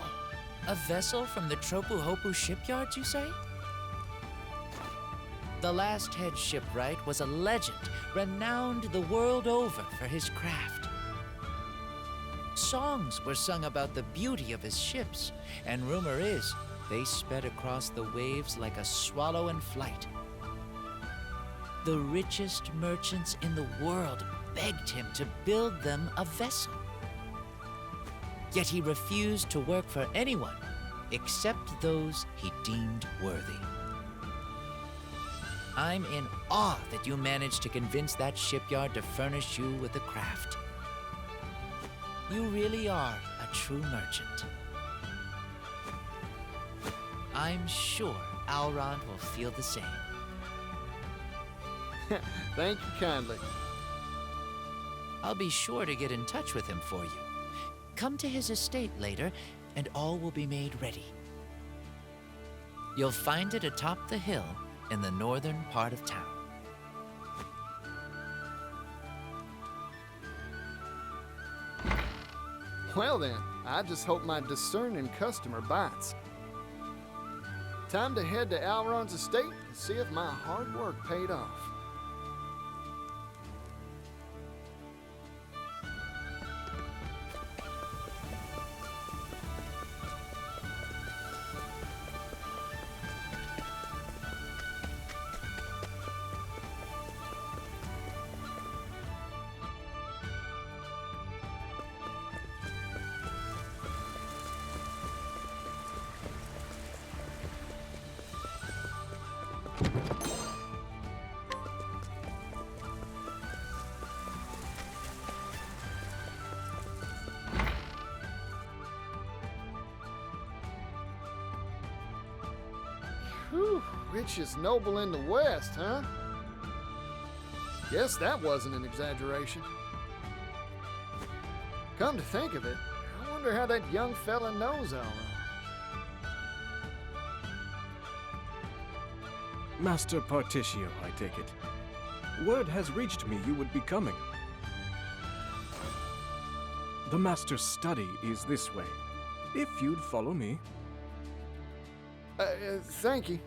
A vessel from the Tropu-Hopu shipyards, you say? The last head shipwright was a legend, renowned the world over for his craft. Songs were sung about the beauty of his ships, and rumor is they sped across the waves like a swallow in flight. The richest merchants in the world begged him to build them a vessel. Yet he refused to work for anyone except those he deemed worthy. I'm in awe that you managed to convince that shipyard to furnish you with a craft. You really are a true merchant. I'm sure Alrond will feel the same. Thank you kindly. I'll be sure to get in touch with him for you. Come to his estate later, and all will be made ready. You'll find it atop the hill in the northern part of town. Well then, I just hope my discerning customer bites. Time to head to Alron's estate and see if my hard work paid off. Whew, richest noble in the West, huh? Guess that wasn't an exaggeration. Come to think of it, I wonder how that young fella knows Alron. Master Partitio, I take it. Word has reached me you would be coming. The Master's study is this way. If you'd follow me. Thank you.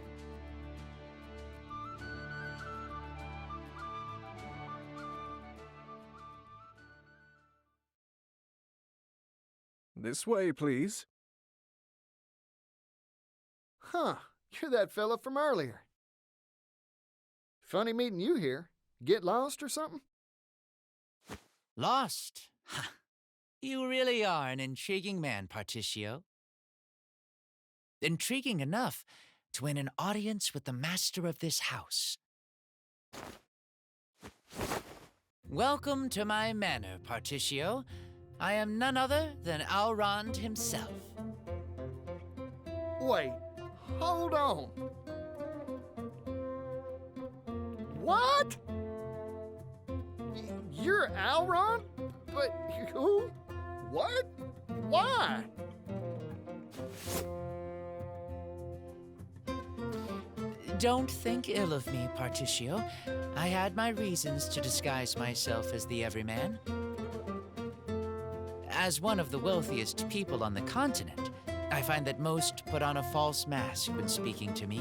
This way, please. Huh, you're that fella from earlier. Funny meeting you here. Get lost or something? Lost? Ha! You really are an intriguing man, Partitio. Intriguing enough to win an audience with the master of this house. Welcome to my manor, Partitio. I am none other than Alrond himself. Wait, hold on. What? You're Alron? But who? What? Why? Don't think ill of me, Partitio. I had my reasons to disguise myself as the everyman. As one of the wealthiest people on the continent, I find that most put on a false mask when speaking to me.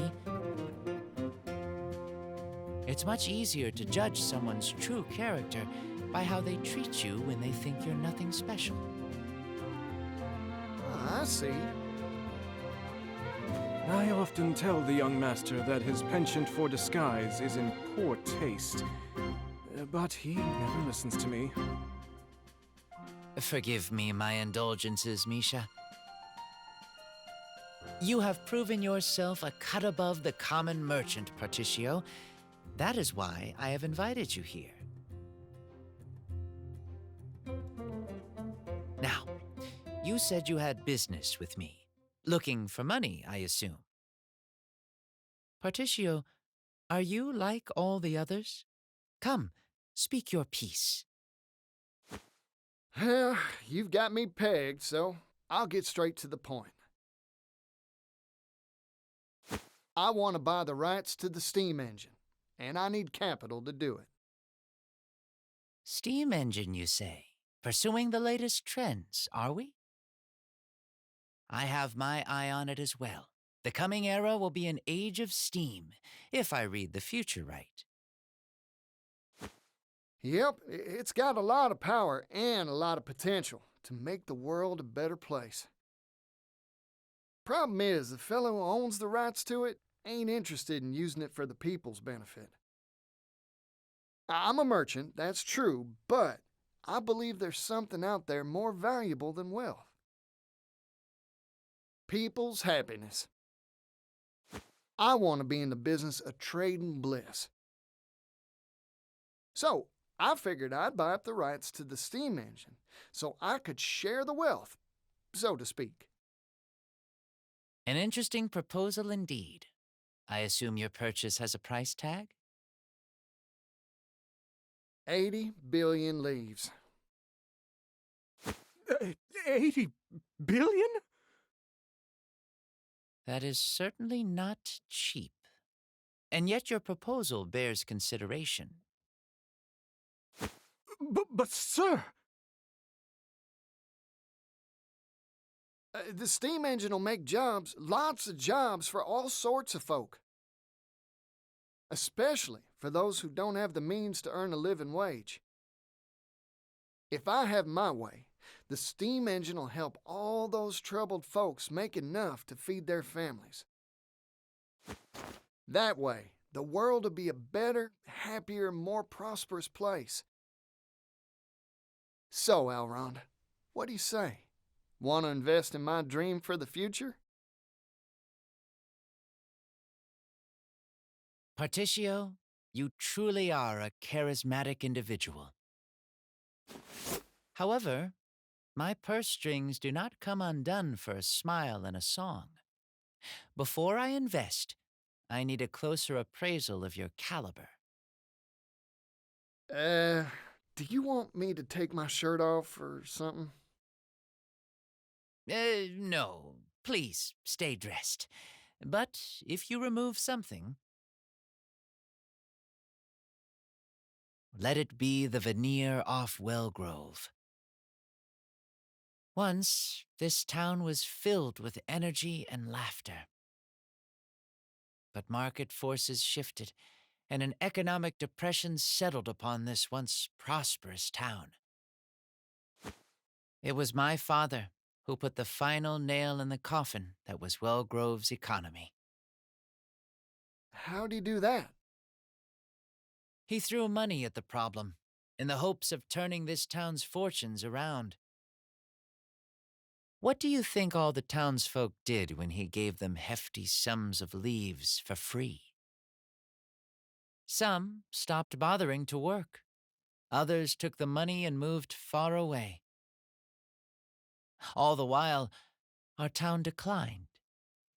It's much easier to judge someone's true character by how they treat you when they think you're nothing special. I see. I often tell the young master that his penchant for disguise is in poor taste, but he never listens to me. Forgive me my indulgences, Misha. You have proven yourself a cut above the common merchant, Partitio. That is why I have invited you here. Now, you said you had business with me. Looking for money, I assume. Partitio, are you like all the others? Come, speak your piece. Well, you've got me pegged, so I'll get straight to the point. I want to buy the rights to the steam engine, and I need capital to do it. Steam engine, you say? Pursuing the latest trends, are we? I have my eye on it as well. The coming era will be an age of steam, if I read the future right. Yep, it's got a lot of power and a lot of potential to make the world a better place. Problem is, the fellow who owns the rights to it ain't interested in using it for the people's benefit. I'm a merchant, that's true, but I believe there's something out there more valuable than wealth. People's happiness. I want to be in the business of trading bliss. So, I figured I'd buy up the rights to the steam engine so I could share the wealth, so to speak. An interesting proposal indeed. I assume your purchase has a price tag? 80 billion leaves. 80 billion? That is certainly not cheap. And yet your proposal bears consideration. But sir... The steam engine will make jobs, lots of jobs for all sorts of folk. Especially for those who don't have the means to earn a living wage. If I have my way, the steam engine will help all those troubled folks make enough to feed their families. That way, the world will be a better, happier, more prosperous place. So, Elrond, what do you say? Want to invest in my dream for the future? Partitio, you truly are a charismatic individual. However, my purse strings do not come undone for a smile and a song. Before I invest, I need a closer appraisal of your caliber. Do you want me to take my shirt off or something? No. Please, stay dressed. But if you remove something, let it be the veneer off Wellgrove. Once, this town was filled with energy and laughter. But market forces shifted, and an economic depression settled upon this once prosperous town. It was my father who put the final nail in the coffin that was Wellgrove's economy. How'd he do that? He threw money at the problem, in the hopes of turning this town's fortunes around. What do you think all the townsfolk did when he gave them hefty sums of leaves for free? Some stopped bothering to work. Others took the money and moved far away. All the while, our town declined.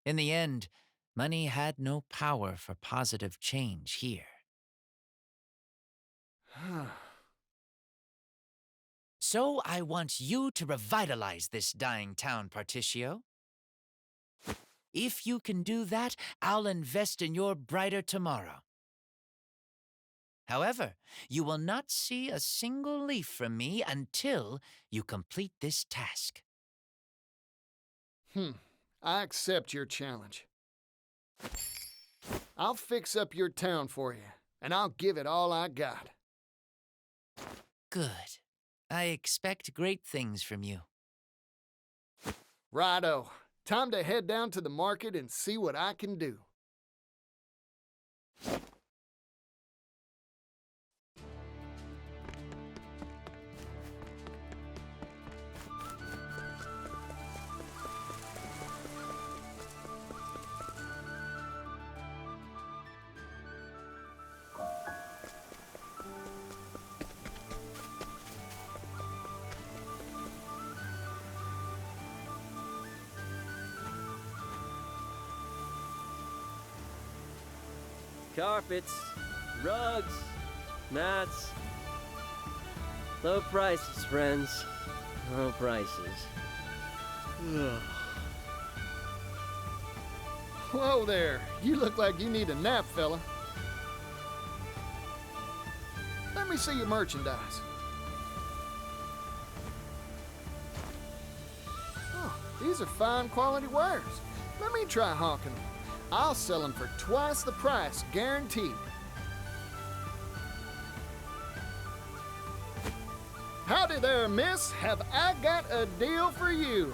In the end, money had no power for positive change here. So I want you to revitalize this dying town, Partitio. If you can do that, I'll invest in your brighter tomorrow. However, you will not see a single leaf from me until you complete this task. I accept your challenge. I'll fix up your town for you, and I'll give it all I got. Good. I expect great things from you. Righto. Time to head down to the market and see what I can do. Carpets, rugs, mats. Low prices, friends. Low prices. Whoa there. You look like you need a nap, fella. Let me see your merchandise. Oh, these are fine quality wares. Let me try hawking them. I'll sell them for twice the price, guaranteed. Howdy there, miss. Have I got a deal for you?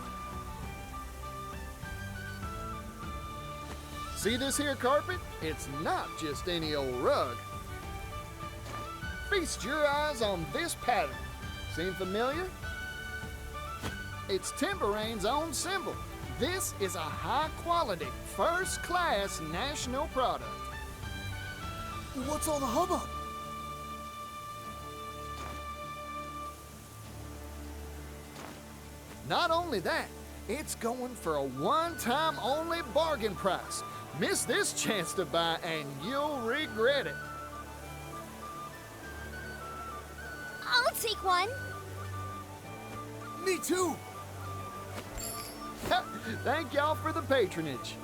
See this here carpet? It's not just any old rug. Feast your eyes on this pattern. Seem familiar? It's Timberane's own symbol, This is a high-quality, first-class national product. What's all the hubbub? Not only that, it's going for a one-time only bargain price. Miss this chance to buy and you'll regret it. I'll take one. Me too. Thank y'all for the patronage.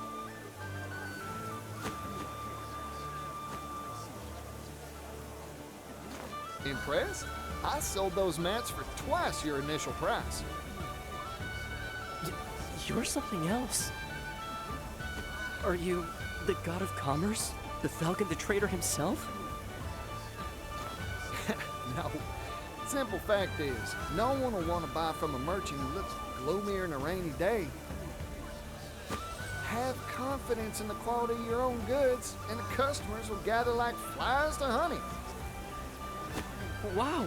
Impressed? I sold those mats for twice your initial price. You're something else. Are you the god of commerce? The Falcon the Trader himself? No. Simple fact is, no one will want to buy from a merchant who looks gloomier than a rainy day. Have confidence in the quality of your own goods, and the customers will gather like flies to honey. Wow!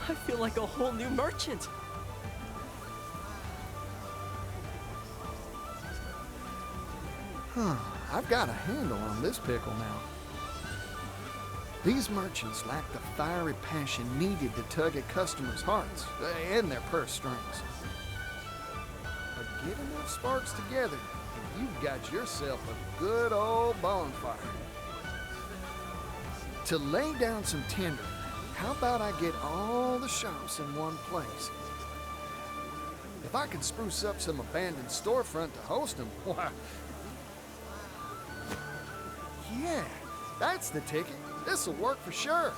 I feel like a whole new merchant! I've got a handle on this pickle now. These merchants lack the fiery passion needed to tug at customers' hearts and their purse strings. But get enough sparks together, and you've got yourself a good old bonfire. To lay down some tinder, how about I get all the shops in one place? If I can spruce up some abandoned storefront to host them, why... Yeah, that's the ticket. This'll work for sure.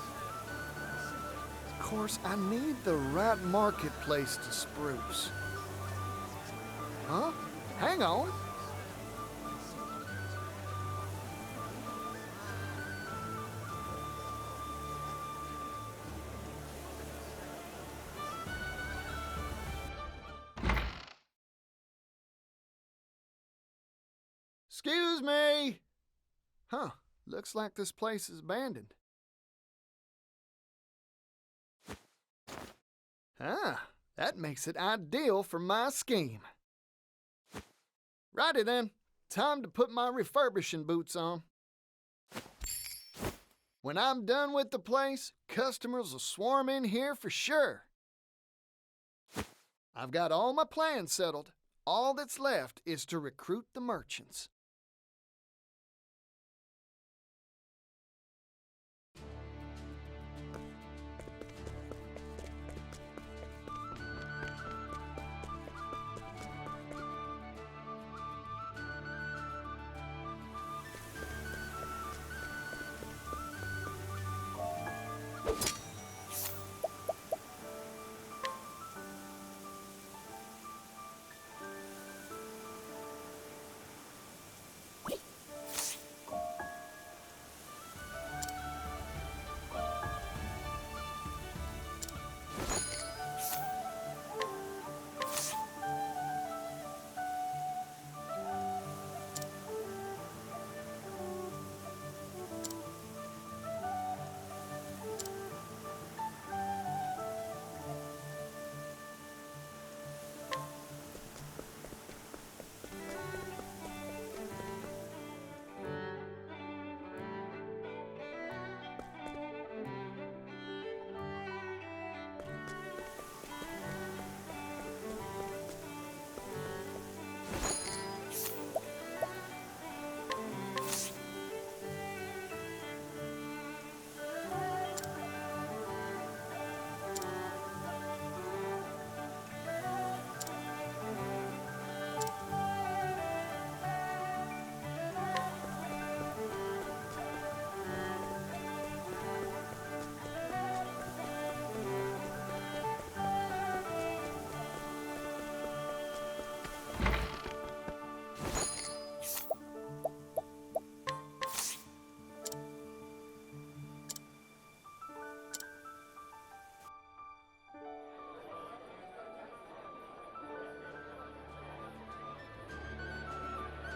Of course, I need the right marketplace to spruce. Huh? Hang on. Excuse me. Huh. Looks like this place is abandoned. Ah, that makes it ideal for my scheme. Righty then, time to put my refurbishing boots on. When I'm done with the place, customers will swarm in here for sure. I've got all my plans settled. All that's left is to recruit the merchants.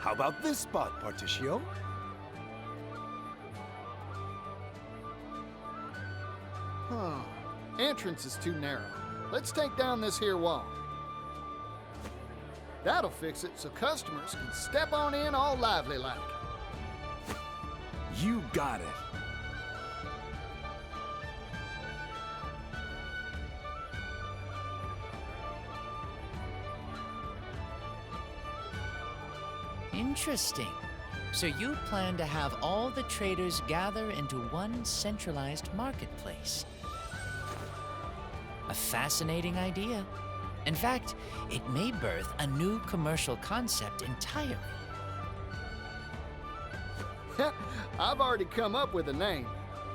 How about this spot, Partitio? Huh. Entrance is too narrow. Let's take down this here wall. That'll fix it so customers can step on in all lively like. You got it. Interesting. So you plan to have all the traders gather into one centralized marketplace. A fascinating idea. In fact, it may birth a new commercial concept entirely. I've already come up with a name.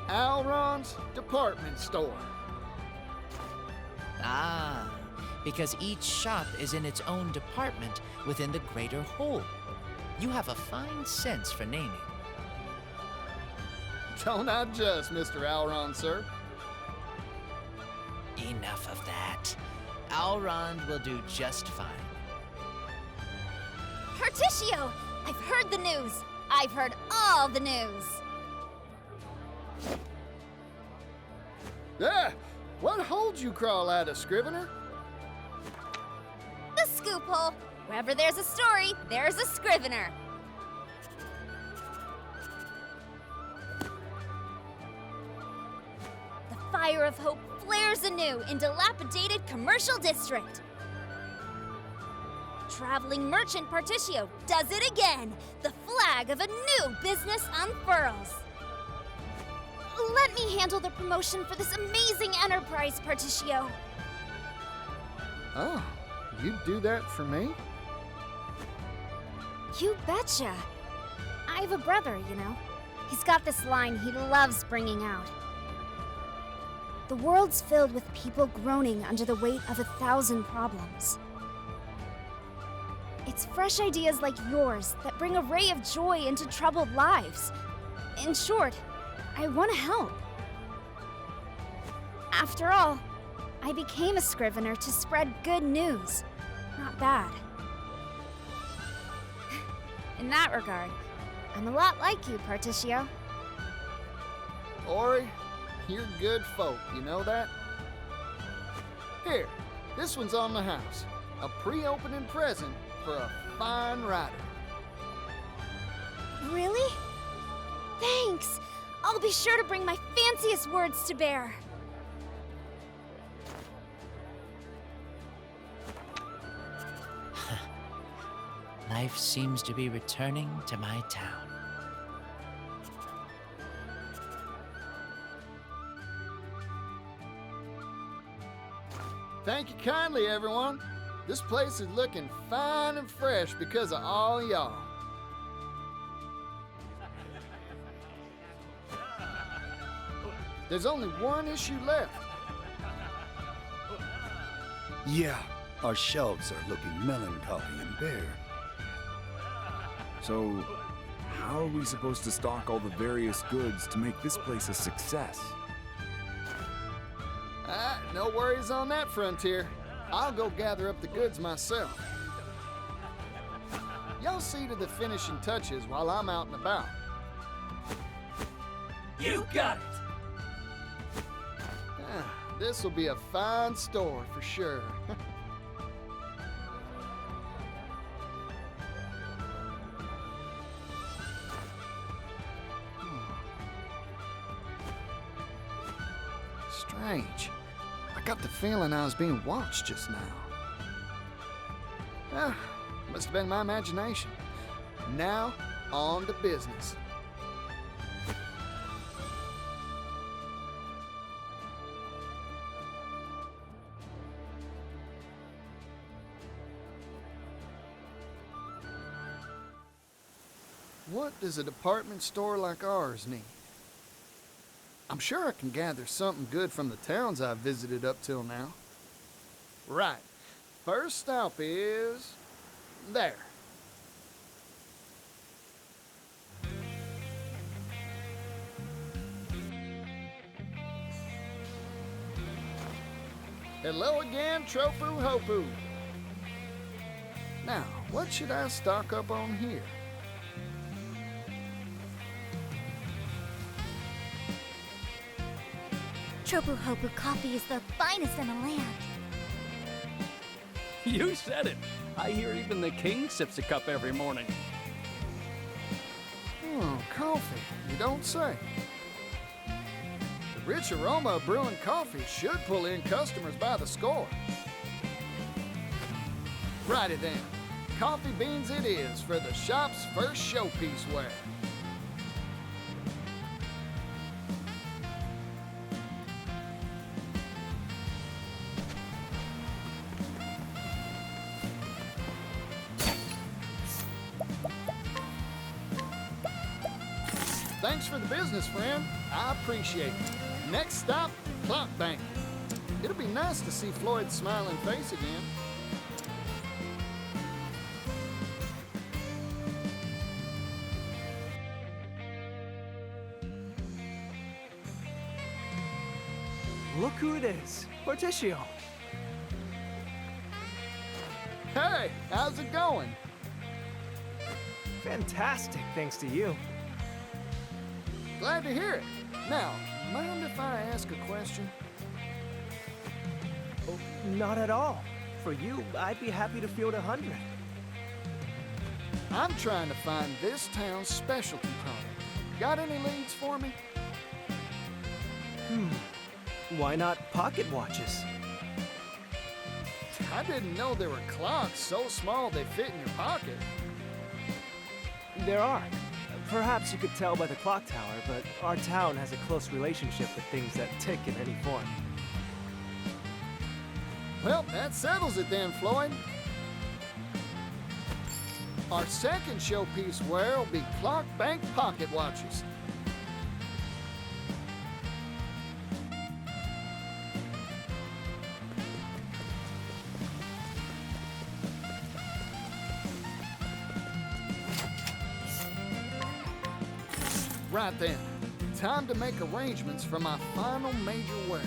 Alron's Department Store. Ah, because each shop is in its own department within the greater whole. You have a fine sense for naming. Don't I just, Mr. Alron, sir? Enough of that. Alrond will do just fine. Partitio! I've heard the news! I've heard all the news! Ah! What holds you crawl out of, Scrivener? The scoop hole! Wherever there's a story, there's a Scrivener! The fire of hope flares anew in dilapidated commercial district. Traveling merchant Partitio does it again! The flag of a new business unfurls! Let me handle the promotion for this amazing enterprise, Partitio. Oh, you'd do that for me? You betcha. I have a brother, you know. He's got this line he loves bringing out. The world's filled with people groaning under the weight of 1,000 problems. It's fresh ideas like yours that bring a ray of joy into troubled lives. In short, I want to help. After all, I became a Scrivener to spread good news, not bad. In that regard, I'm a lot like you, Partitio. Ori, you're good folk, you know that? Here, this one's on the house. A pre-opening present for a fine writer. Really? Thanks! I'll be sure to bring my fanciest words to bear. Life seems to be returning to my town. Thank you kindly, everyone. This place is looking fine and fresh because of all y'all. There's only one issue left. Yeah, our shelves are looking melancholy and bare. So, how are we supposed to stock all the various goods to make this place a success? No worries on that frontier. I'll go gather up the goods myself. Y'all see to the finishing touches while I'm out and about. You got it! This'll be a fine store for sure. Strange. I got the feeling I was being watched just now. Must have been my imagination. Now, on to business. What does a department store like ours need? I'm sure I can gather something good from the towns I've visited up till now. Right. First stop is... there. Hello again, Tropu Hopu. Now, what should I stock up on here? Tropu Hopu coffee is the finest in the land. You said it. I hear even the king sips a cup every morning. Oh, coffee, you don't say. The rich aroma of brewing coffee should pull in customers by the score. Righty then. Coffee beans it is for the shop's first showpiece ware. Thanks for the business, friend. I appreciate it. Next stop, Clock Bank. It'll be nice to see Floyd's smiling face again. Look who it is. Partitio. Hey, how's it going? Fantastic, thanks to you. Glad to hear it. Now, mind if I ask a question? Oh, not at all. For you, I'd be happy to field 100. I'm trying to find this town's specialty product. Got any leads for me? Why not pocket watches? I didn't know there were clocks so small they fit in your pocket. There are. Perhaps you could tell by the clock tower, but our town has a close relationship with things that tick in any form. Well, that settles it then, Floyd. Our second showpiece wear will be Clock Bank pocket watches. Right then, time to make arrangements for my final major wear.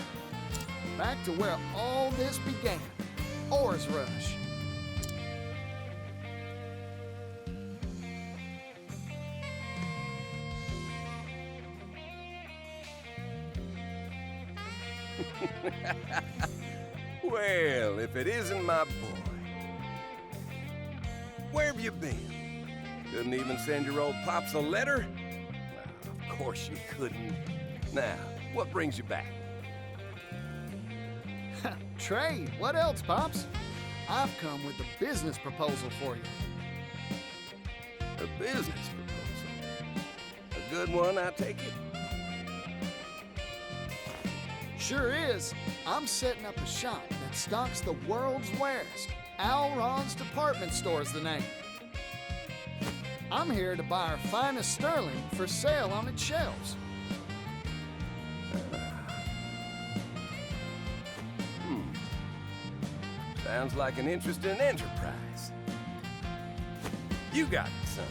Back to where all this began, Ores Rush. Well, if it isn't my boy. Where have you been? Couldn't even send your old pops a letter? Of course you couldn't. Now, what brings you back? Trade. What else, Pops? I've come with a business proposal for you. A business proposal? A good one, I take it? Sure is. I'm setting up a shop that stocks the world's wares. Al Ron's Department Store's the name. I'm here to buy our finest sterling for sale on its shelves. Sounds like an interesting enterprise. You got it, son.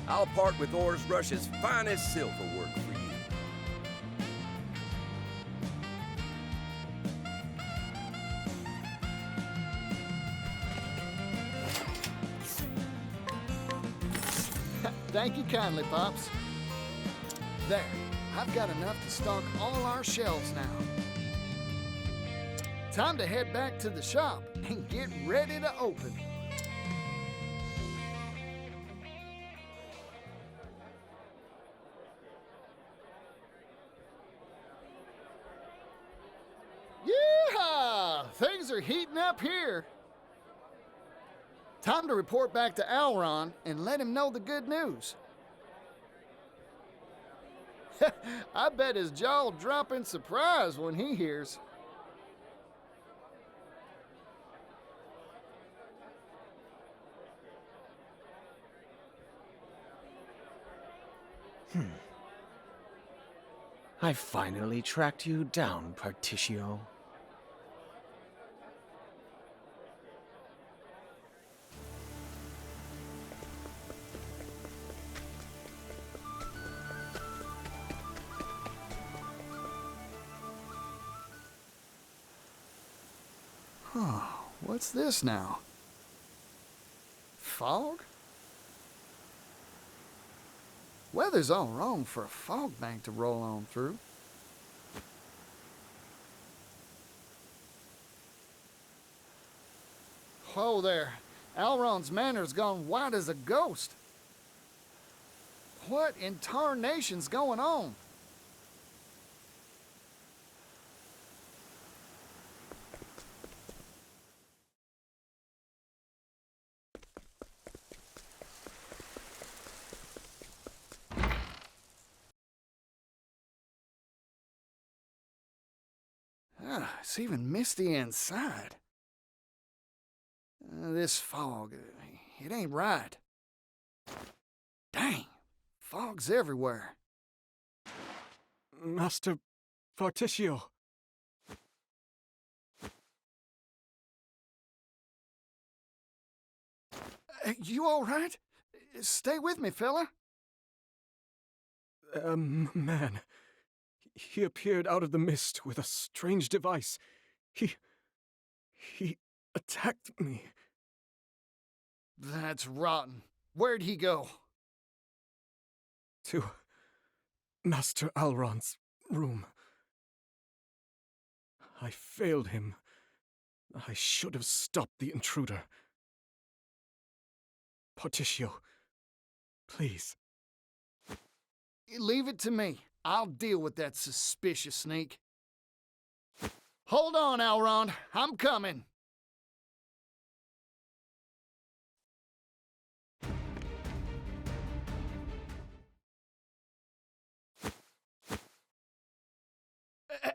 I'll part with Ores Rush's finest silver work for you. Thank you kindly, Pops. There, I've got enough to stock all our shelves now. Time to head back to the shop and get ready to open. Yeehaw! Things are heating up here. Time to report back to Alron and let him know the good news. I bet his jaw'll drop in surprise when he hears. I finally tracked you down, Partitio. Oh, what's this now? Fog? Weather's all wrong for a fog bank to roll on through. Whoa there. Elrond's manor's gone white as a ghost. What in tarnation's going on? It's even misty inside. This fog, it ain't right. Dang, fog's everywhere. Master Partitio. You all right? Stay with me, fella. Man. He appeared out of the mist with a strange device. He attacked me. That's rotten. Where'd he go? To Master Elrond's room. I failed him. I should have stopped the intruder. Partitio, please. Leave it to me. I'll deal with that suspicious sneak. Hold on, Elrond. I'm coming.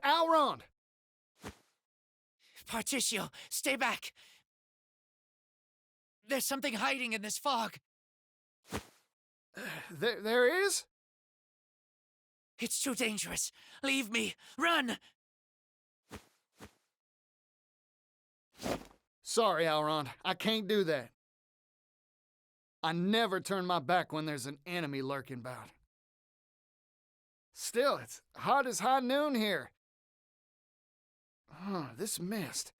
Elrond! Partitio, stay back! There's something hiding in this fog. There is? It's too dangerous. Leave me. Run! Sorry, Elrond. I can't do that. I never turn my back when there's an enemy lurking about. Still, it's hot as high noon here. This mist.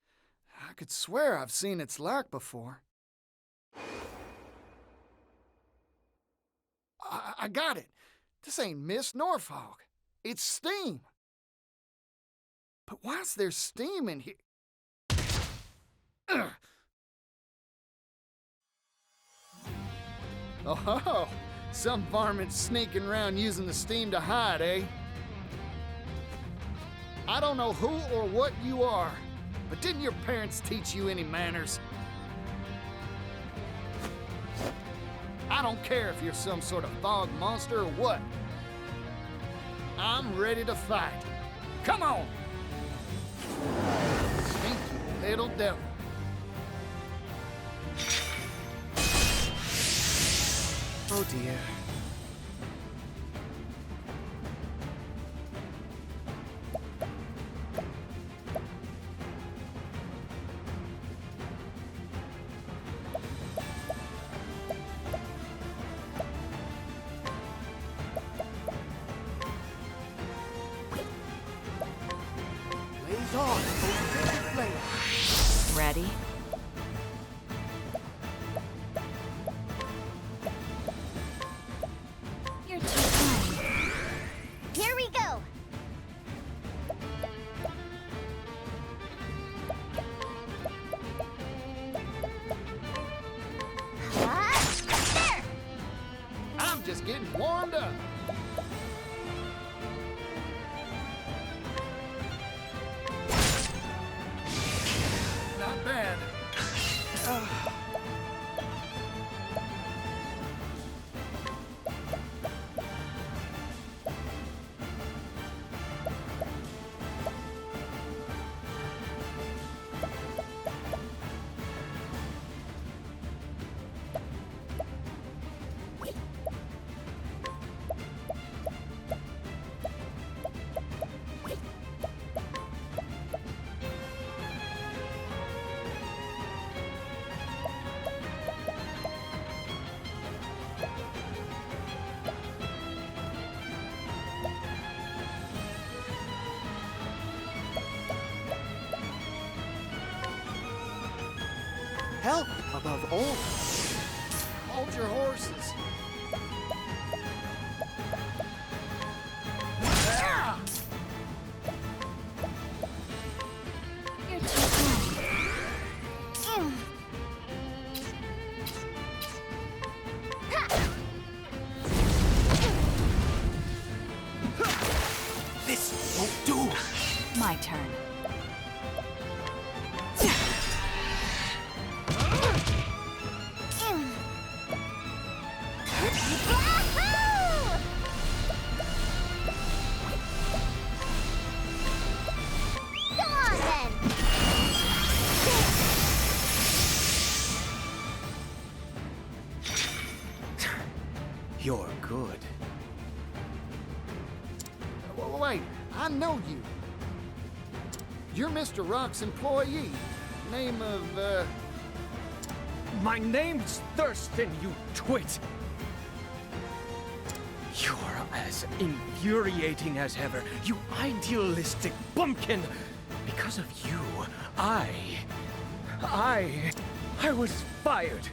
I could swear I've seen its like before. I got it. This ain't mist nor fog. It's steam. But why's there steam in here? Ugh. Oh, some varmint sneaking around using the steam to hide, eh? I don't know who or what you are, but didn't your parents teach you any manners? I don't care if you're some sort of fog monster or what. I'm ready to fight. Come on! Stinky little devil. Oh dear. Blaze on, oh flame. Ready? You're too kind. Here we go. There! I'm just getting warmed up. Not bad. Help above all. Hold your horses. You're too kind. My turn. You're good. Wait, I know you. You're Mr. Rock's employee. Name of, My name's Thurston, you twit! You're as infuriating as ever, you idealistic bumpkin! Because of you, I was fired.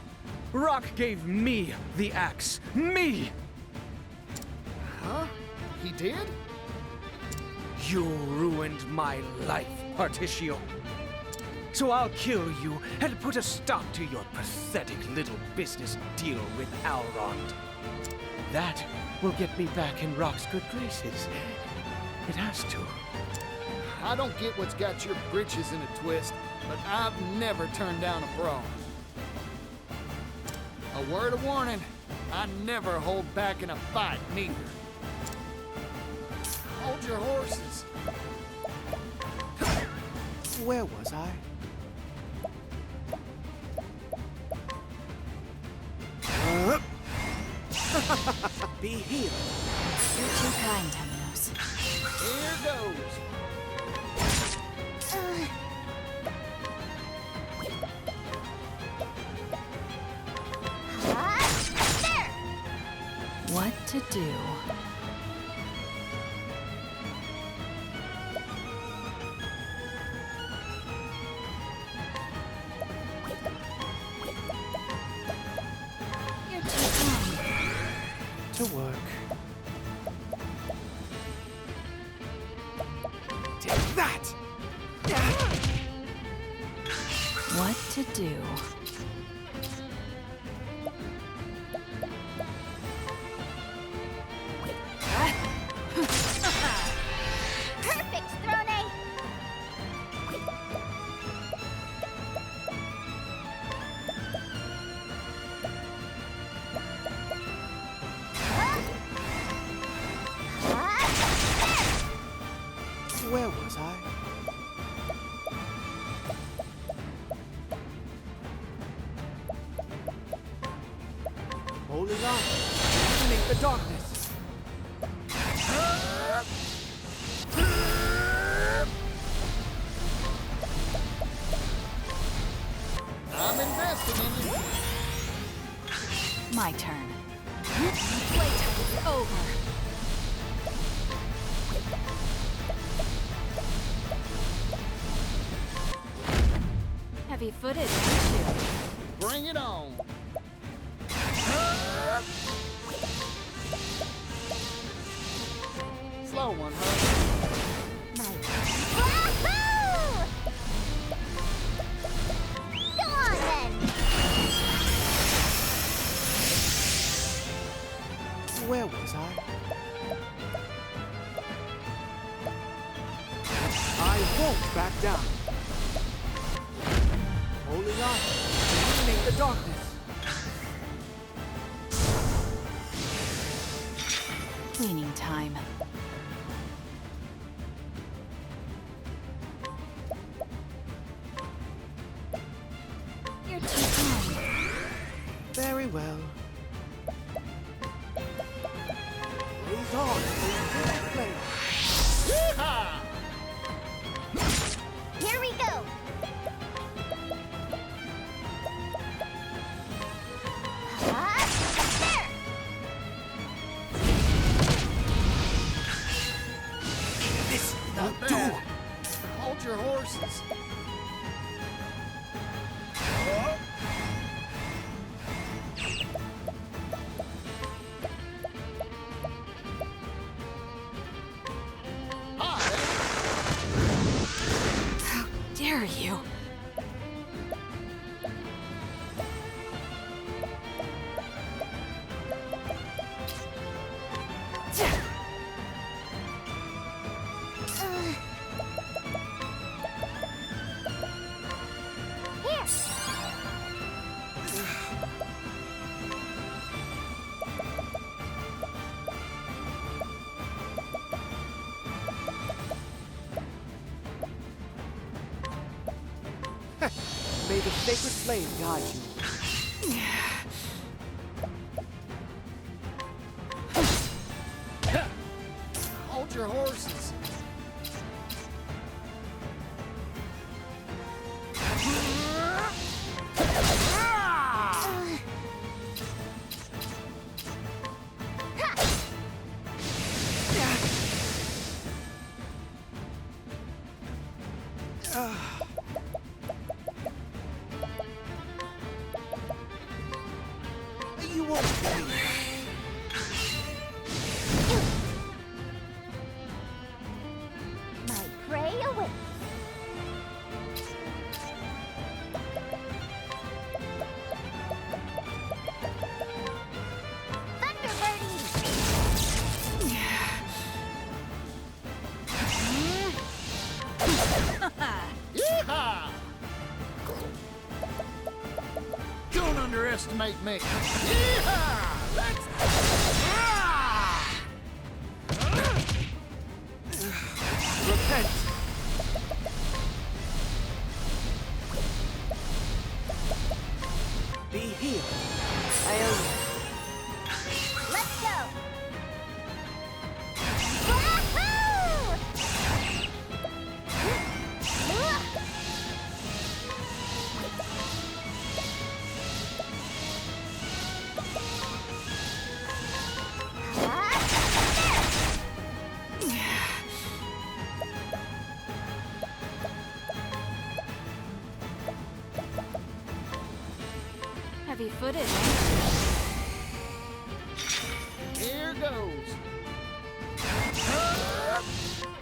Rock gave me the axe. Me! Huh? He did? You ruined my life, Partitio. So I'll kill you and put a stop to your pathetic little business deal with Elrond. That will get me back in Rock's good graces. It has to. I don't get what's got your britches in a twist, but I've never turned down a brawl. A word of warning, I never hold back in a fight, neither. Hold your horses. Where was I? Be healed. You're too kind, Temenos. Here goes. What to do? You're too kind. To work. Take that! What to do? Perfect, Throne! Where was I? Holding on. Eliminate the darkness. I'm investing in you. My turn. Playtime is over. Heavy-footed, aren't you? Bring it on. Slow one, huh? My Wahoo! Go on then! Where was I? I won't back down. Holding on. Eliminate the darkness. cleaning time. You're too kind. Very well. Blaze on, flame. Yeehaw! Here we go. There. This will do. Hold your horses. How dare you? May the sacred flame guide you. Hold your horses. You won't believe it. My prey awaits. Yeehaw! Don't underestimate me. Yeehaw! Let's... Repent! Be healed. I owe you. Let's go. Wahoo! Heavy-footed. Here goes.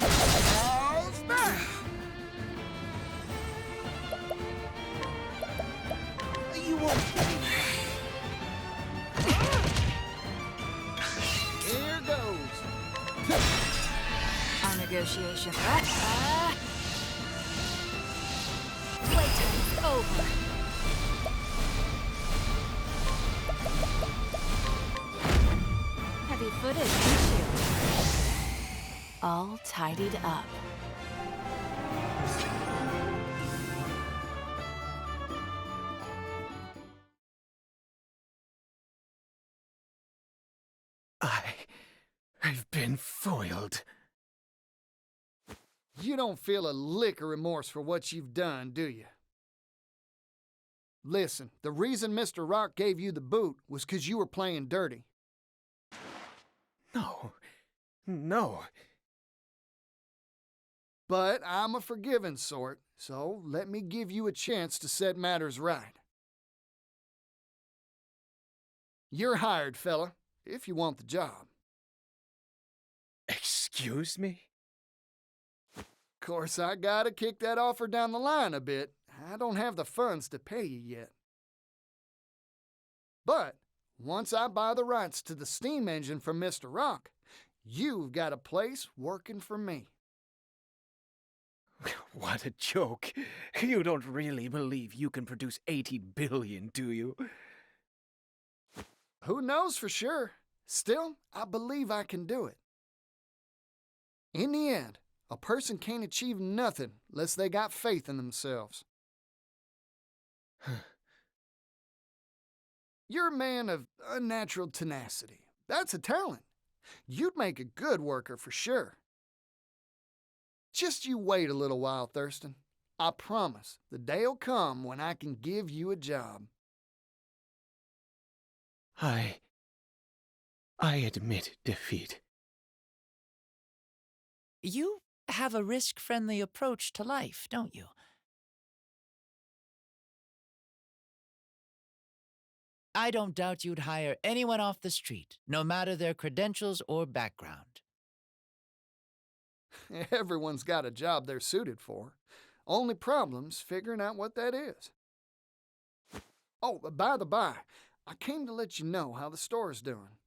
How's that? You won't believe it. Here goes. Our negotiation. Playtime's over. Heavy-footed, ain't you? All tidied up. I've been foiled. You don't feel a lick of remorse for what you've done, do you? Listen, the reason Mr. Rock gave you the boot was 'cause you were playing dirty. No. But I'm a forgiving sort, so let me give you a chance to set matters right. You're hired, fella, if you want the job. Excuse me? Course, I gotta kick that offer down the line a bit. I don't have the funds to pay you yet. But once I buy the rights to the steam engine from Mr. Rock, you've got a place working for me. What a joke. You don't really believe you can produce 80 billion, do you? Who knows for sure? Still, I believe I can do it. In the end, a person can't achieve nothing unless they got faith in themselves. You're a man of unnatural tenacity. That's a talent. You'd make a good worker for sure. Just you wait a little while, Thurston. I promise the day'll come when I can give you a job. I admit defeat. You have a risk-friendly approach to life, don't you? I don't doubt you'd hire anyone off the street, no matter their credentials or background. Everyone's got a job they're suited for. Only problem's figuring out what that is. Oh, by the by, I came to let you know how the store's doing.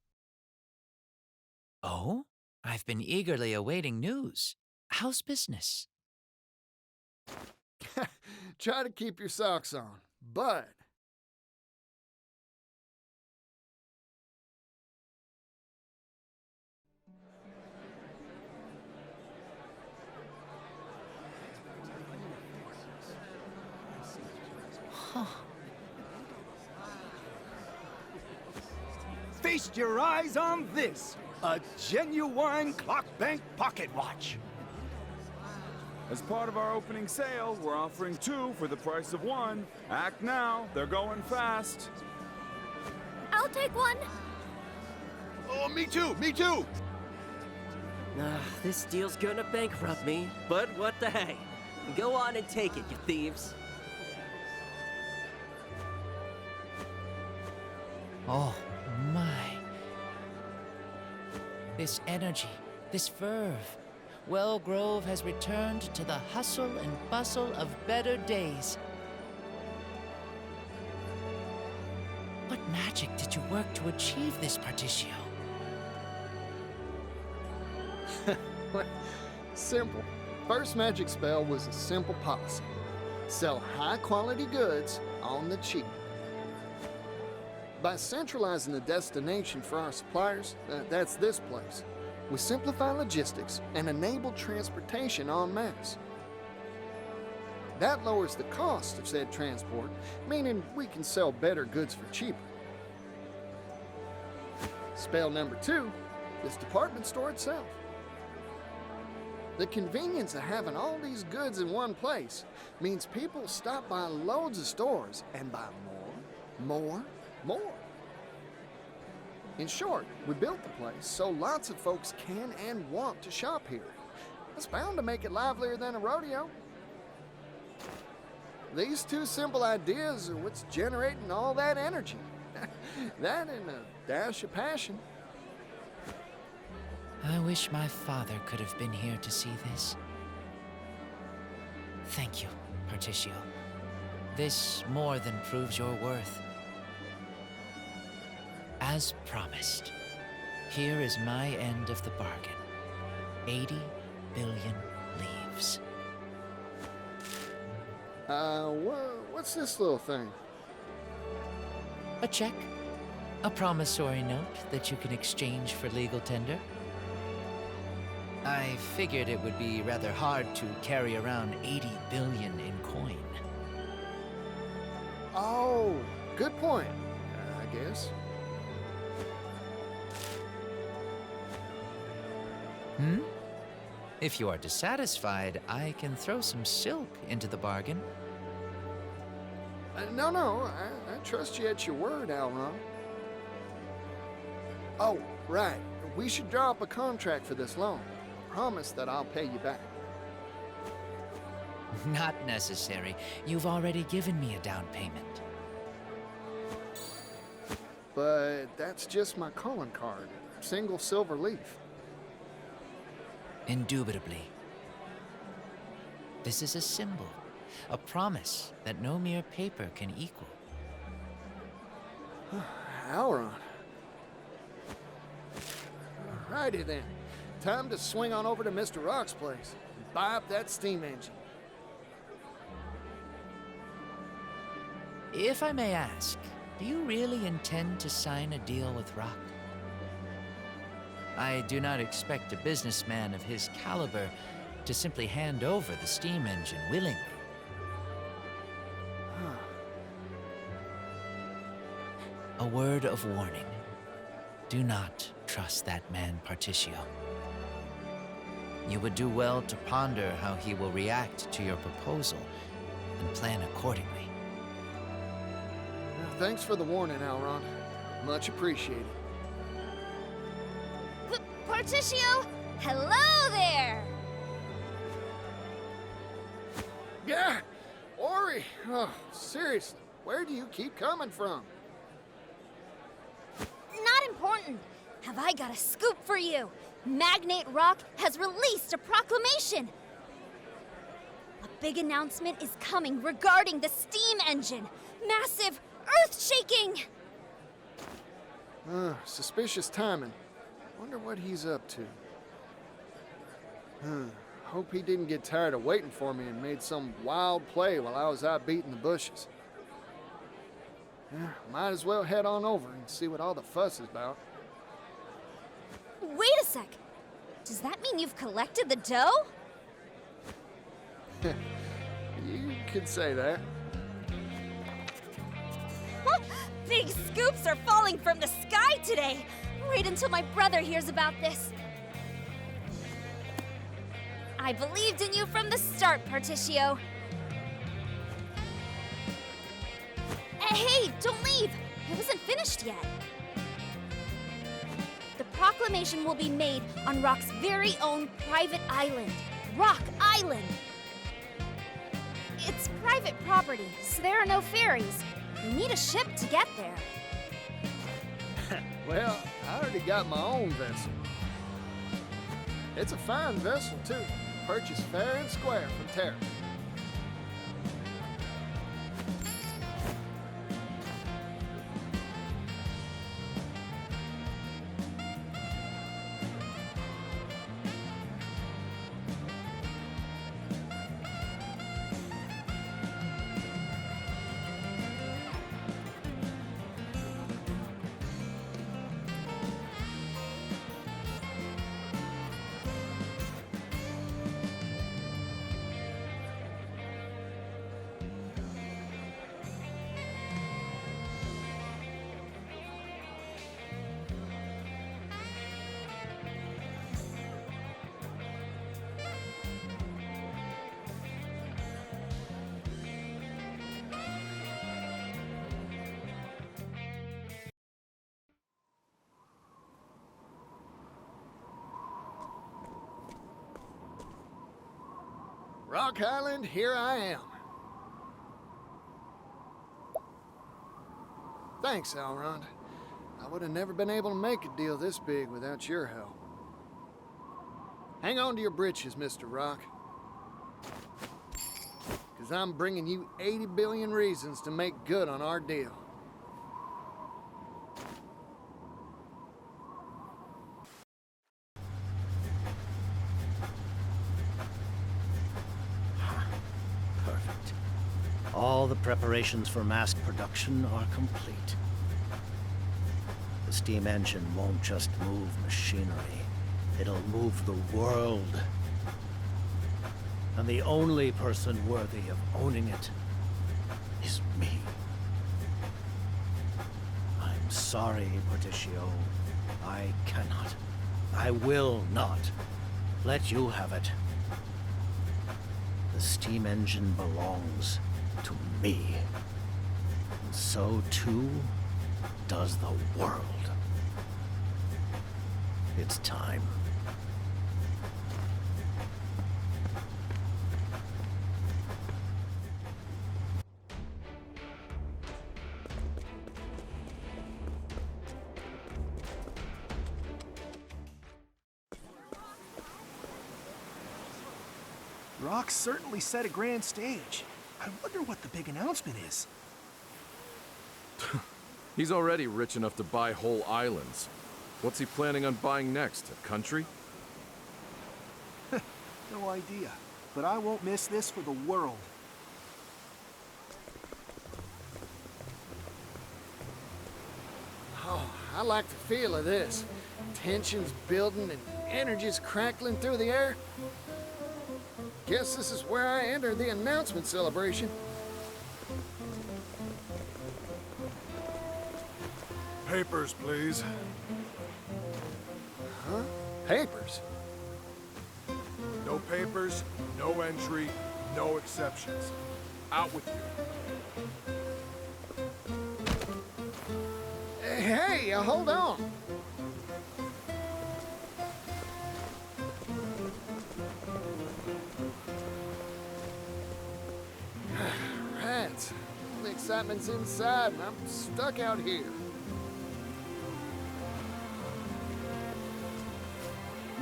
Oh? I've been eagerly awaiting news. How's business? Try to keep your socks on, but... Feast your eyes on this. A genuine clock bank pocket watch. As part of our opening sale, we're offering 2 for the price of 1. Act now, they're going fast. I'll take one. Oh, me too, me too! This deal's gonna bankrupt me, but what the hey? Go on and take it, you thieves. Oh, my. This energy, this verve. Wellgrove has returned to the hustle and bustle of better days. What magic did you work to achieve this, Partitio? Simple. First magic spell was a simple policy. Sell high-quality goods on the cheap. By centralizing the destination for our suppliers, that's this place, we simplify logistics and enable transportation en masse. That lowers the cost of said transport, meaning we can sell better goods for cheaper. Spell number 2, this department store itself. The convenience of having all these goods in one place means people stop by loads of stores and buy more. In short, we built the place so lots of folks can and want to shop here. It's bound to make it livelier than a rodeo. These 2 simple ideas are what's generating all that energy. That and a dash of passion. I wish my father could have been here to see this. Thank you, Partitio. This more than proves your worth. As promised, here is my end of the bargain. 80 billion leaves. What's this little thing? A check. A promissory note that you can exchange for legal tender. I figured it would be rather hard to carry around 80 billion in coin. Oh, good point, I guess. If you are dissatisfied, I can throw some silk into the bargain. No, I trust you at your word, Alron. Oh, right. We should draw up a contract for this loan. Promise that I'll pay you back. Not necessary. You've already given me a down payment. But that's just my calling card. Single silver leaf. Indubitably. This is a symbol, a promise that no mere paper can equal. Alron. Alrighty then. Time to swing on over to Mr. Rock's place and buy up that steam engine. If I may ask, do you really intend to sign a deal with Rock? I do not expect a businessman of his caliber to simply hand over the steam engine willingly. A word of warning. Do not trust that man, Partitio. You would do well to ponder how he will react to your proposal and plan accordingly. Thanks for the warning, Alron. Much appreciated. Partitio, hello there! Yeah, Ori. Oh, seriously, where do you keep coming from? Not important. Have I got a scoop for you? Magnate Rock has released a proclamation. A big announcement is coming regarding the steam engine. Massive, earth-shaking! Suspicious timing. Wonder what he's up to. Hope he didn't get tired of waiting for me and made some wild play while I was out beating the bushes. Might as well head on over and see what all the fuss is about. Wait a sec. Does that mean you've collected the dough? You could say that. Big scoops are falling from the sky today! Wait until my brother hears about this. I believed in you from the start, Partitio. Hey, don't leave! I wasn't finished yet. The proclamation will be made on Rock's very own private island. Rock Island! It's private property, so there are no ferries. You need a ship to get there. Well, I already got my own vessel. It's a fine vessel, too. Purchased fair and square from Terra. Rock Island, here I am. Thanks, Elrond. I would have never been able to make a deal this big without your help. Hang on to your britches, Mr. Rock. Because I'm bringing you 80 billion reasons to make good on our deal. Perfect. All the preparations for mass production are complete. The steam engine won't just move machinery, it'll move the world. And the only person worthy of owning it is me. I'm sorry, Partitio. I cannot, I will not let you have it. The steam engine belongs to me. And so too does the world. It's time. Rock certainly set a grand stage. I wonder what the big announcement is. He's already rich enough to buy whole islands. What's he planning on buying next? A country? No idea. But I won't miss this for the world. Oh, I like the feel of this. Tension's building and energy's crackling through the air. Guess this is where I enter the announcement celebration. Papers, please. Huh? Papers? No papers, no entry, no exceptions. Out with you. Hey, hold on. Rats. All the excitement's inside, and I'm stuck out here.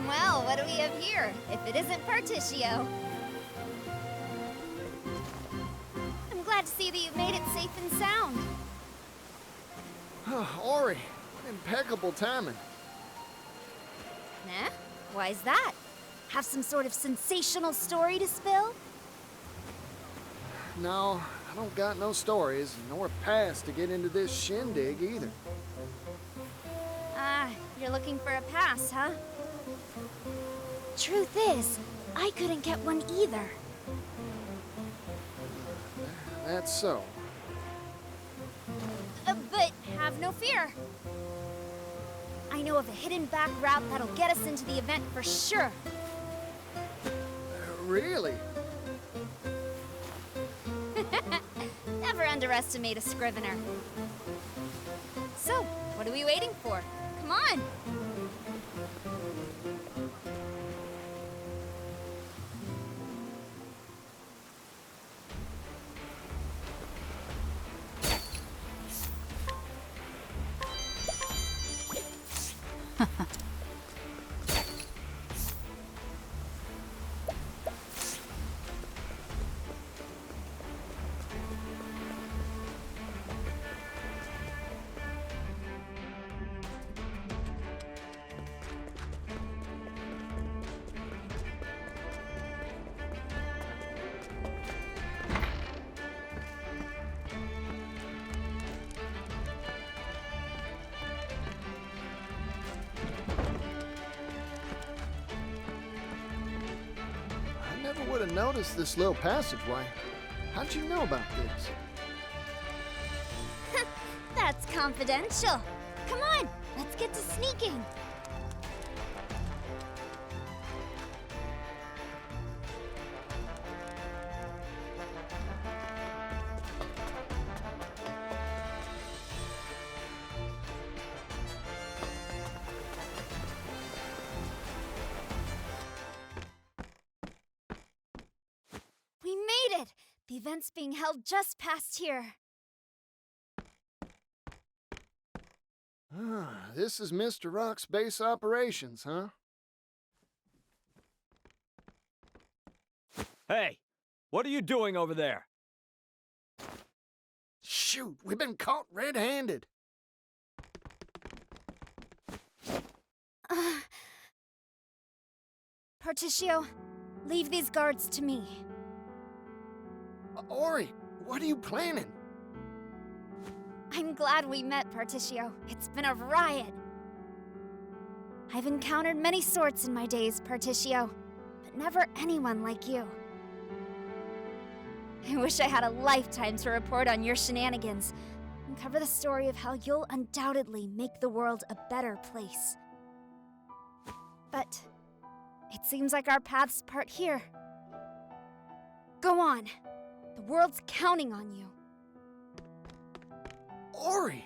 Well, what do we have here, if it isn't Partitio? I'm glad to see that you've made it safe and sound. Ori, what impeccable timing. Nah? Why's that? Have some sort of sensational story to spill? No, I don't got no stories, nor pass to get into this shindig either. Ah, you're looking for a pass, huh? Truth is, I couldn't get one either. That's so. But no fear. I know of a hidden back route that'll get us into the event for sure. Really? Never underestimate a scrivener. So, what are we waiting for? Come on! I never would have noticed this little passageway. How'd you know about this? That's confidential. Come on, let's get to sneaking. We made it! The event's being held just past here. This is Mr. Rock's base operations, huh? Hey, what are you doing over there? Shoot, we've been caught red-handed. Partitio, leave these guards to me. Ori, what are you planning? I'm glad we met, Partitio. It's been a riot. I've encountered many sorts in my days, Partitio, but never anyone like you. I wish I had a lifetime to report on your shenanigans and cover the story of how you'll undoubtedly make the world a better place. But it seems like our paths part here. Go on. The world's counting on you. Ori!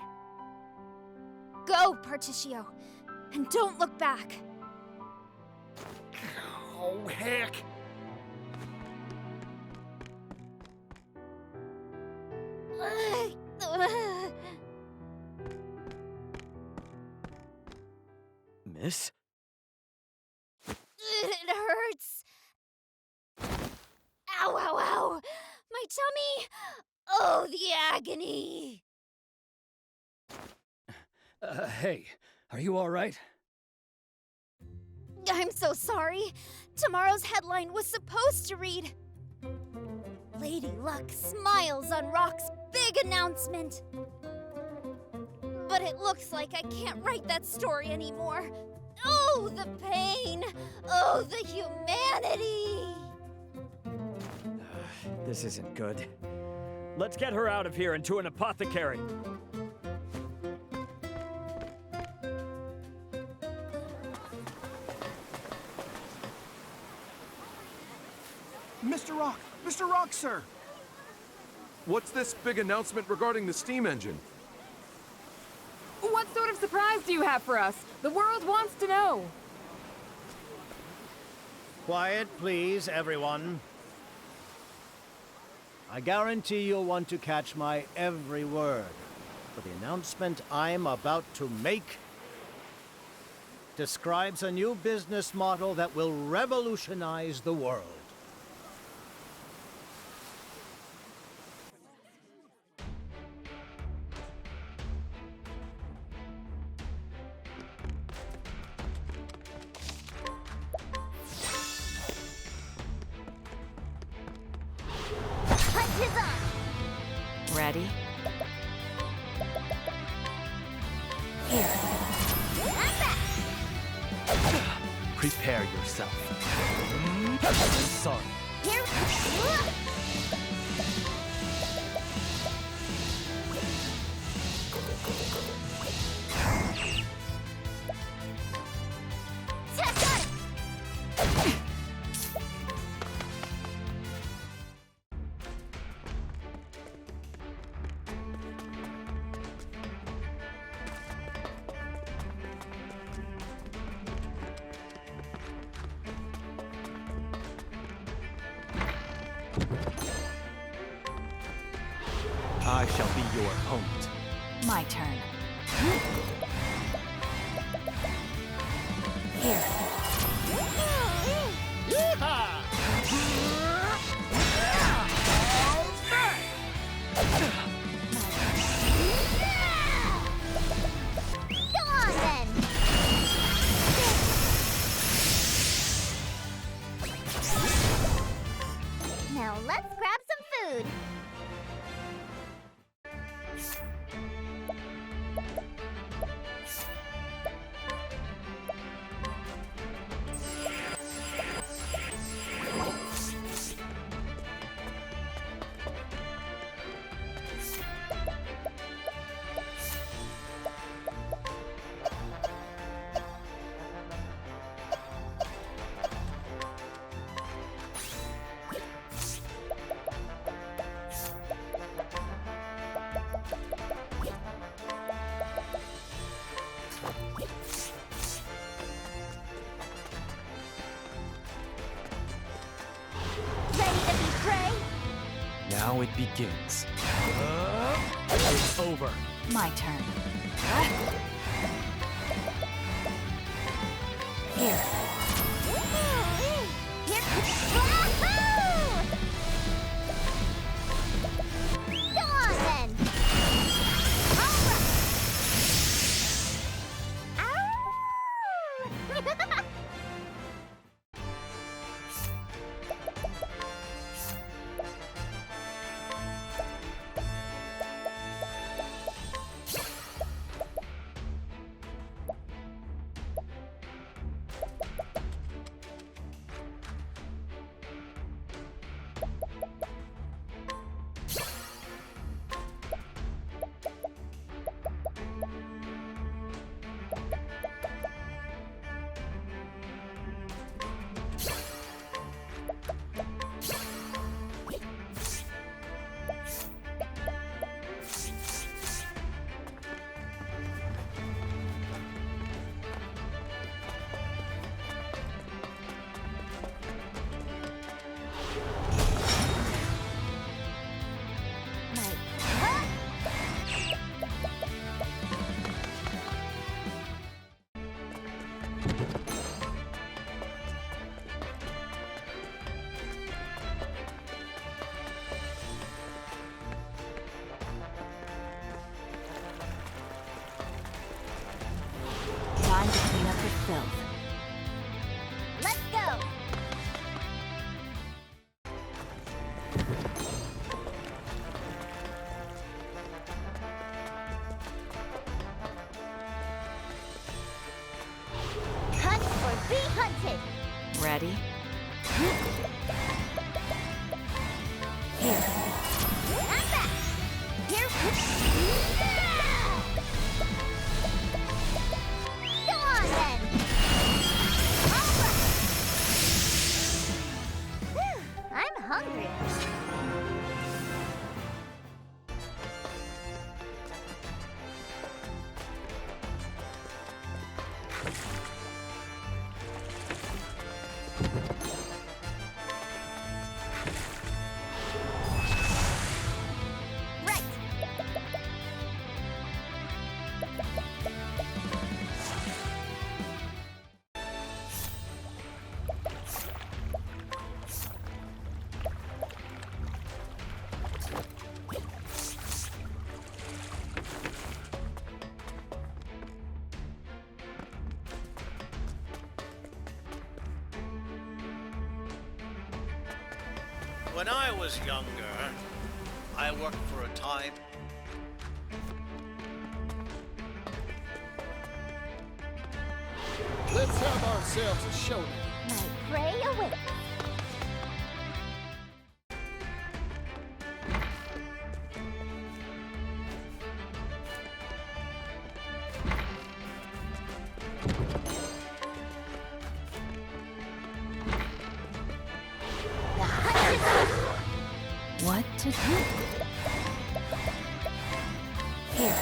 Go, Partitio, and don't look back. Oh, heck. Miss? It hurts. Ow, ow, ow! My tummy! Oh, the agony! Hey, are you all right? I'm so sorry. Tomorrow's headline was supposed to read, Lady Luck smiles on Rock's big announcement. But it looks like I can't write that story anymore. Oh, the pain! Oh, the humanity! This isn't good. Let's get her out of here and to an apothecary. Mr. Rock! Mr. Rock, sir! What's this big announcement regarding the steam engine? What sort of surprise do you have for us? The world wants to know. Quiet, please, everyone. I guarantee you'll want to catch my every word. For the announcement I'm about to make describes a new business model that will revolutionize the world. Ready? Here. Prepare yourself. Sorry. Here. I shall be your opponent. My turn. Here. Come on then! Now let's grab some food. Now it begins. It's over. My turn. Here. Go on then! Time to clean up the filth. Let's go! Hunt or be hunted! Ready? Here. I'm back! Here! Go on then! Whew, I'm hungry. Right. When I was younger, I worked for a time. Let's have ourselves a showdown. My prey awaits. What to do? Here.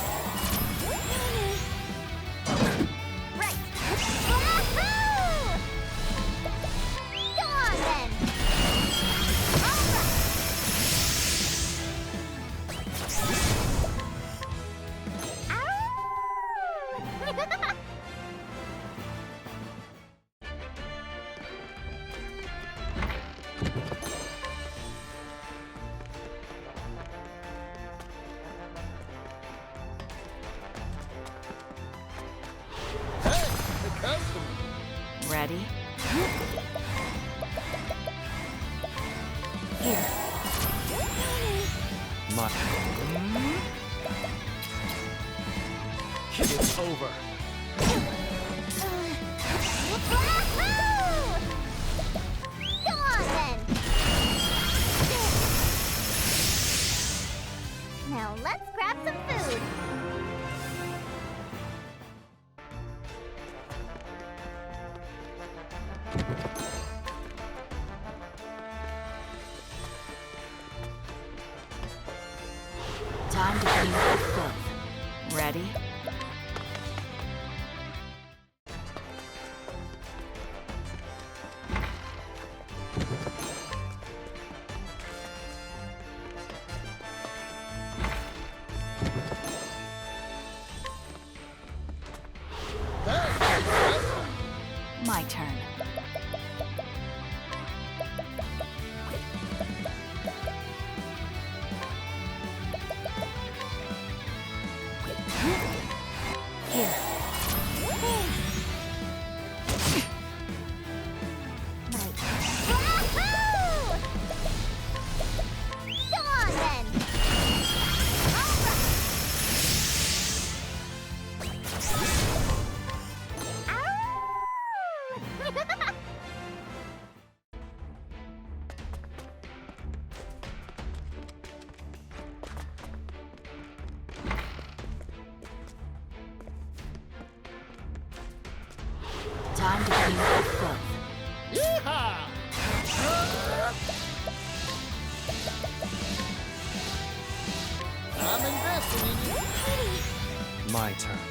Right. Wahoo! Go on then. All right. It's over. Go on then! Now let's grab some food. Time to clean up the filth. Ready? My turn. Here. Go on then! Time to clean up the filth. Yeehaw! I'm investing in you. My turn.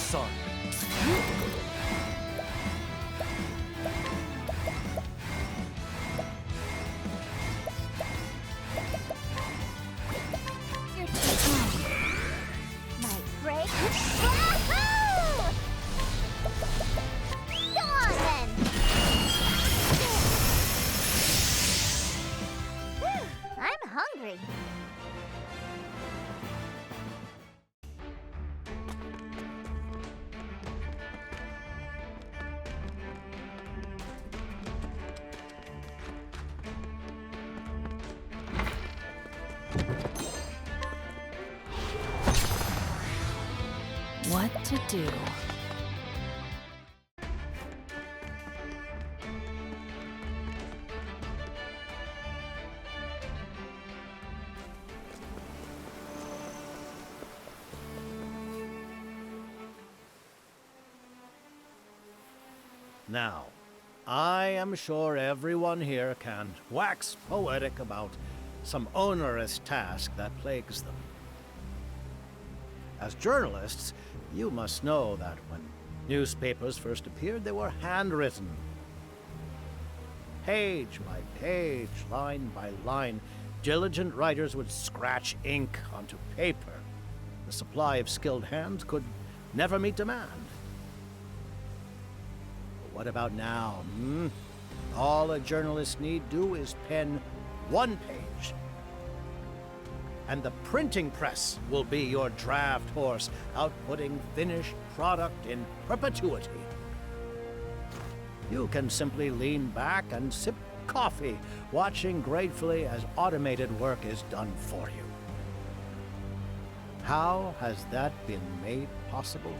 Sorry. You're too kind. Might break. Wahoo! Go on then! Whew, I'm hungry. What to do? Now, I am sure everyone here can wax poetic about some onerous task that plagues them. As journalists, you must know that when newspapers first appeared, they were handwritten. Page by page, line by line, diligent writers would scratch ink onto paper. The supply of skilled hands could never meet demand. But what about now? All a journalist need do is pen one page. And the printing press will be your draft horse, outputting finished product in perpetuity. You can simply lean back and sip coffee, watching gratefully as automated work is done for you. How has that been made possible?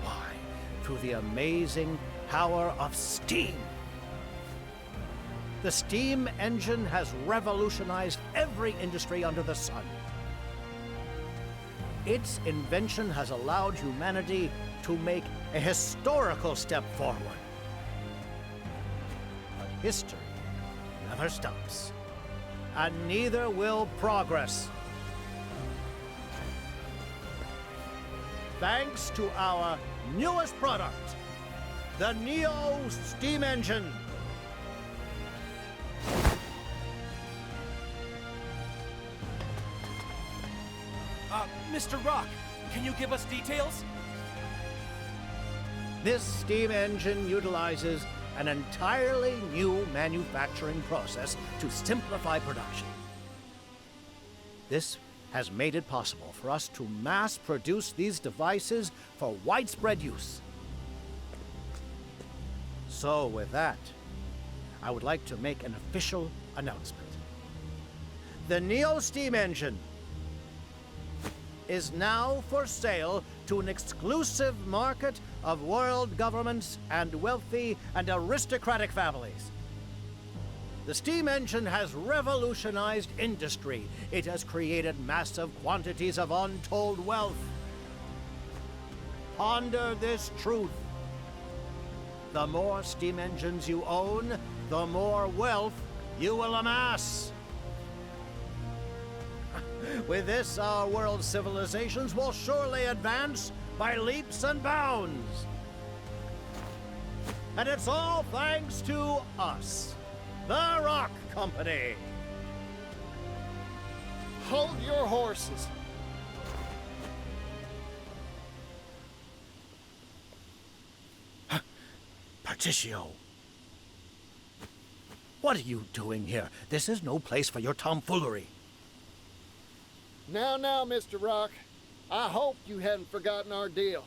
Why, through the amazing power of steam. The steam engine has revolutionized every industry under the sun. Its invention has allowed humanity to make a historical step forward. But history never stops, and neither will progress. Thanks to our newest product, the Neo Steam Engine. Mr. Rock, can you give us details? This steam engine utilizes an entirely new manufacturing process to simplify production. This has made it possible for us to mass produce these devices for widespread use. So with that, I would like to make an official announcement. The Neo Steam Engine is now for sale to an exclusive market of world governments and wealthy and aristocratic families. The steam engine has revolutionized industry. It has created massive quantities of untold wealth. Ponder this truth. The more steam engines you own, the more wealth you will amass. With this, our world's civilizations will surely advance by leaps and bounds. And it's all thanks to us, the Rock Company. Hold your horses. Partitio. What are you doing here? This is no place for your tomfoolery. Now, Mr. Rock. I hope you hadn't forgotten our deal.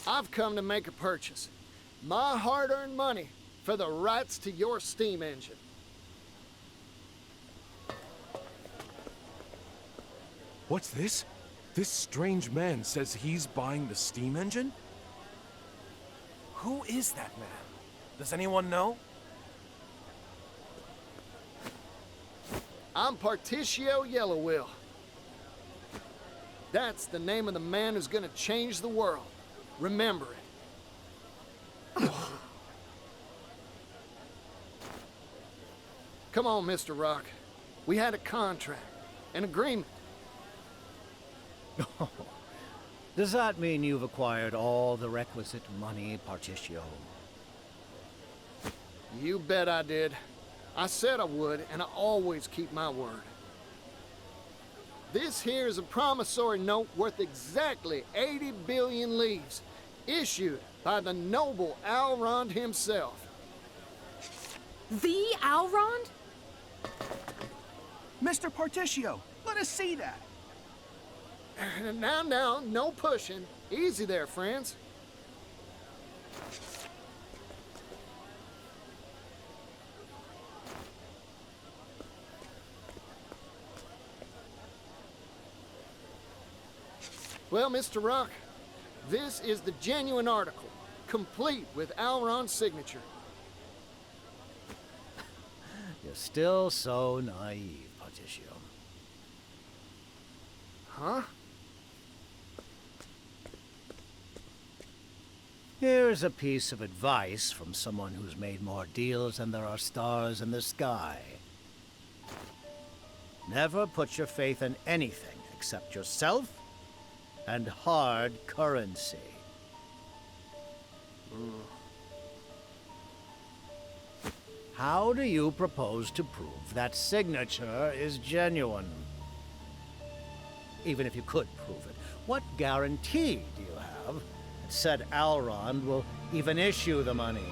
I've come to make a purchase. My hard-earned money for the rights to your steam engine. What's this? This strange man says he's buying the steam engine? Who is that man? Does anyone know? I'm Partitio Yellowwill. That's the name of the man who's gonna change the world. Remember it. Come on, Mr. Rock. We had a contract, an agreement. Does that mean you've acquired all the requisite money, Partitio? You bet I did. I said I would, and I always keep my word. This here is a promissory note worth exactly 80 billion leaves, issued by the noble Alrond himself. The Alrond? Mr. Partitio, let us see that. Now, no pushing. Easy there, friends. Well, Mr. Rock, this is the genuine article, complete with Alron's signature. You're still so naive, Partitio. Huh? Here's a piece of advice from someone who's made more deals than there are stars in the sky. Never put your faith in anything except yourself and hard currency. How do you propose to prove that signature is genuine? Even if you could prove it, what guarantee do you have that said Alrond will even issue the money?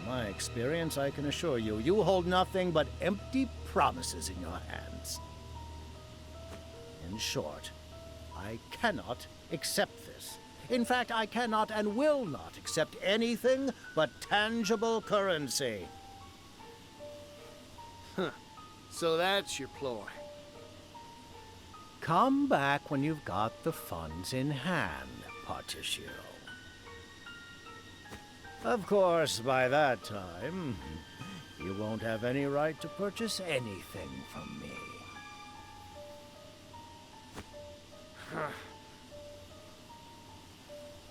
In my experience, I can assure you, you hold nothing but empty promises in your hands. In short, I cannot accept this. In fact, I cannot and will not accept anything but tangible currency. Huh. So that's your ploy. Come back when you've got the funds in hand, Partitio. Of course, by that time, you won't have any right to purchase anything from me.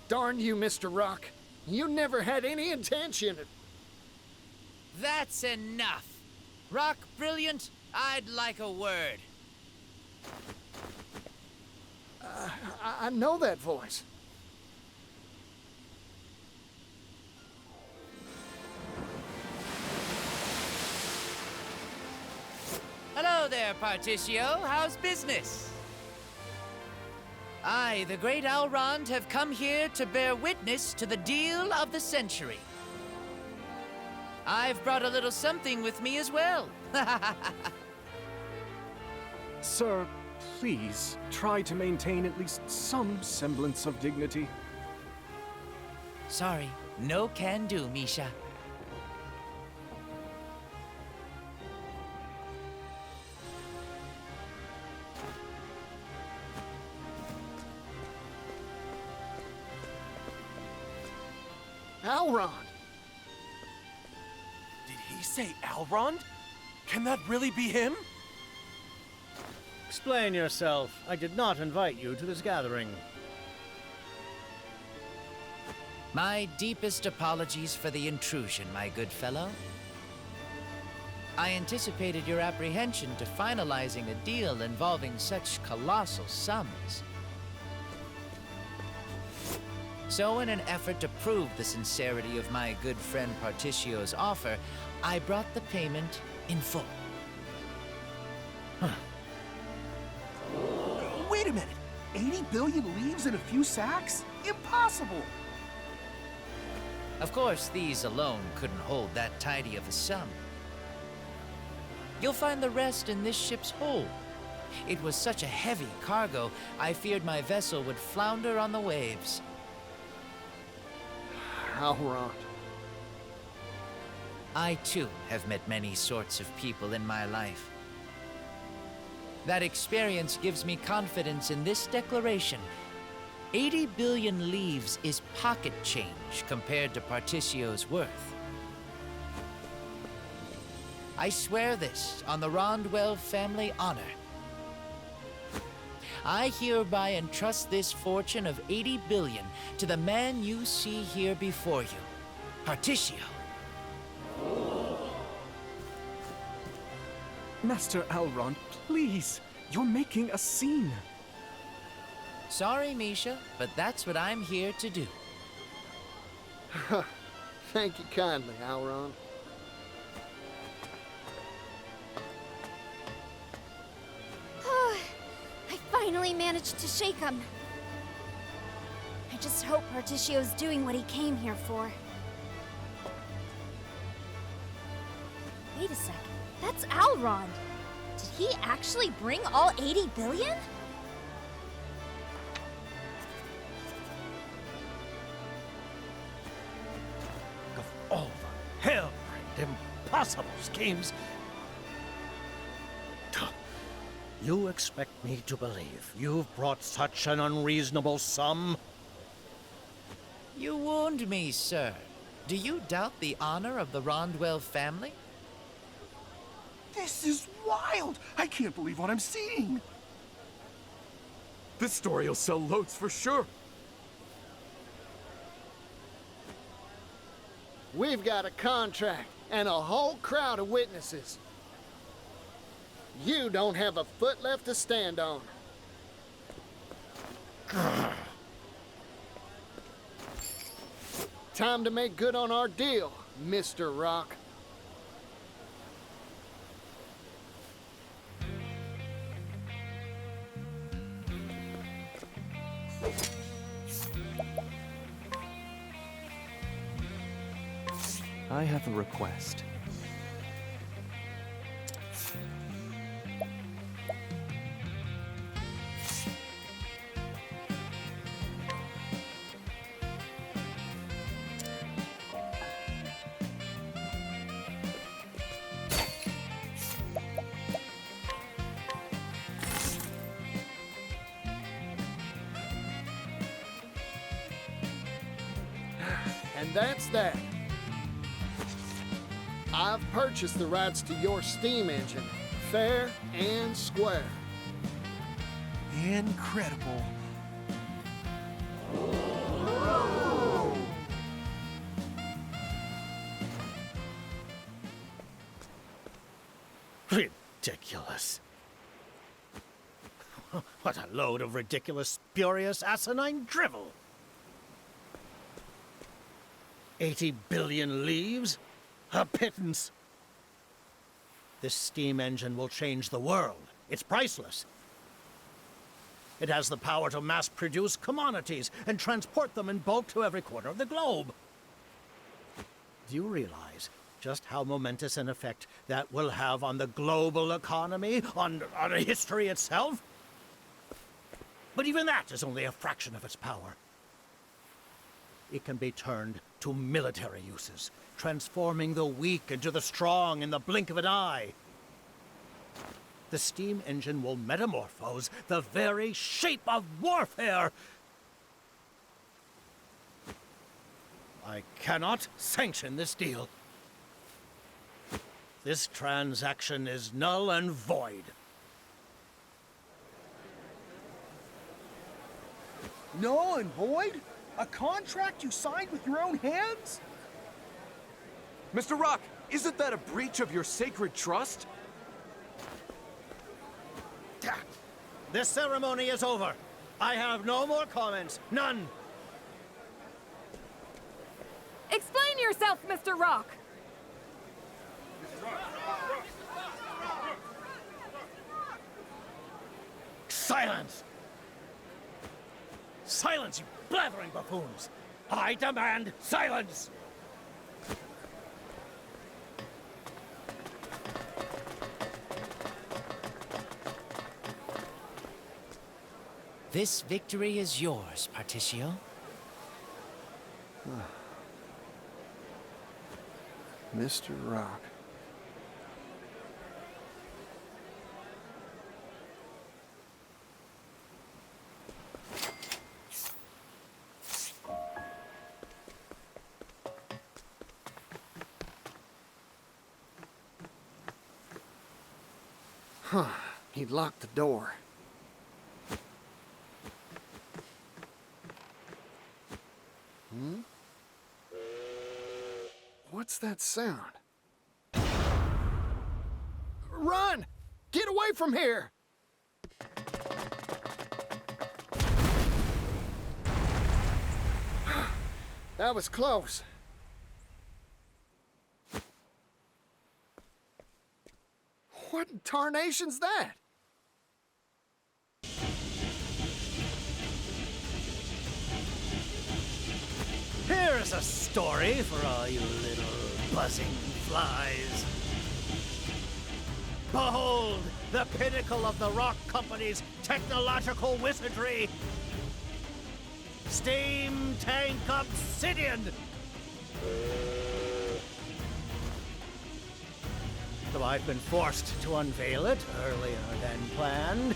Darn you, Mr. Rock. You never had any intention of... That's enough. Rock Brilliant, I'd like a word. I know that voice. Hello there, Partitio. How's business? I, the great Alrond, have come here to bear witness to the deal of the century. I've brought a little something with me as well. Sir, please try to maintain at least some semblance of dignity. Sorry, no can do, Misha. Elrond! Did he say Elrond? Can that really be him? Explain yourself. I did not invite you to this gathering. My deepest apologies for the intrusion, my good fellow. I anticipated your apprehension to finalizing a deal involving such colossal sums. So in an effort to prove the sincerity of my good friend Partitio's offer, I brought the payment in full. Wait a minute! 80 billion leaves in a few sacks? Impossible! Of course, these alone couldn't hold that tidy of a sum. You'll find the rest in this ship's hold. It was such a heavy cargo, I feared my vessel would flounder on the waves. Elrond. I, too, have met many sorts of people in my life. That experience gives me confidence in this declaration. 80 billion leaves is pocket change compared to Partitio's worth. I swear this on the Rondwell family honor. I hereby entrust this fortune of 80 billion to the man you see here before you, Partitio. Master Elrond, please! You're making a scene! Sorry, Misha, but that's what I'm here to do. Thank you kindly, Elrond. I finally managed to shake him. I just hope Partitio's doing what he came here for. Wait a second. That's Elrond. Did he actually bring all 80 billion? Of all the hell-brained, impossible schemes, you expect me to believe you've brought such an unreasonable sum? You wound me, sir. Do you doubt the honor of the Rondwell family? This is wild! I can't believe what I'm seeing! This story will sell loads for sure. We've got a contract and a whole crowd of witnesses. You don't have a foot left to stand on. Time to make good on our deal, Mr. Rock. I have a request. And that's that. I've purchased the rights to your steam engine, fair and square. Incredible. Ridiculous. What a load of ridiculous, spurious, asinine drivel. 80 billion leaves? A pittance. This steam engine will change the world. It's priceless. It has the power to mass-produce commodities and transport them in bulk to every corner of the globe. Do you realize just how momentous an effect that will have on the global economy, on history itself? But even that is only a fraction of its power. it can be turned to military uses, transforming the weak into the strong in the blink of an eye. The steam engine will metamorphose the very shape of warfare. I cannot sanction this deal. This transaction is null and void. Null and void? A contract you signed with your own hands? Mr. Rock, isn't that a breach of your sacred trust? This ceremony is over. I have no more comments. None. Explain yourself, Mr. Rock! Silence! Silence, you blathering buffoons! I demand silence! This victory is yours, Partitio. Mr. Rock. Huh. He locked the door. What's that sound? Run! Get away from here! That was close. What in tarnation's that? Here's a story for all you little buzzing flies. Behold, the pinnacle of the Rock Company's technological wizardry. Steam Tank Obsidian! Though I've been forced to unveil it earlier than planned,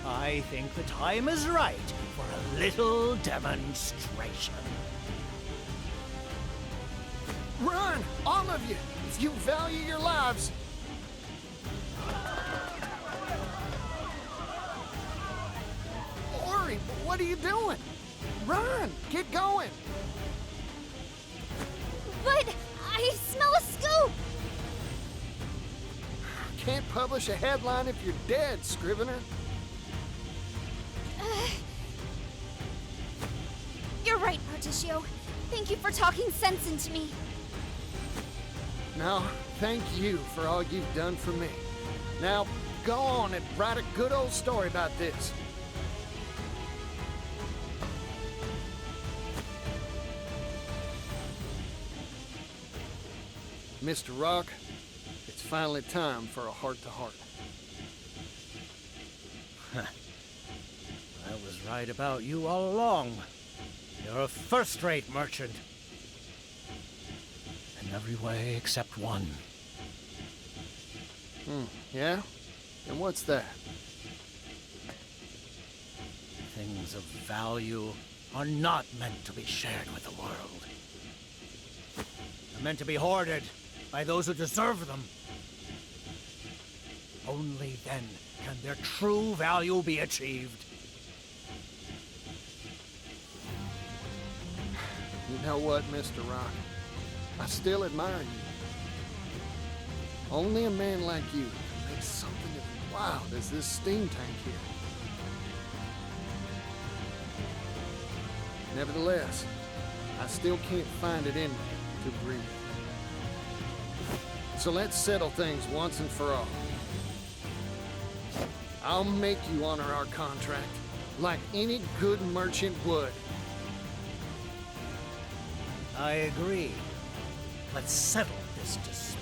I think the time is right for a little demonstration. Run! All of you! If you value your lives! Ori, what are you doing? Run! Get going! But I smell a scoop! Can't publish a headline if you're dead, Scrivener. You're right, Partitio. Thank you for talking sense into me. No, thank you for all you've done for me. Now, go on and write a good old story about this. Mr. Rock, it's finally time for a heart-to-heart. I was right about you all along. You're a first-rate merchant. In every way except one. Yeah? And what's that? Things of value are not meant to be shared with the world. They're meant to be hoarded by those who deserve them. Only then can their true value be achieved. You know what, Mr. Rock? I still admire you. Only a man like you can make something as wild as this steam tank here. Nevertheless, I still can't find it in me to breathe. So let's settle things once and for all. I'll make you honor our contract, like any good merchant would. I agree. Let's settle this dispute.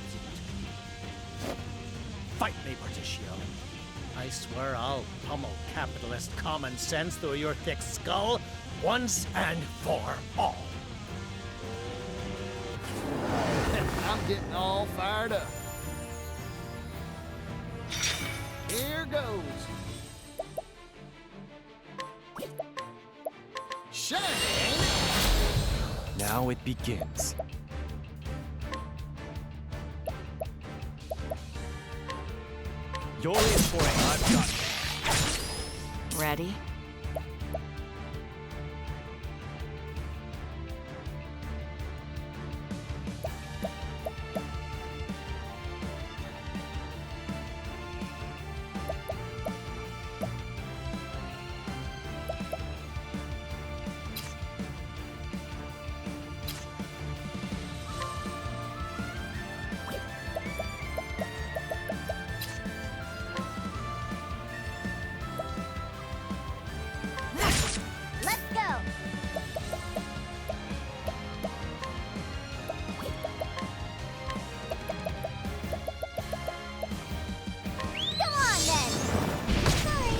Fight me, Partitio. I swear I'll pummel capitalist common sense through your thick skull once and for all. I'm getting all fired up. Here goes. Shiny, ain't it? Now it begins. You're in for it. I've got it. Ready? Let's go. Come on then. Sorry.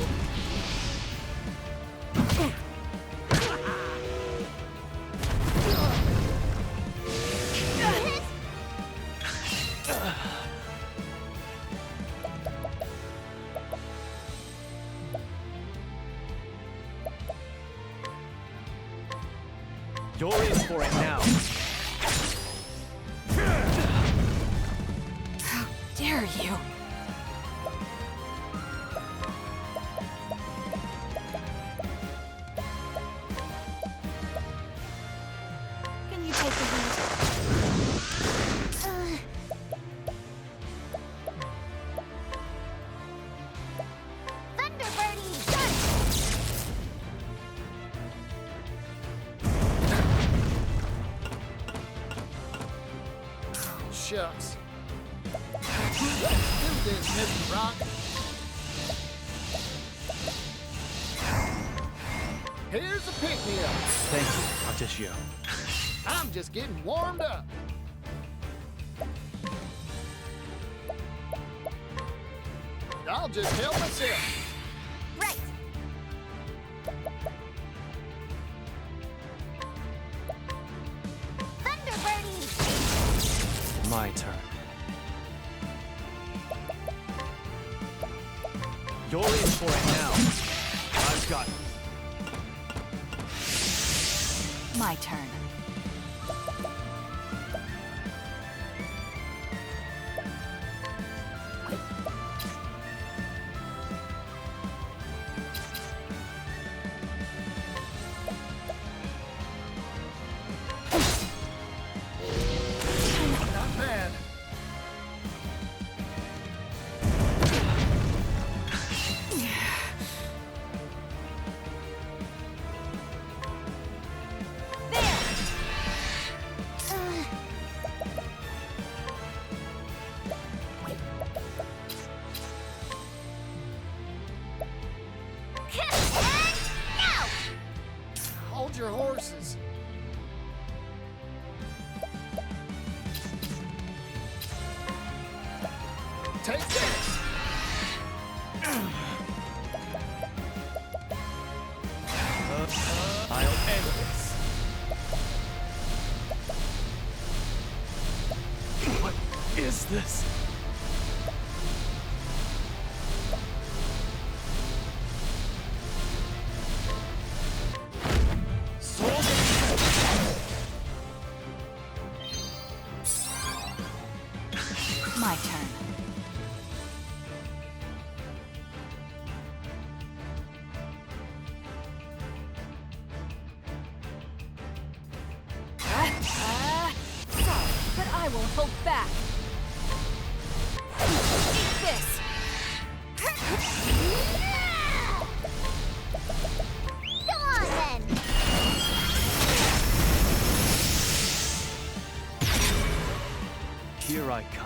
You're in for it now. How dare you? Can you take the heat? Thunderbirdie, done. Shucks. Let's do this, Mr. Rock. Here's a pick-me-up. Thank you, Partitio. I'm just getting warmed up. I'll just help myself. Right. Thunderbirdie. My turn. You're in for it now. I've got it. My turn. Not bad. Hold your horses. Take this. I'll end this. What is this? My turn. Sorry, but I won't hold back. Eat this! Come on then. Here I come.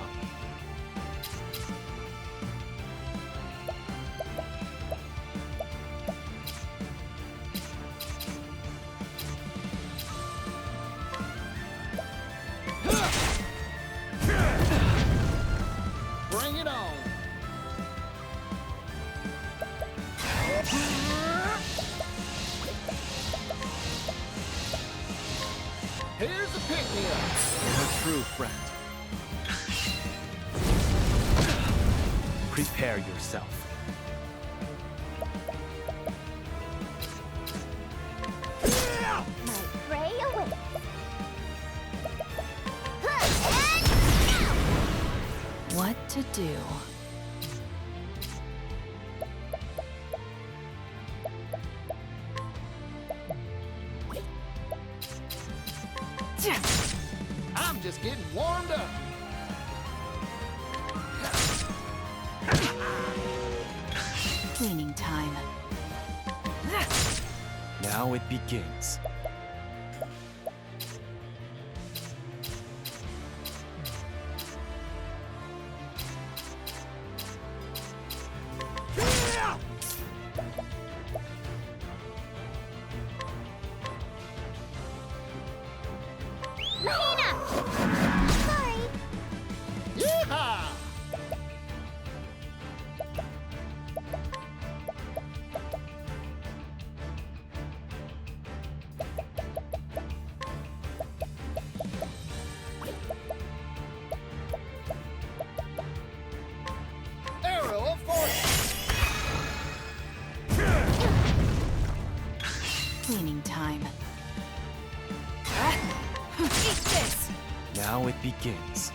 Bring it on. Here's a pick-me-up. You're a true friend. Prepare yourself. My prey awaits. What to do? I'm just getting warmed up. Cleaning time. Now it begins. Sorry. Yeehaw! Arrow of fortune. Cleaning time. Eat this! Now it begins.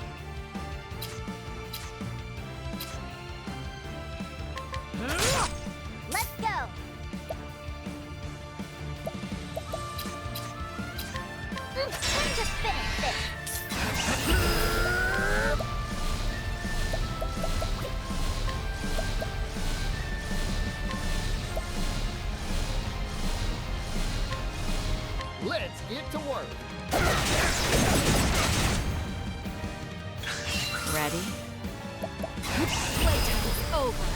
Let's go. Time to finish this. Let's get to work. Ready? Playtime is over.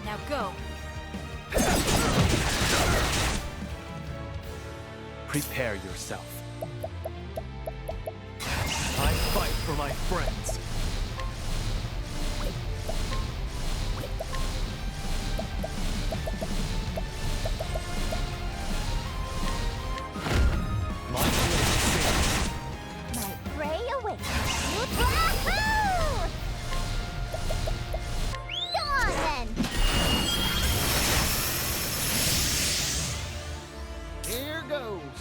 Now go. Prepare yourself. I fight for my friends. My prey awaits. Wahoo! Go on then. Here goes.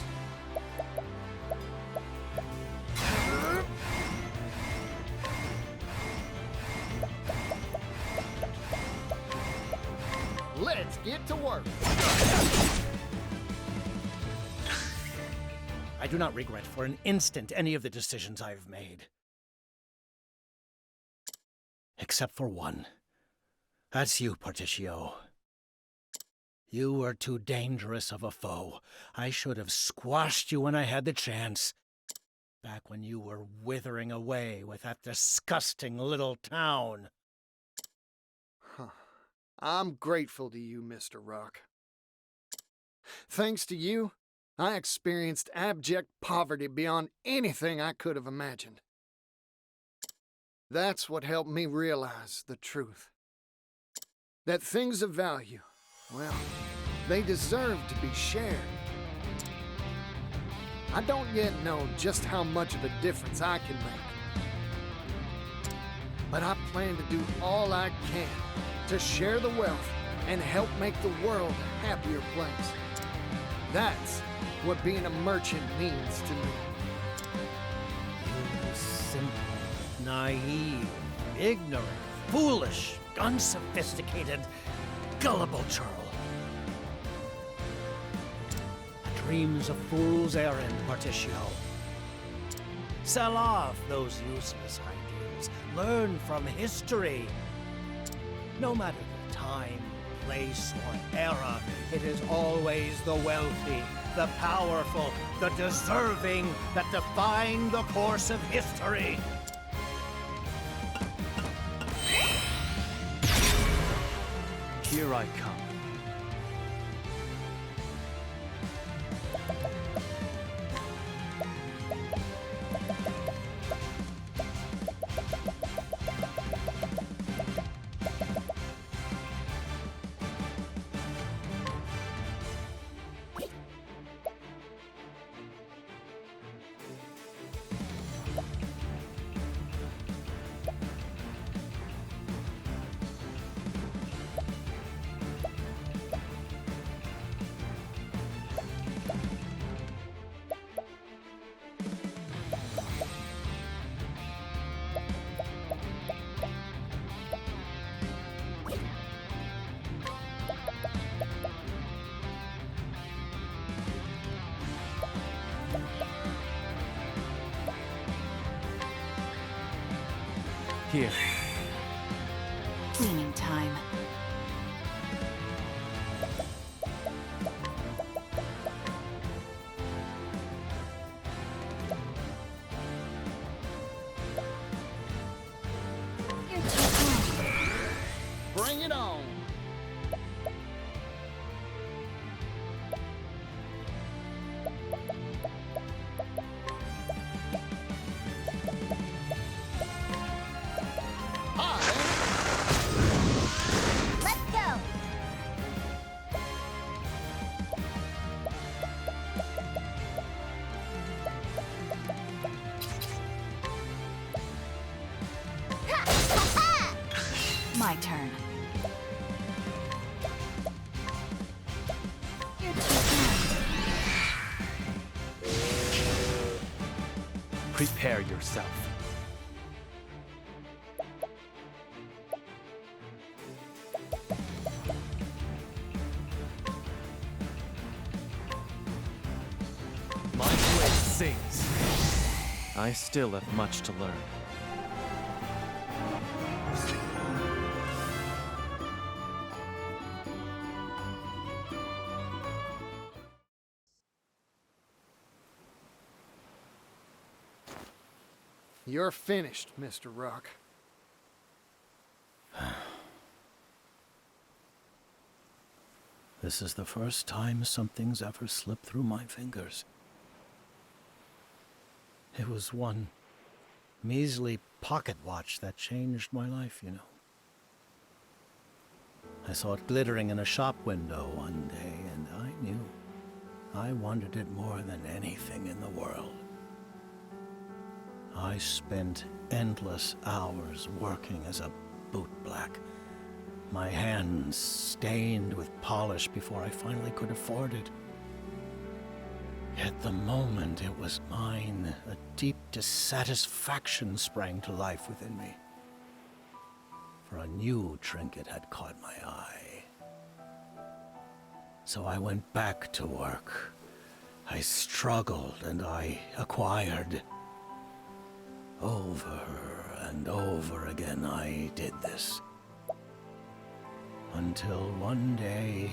Let's get to work. I do not regret for an instant any of the decisions I've made. Except for one. That's you, Partitio. You were too dangerous of a foe. I should have squashed you when I had the chance. Back when you were withering away with that disgusting little town. Huh. I'm grateful to you, Mr. Rock. Thanks to you, I experienced abject poverty beyond anything I could have imagined. That's what helped me realize the truth. That things of value, well, they deserve to be shared. I don't yet know just how much of a difference I can make. But I plan to do all I can to share the wealth and help make the world a happier place. That's what being a merchant means to me. You simple, naive, ignorant, foolish, unsophisticated, gullible churl. A dream's a fool's errand, Partitio. Sell off those useless ideals. Learn from history. No matter the time, place, or era, it is always the wealthy, the powerful, the deserving that define the course of history. Here I come. Here. Cleaning time. Bring it on. Let's go. My turn. You're too kind. Prepare yourself. My blade sings. I still have much to learn. You're finished, Mr. Rock. This is the first time something's ever slipped through my fingers. It was one measly pocket watch that changed my life, you know. I saw it glittering in a shop window one day, and I knew I wanted it more than anything in the world. I spent endless hours working as a bootblack, my hands stained with polish before I finally could afford it. Yet the moment it was mine, a deep dissatisfaction sprang to life within me. For a new trinket had caught my eye. So I went back to work. I struggled and I acquired. Over and over again I did this. Until one day,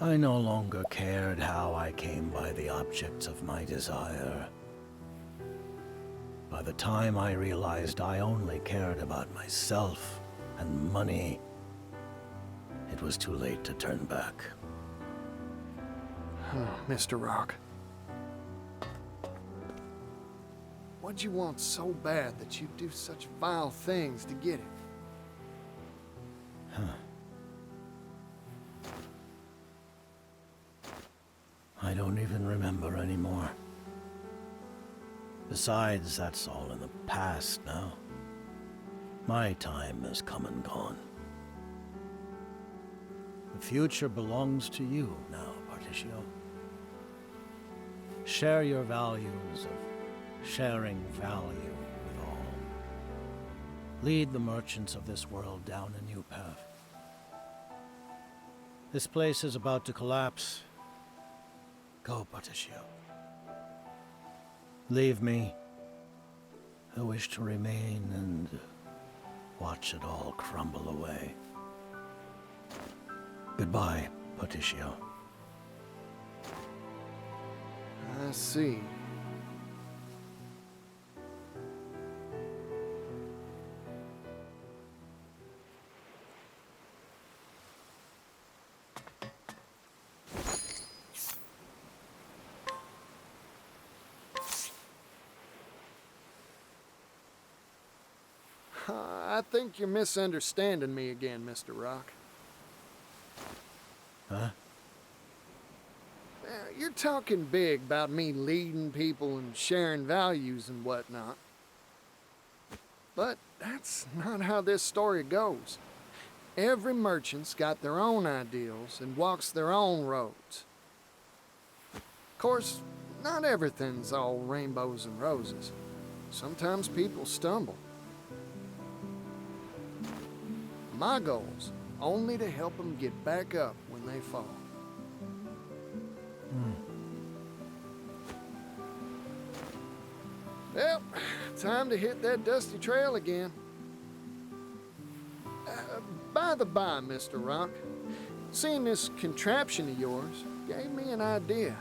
I no longer cared how I came by the objects of my desire. By the time I realized I only cared about myself and money, it was too late to turn back. Mr. Rock. What'd you want so bad that you'd do such vile things to get it? I don't even remember anymore. Besides, that's all in the past now. My time has come and gone. The future belongs to you now, Partitio. Share your values of sharing value with all. Lead the merchants of this world down a new path. This place is about to collapse. Go, Partitio. Leave me. I wish to remain and watch it all crumble away. Goodbye, Partitio. I see. I think you're misunderstanding me again, Mr. Rock. Huh? You're talking big about me leading people and sharing values and whatnot. But that's not how this story goes. Every merchant's got their own ideals and walks their own roads. Of course, not everything's all rainbows and roses. Sometimes people stumble. My goal's only to help them get back up when they fall. Well, time to hit that dusty trail again. By the by, Mr. Rock, seeing this contraption of yours gave me an idea.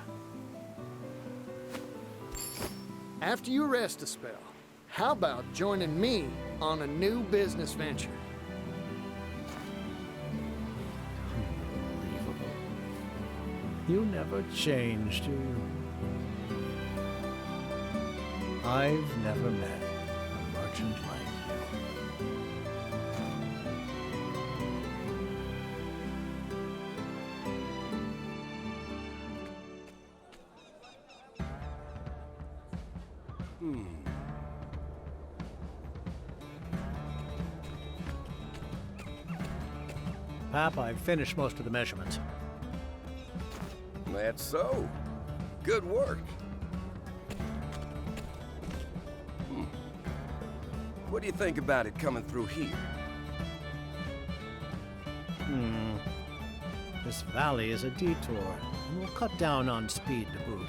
After you rest a spell, how about joining me on a new business venture? Unbelievable. You never change, do you? I've never met a merchant like you. Pap, I've finished most of the measurements. That's so. Good work. What do you think about it coming through here? This valley is a detour, and will cut down on speed to boot.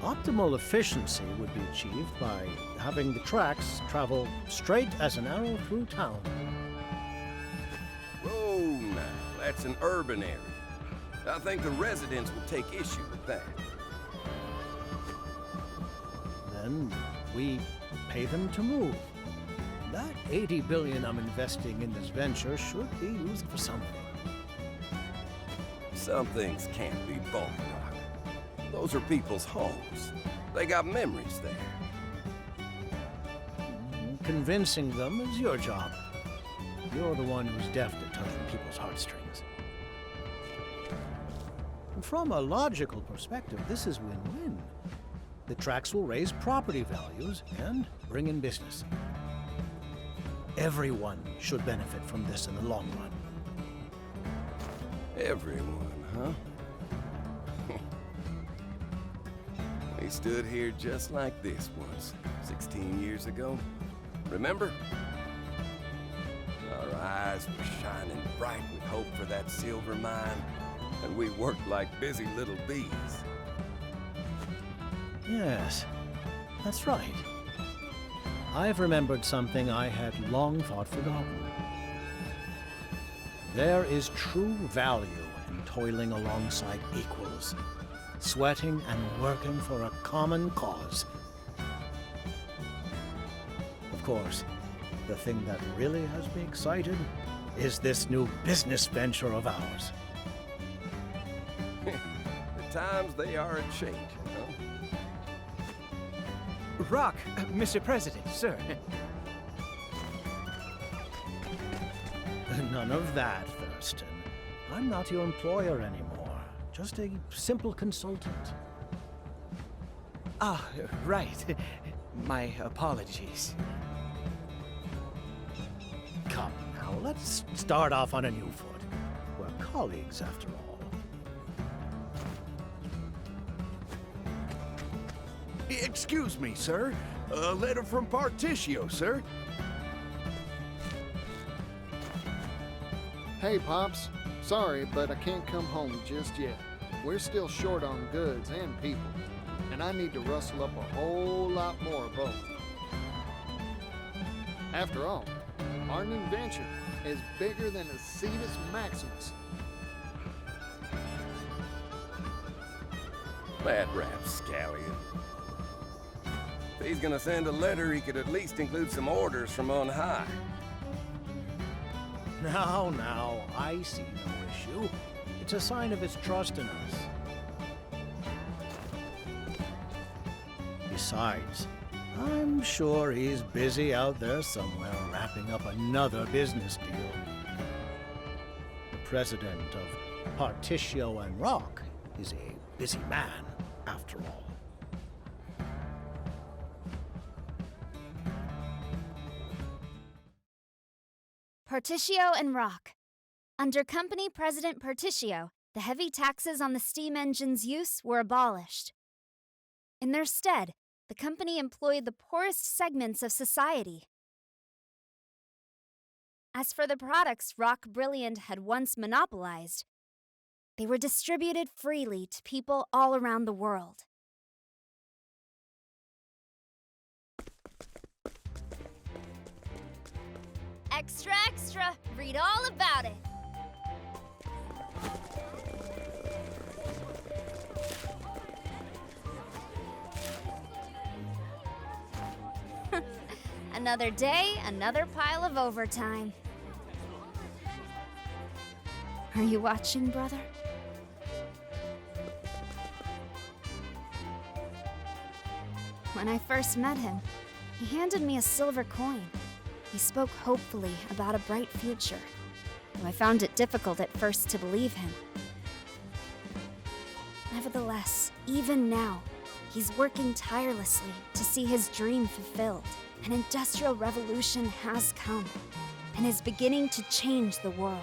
Optimal efficiency would be achieved by having the tracks travel straight as an arrow through town. Oh, now, that's an urban area. I think the residents will take issue with that. Then we pay them to move. That 80 billion I'm investing in this venture should be used for something. Some things can't be bought, Rock. Those are people's homes. They got memories there. Convincing them is your job. You're the one who's deft at tugging people's heartstrings. From a logical perspective, this is win-win. The tracks will raise property values and bring in business. Everyone should benefit from this in the long run. Everyone, huh? We stood here just like this once, 16 years ago. Remember? Our eyes were shining bright with hope for that silver mine, and we worked like busy little bees. Yes, that's right. I've remembered something I had long thought forgotten. There is true value in toiling alongside equals, sweating and working for a common cause. Of course, the thing that really has me excited is this new business venture of ours. The times they are a-changing, huh? Rock, Mr. President, sir. None of that, Thurston. I'm not your employer anymore. Just a simple consultant. Ah, right. My apologies. Come now, let's start off on a new foot. We're colleagues, after all. Excuse me, sir. A letter from Partitio, sir. Hey, Pops. Sorry, but I can't come home just yet. We're still short on goods and people, and I need to rustle up a whole lot more of both. After all, our new venture is bigger than a Cetus Maximus. That rapscallion. If he's gonna send a letter, he could at least include some orders from on high. Now, I see no issue. It's a sign of his trust in us. Besides, I'm sure he's busy out there somewhere wrapping up another business deal. The president of Partitio and Rock is a busy man, after all. Partitio and Rock. Under Company President Partitio, the heavy taxes on the steam engine's use were abolished. In their stead, the company employed the poorest segments of society. As for the products Rock Brilliant had once monopolized, they were distributed freely to people all around the world. Extra, extra! Read all about it. Another day, another pile of overtime. Are you watching, brother? When I first met him, he handed me a silver coin. He spoke hopefully about a bright future, though I found it difficult at first to believe him. Nevertheless, even now, he's working tirelessly to see his dream fulfilled. An industrial revolution has come and is beginning to change the world.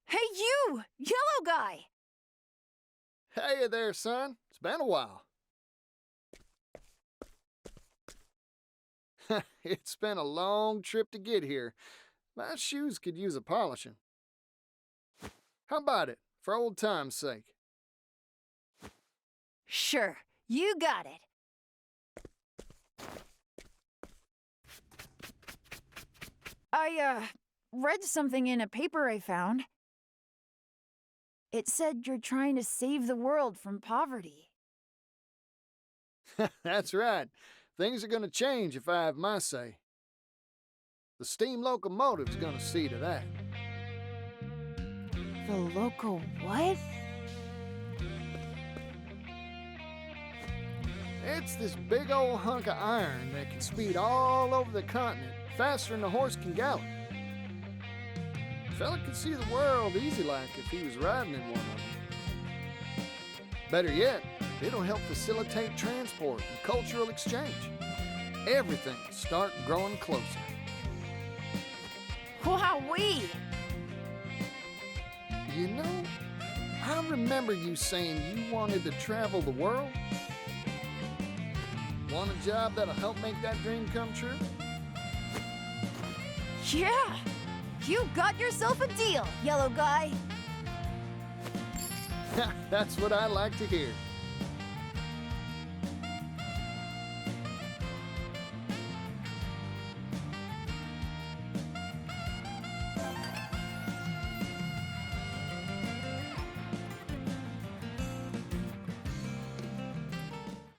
Hey you! Yellow guy! Hey there, son. It's been a while. It's been a long trip to get here. My shoes could use a polishing. How about it, for old time's sake? Sure, you got it. I, read something in a paper I found. It said you're trying to save the world from poverty. That's right. Things are gonna change if I have my say. The steam locomotive's gonna see to that. The local what? It's this big old hunk of iron that can speed all over the continent faster than a horse can gallop. A fella could see the world easy like if he was riding in one of them. Better yet, it'll help facilitate transport and cultural exchange. Everything will start growing closer. Wowee! You know, I remember you saying you wanted to travel the world. Want a job that'll help make that dream come true? Yeah! You got yourself a deal, yellow guy! That's what I like to hear.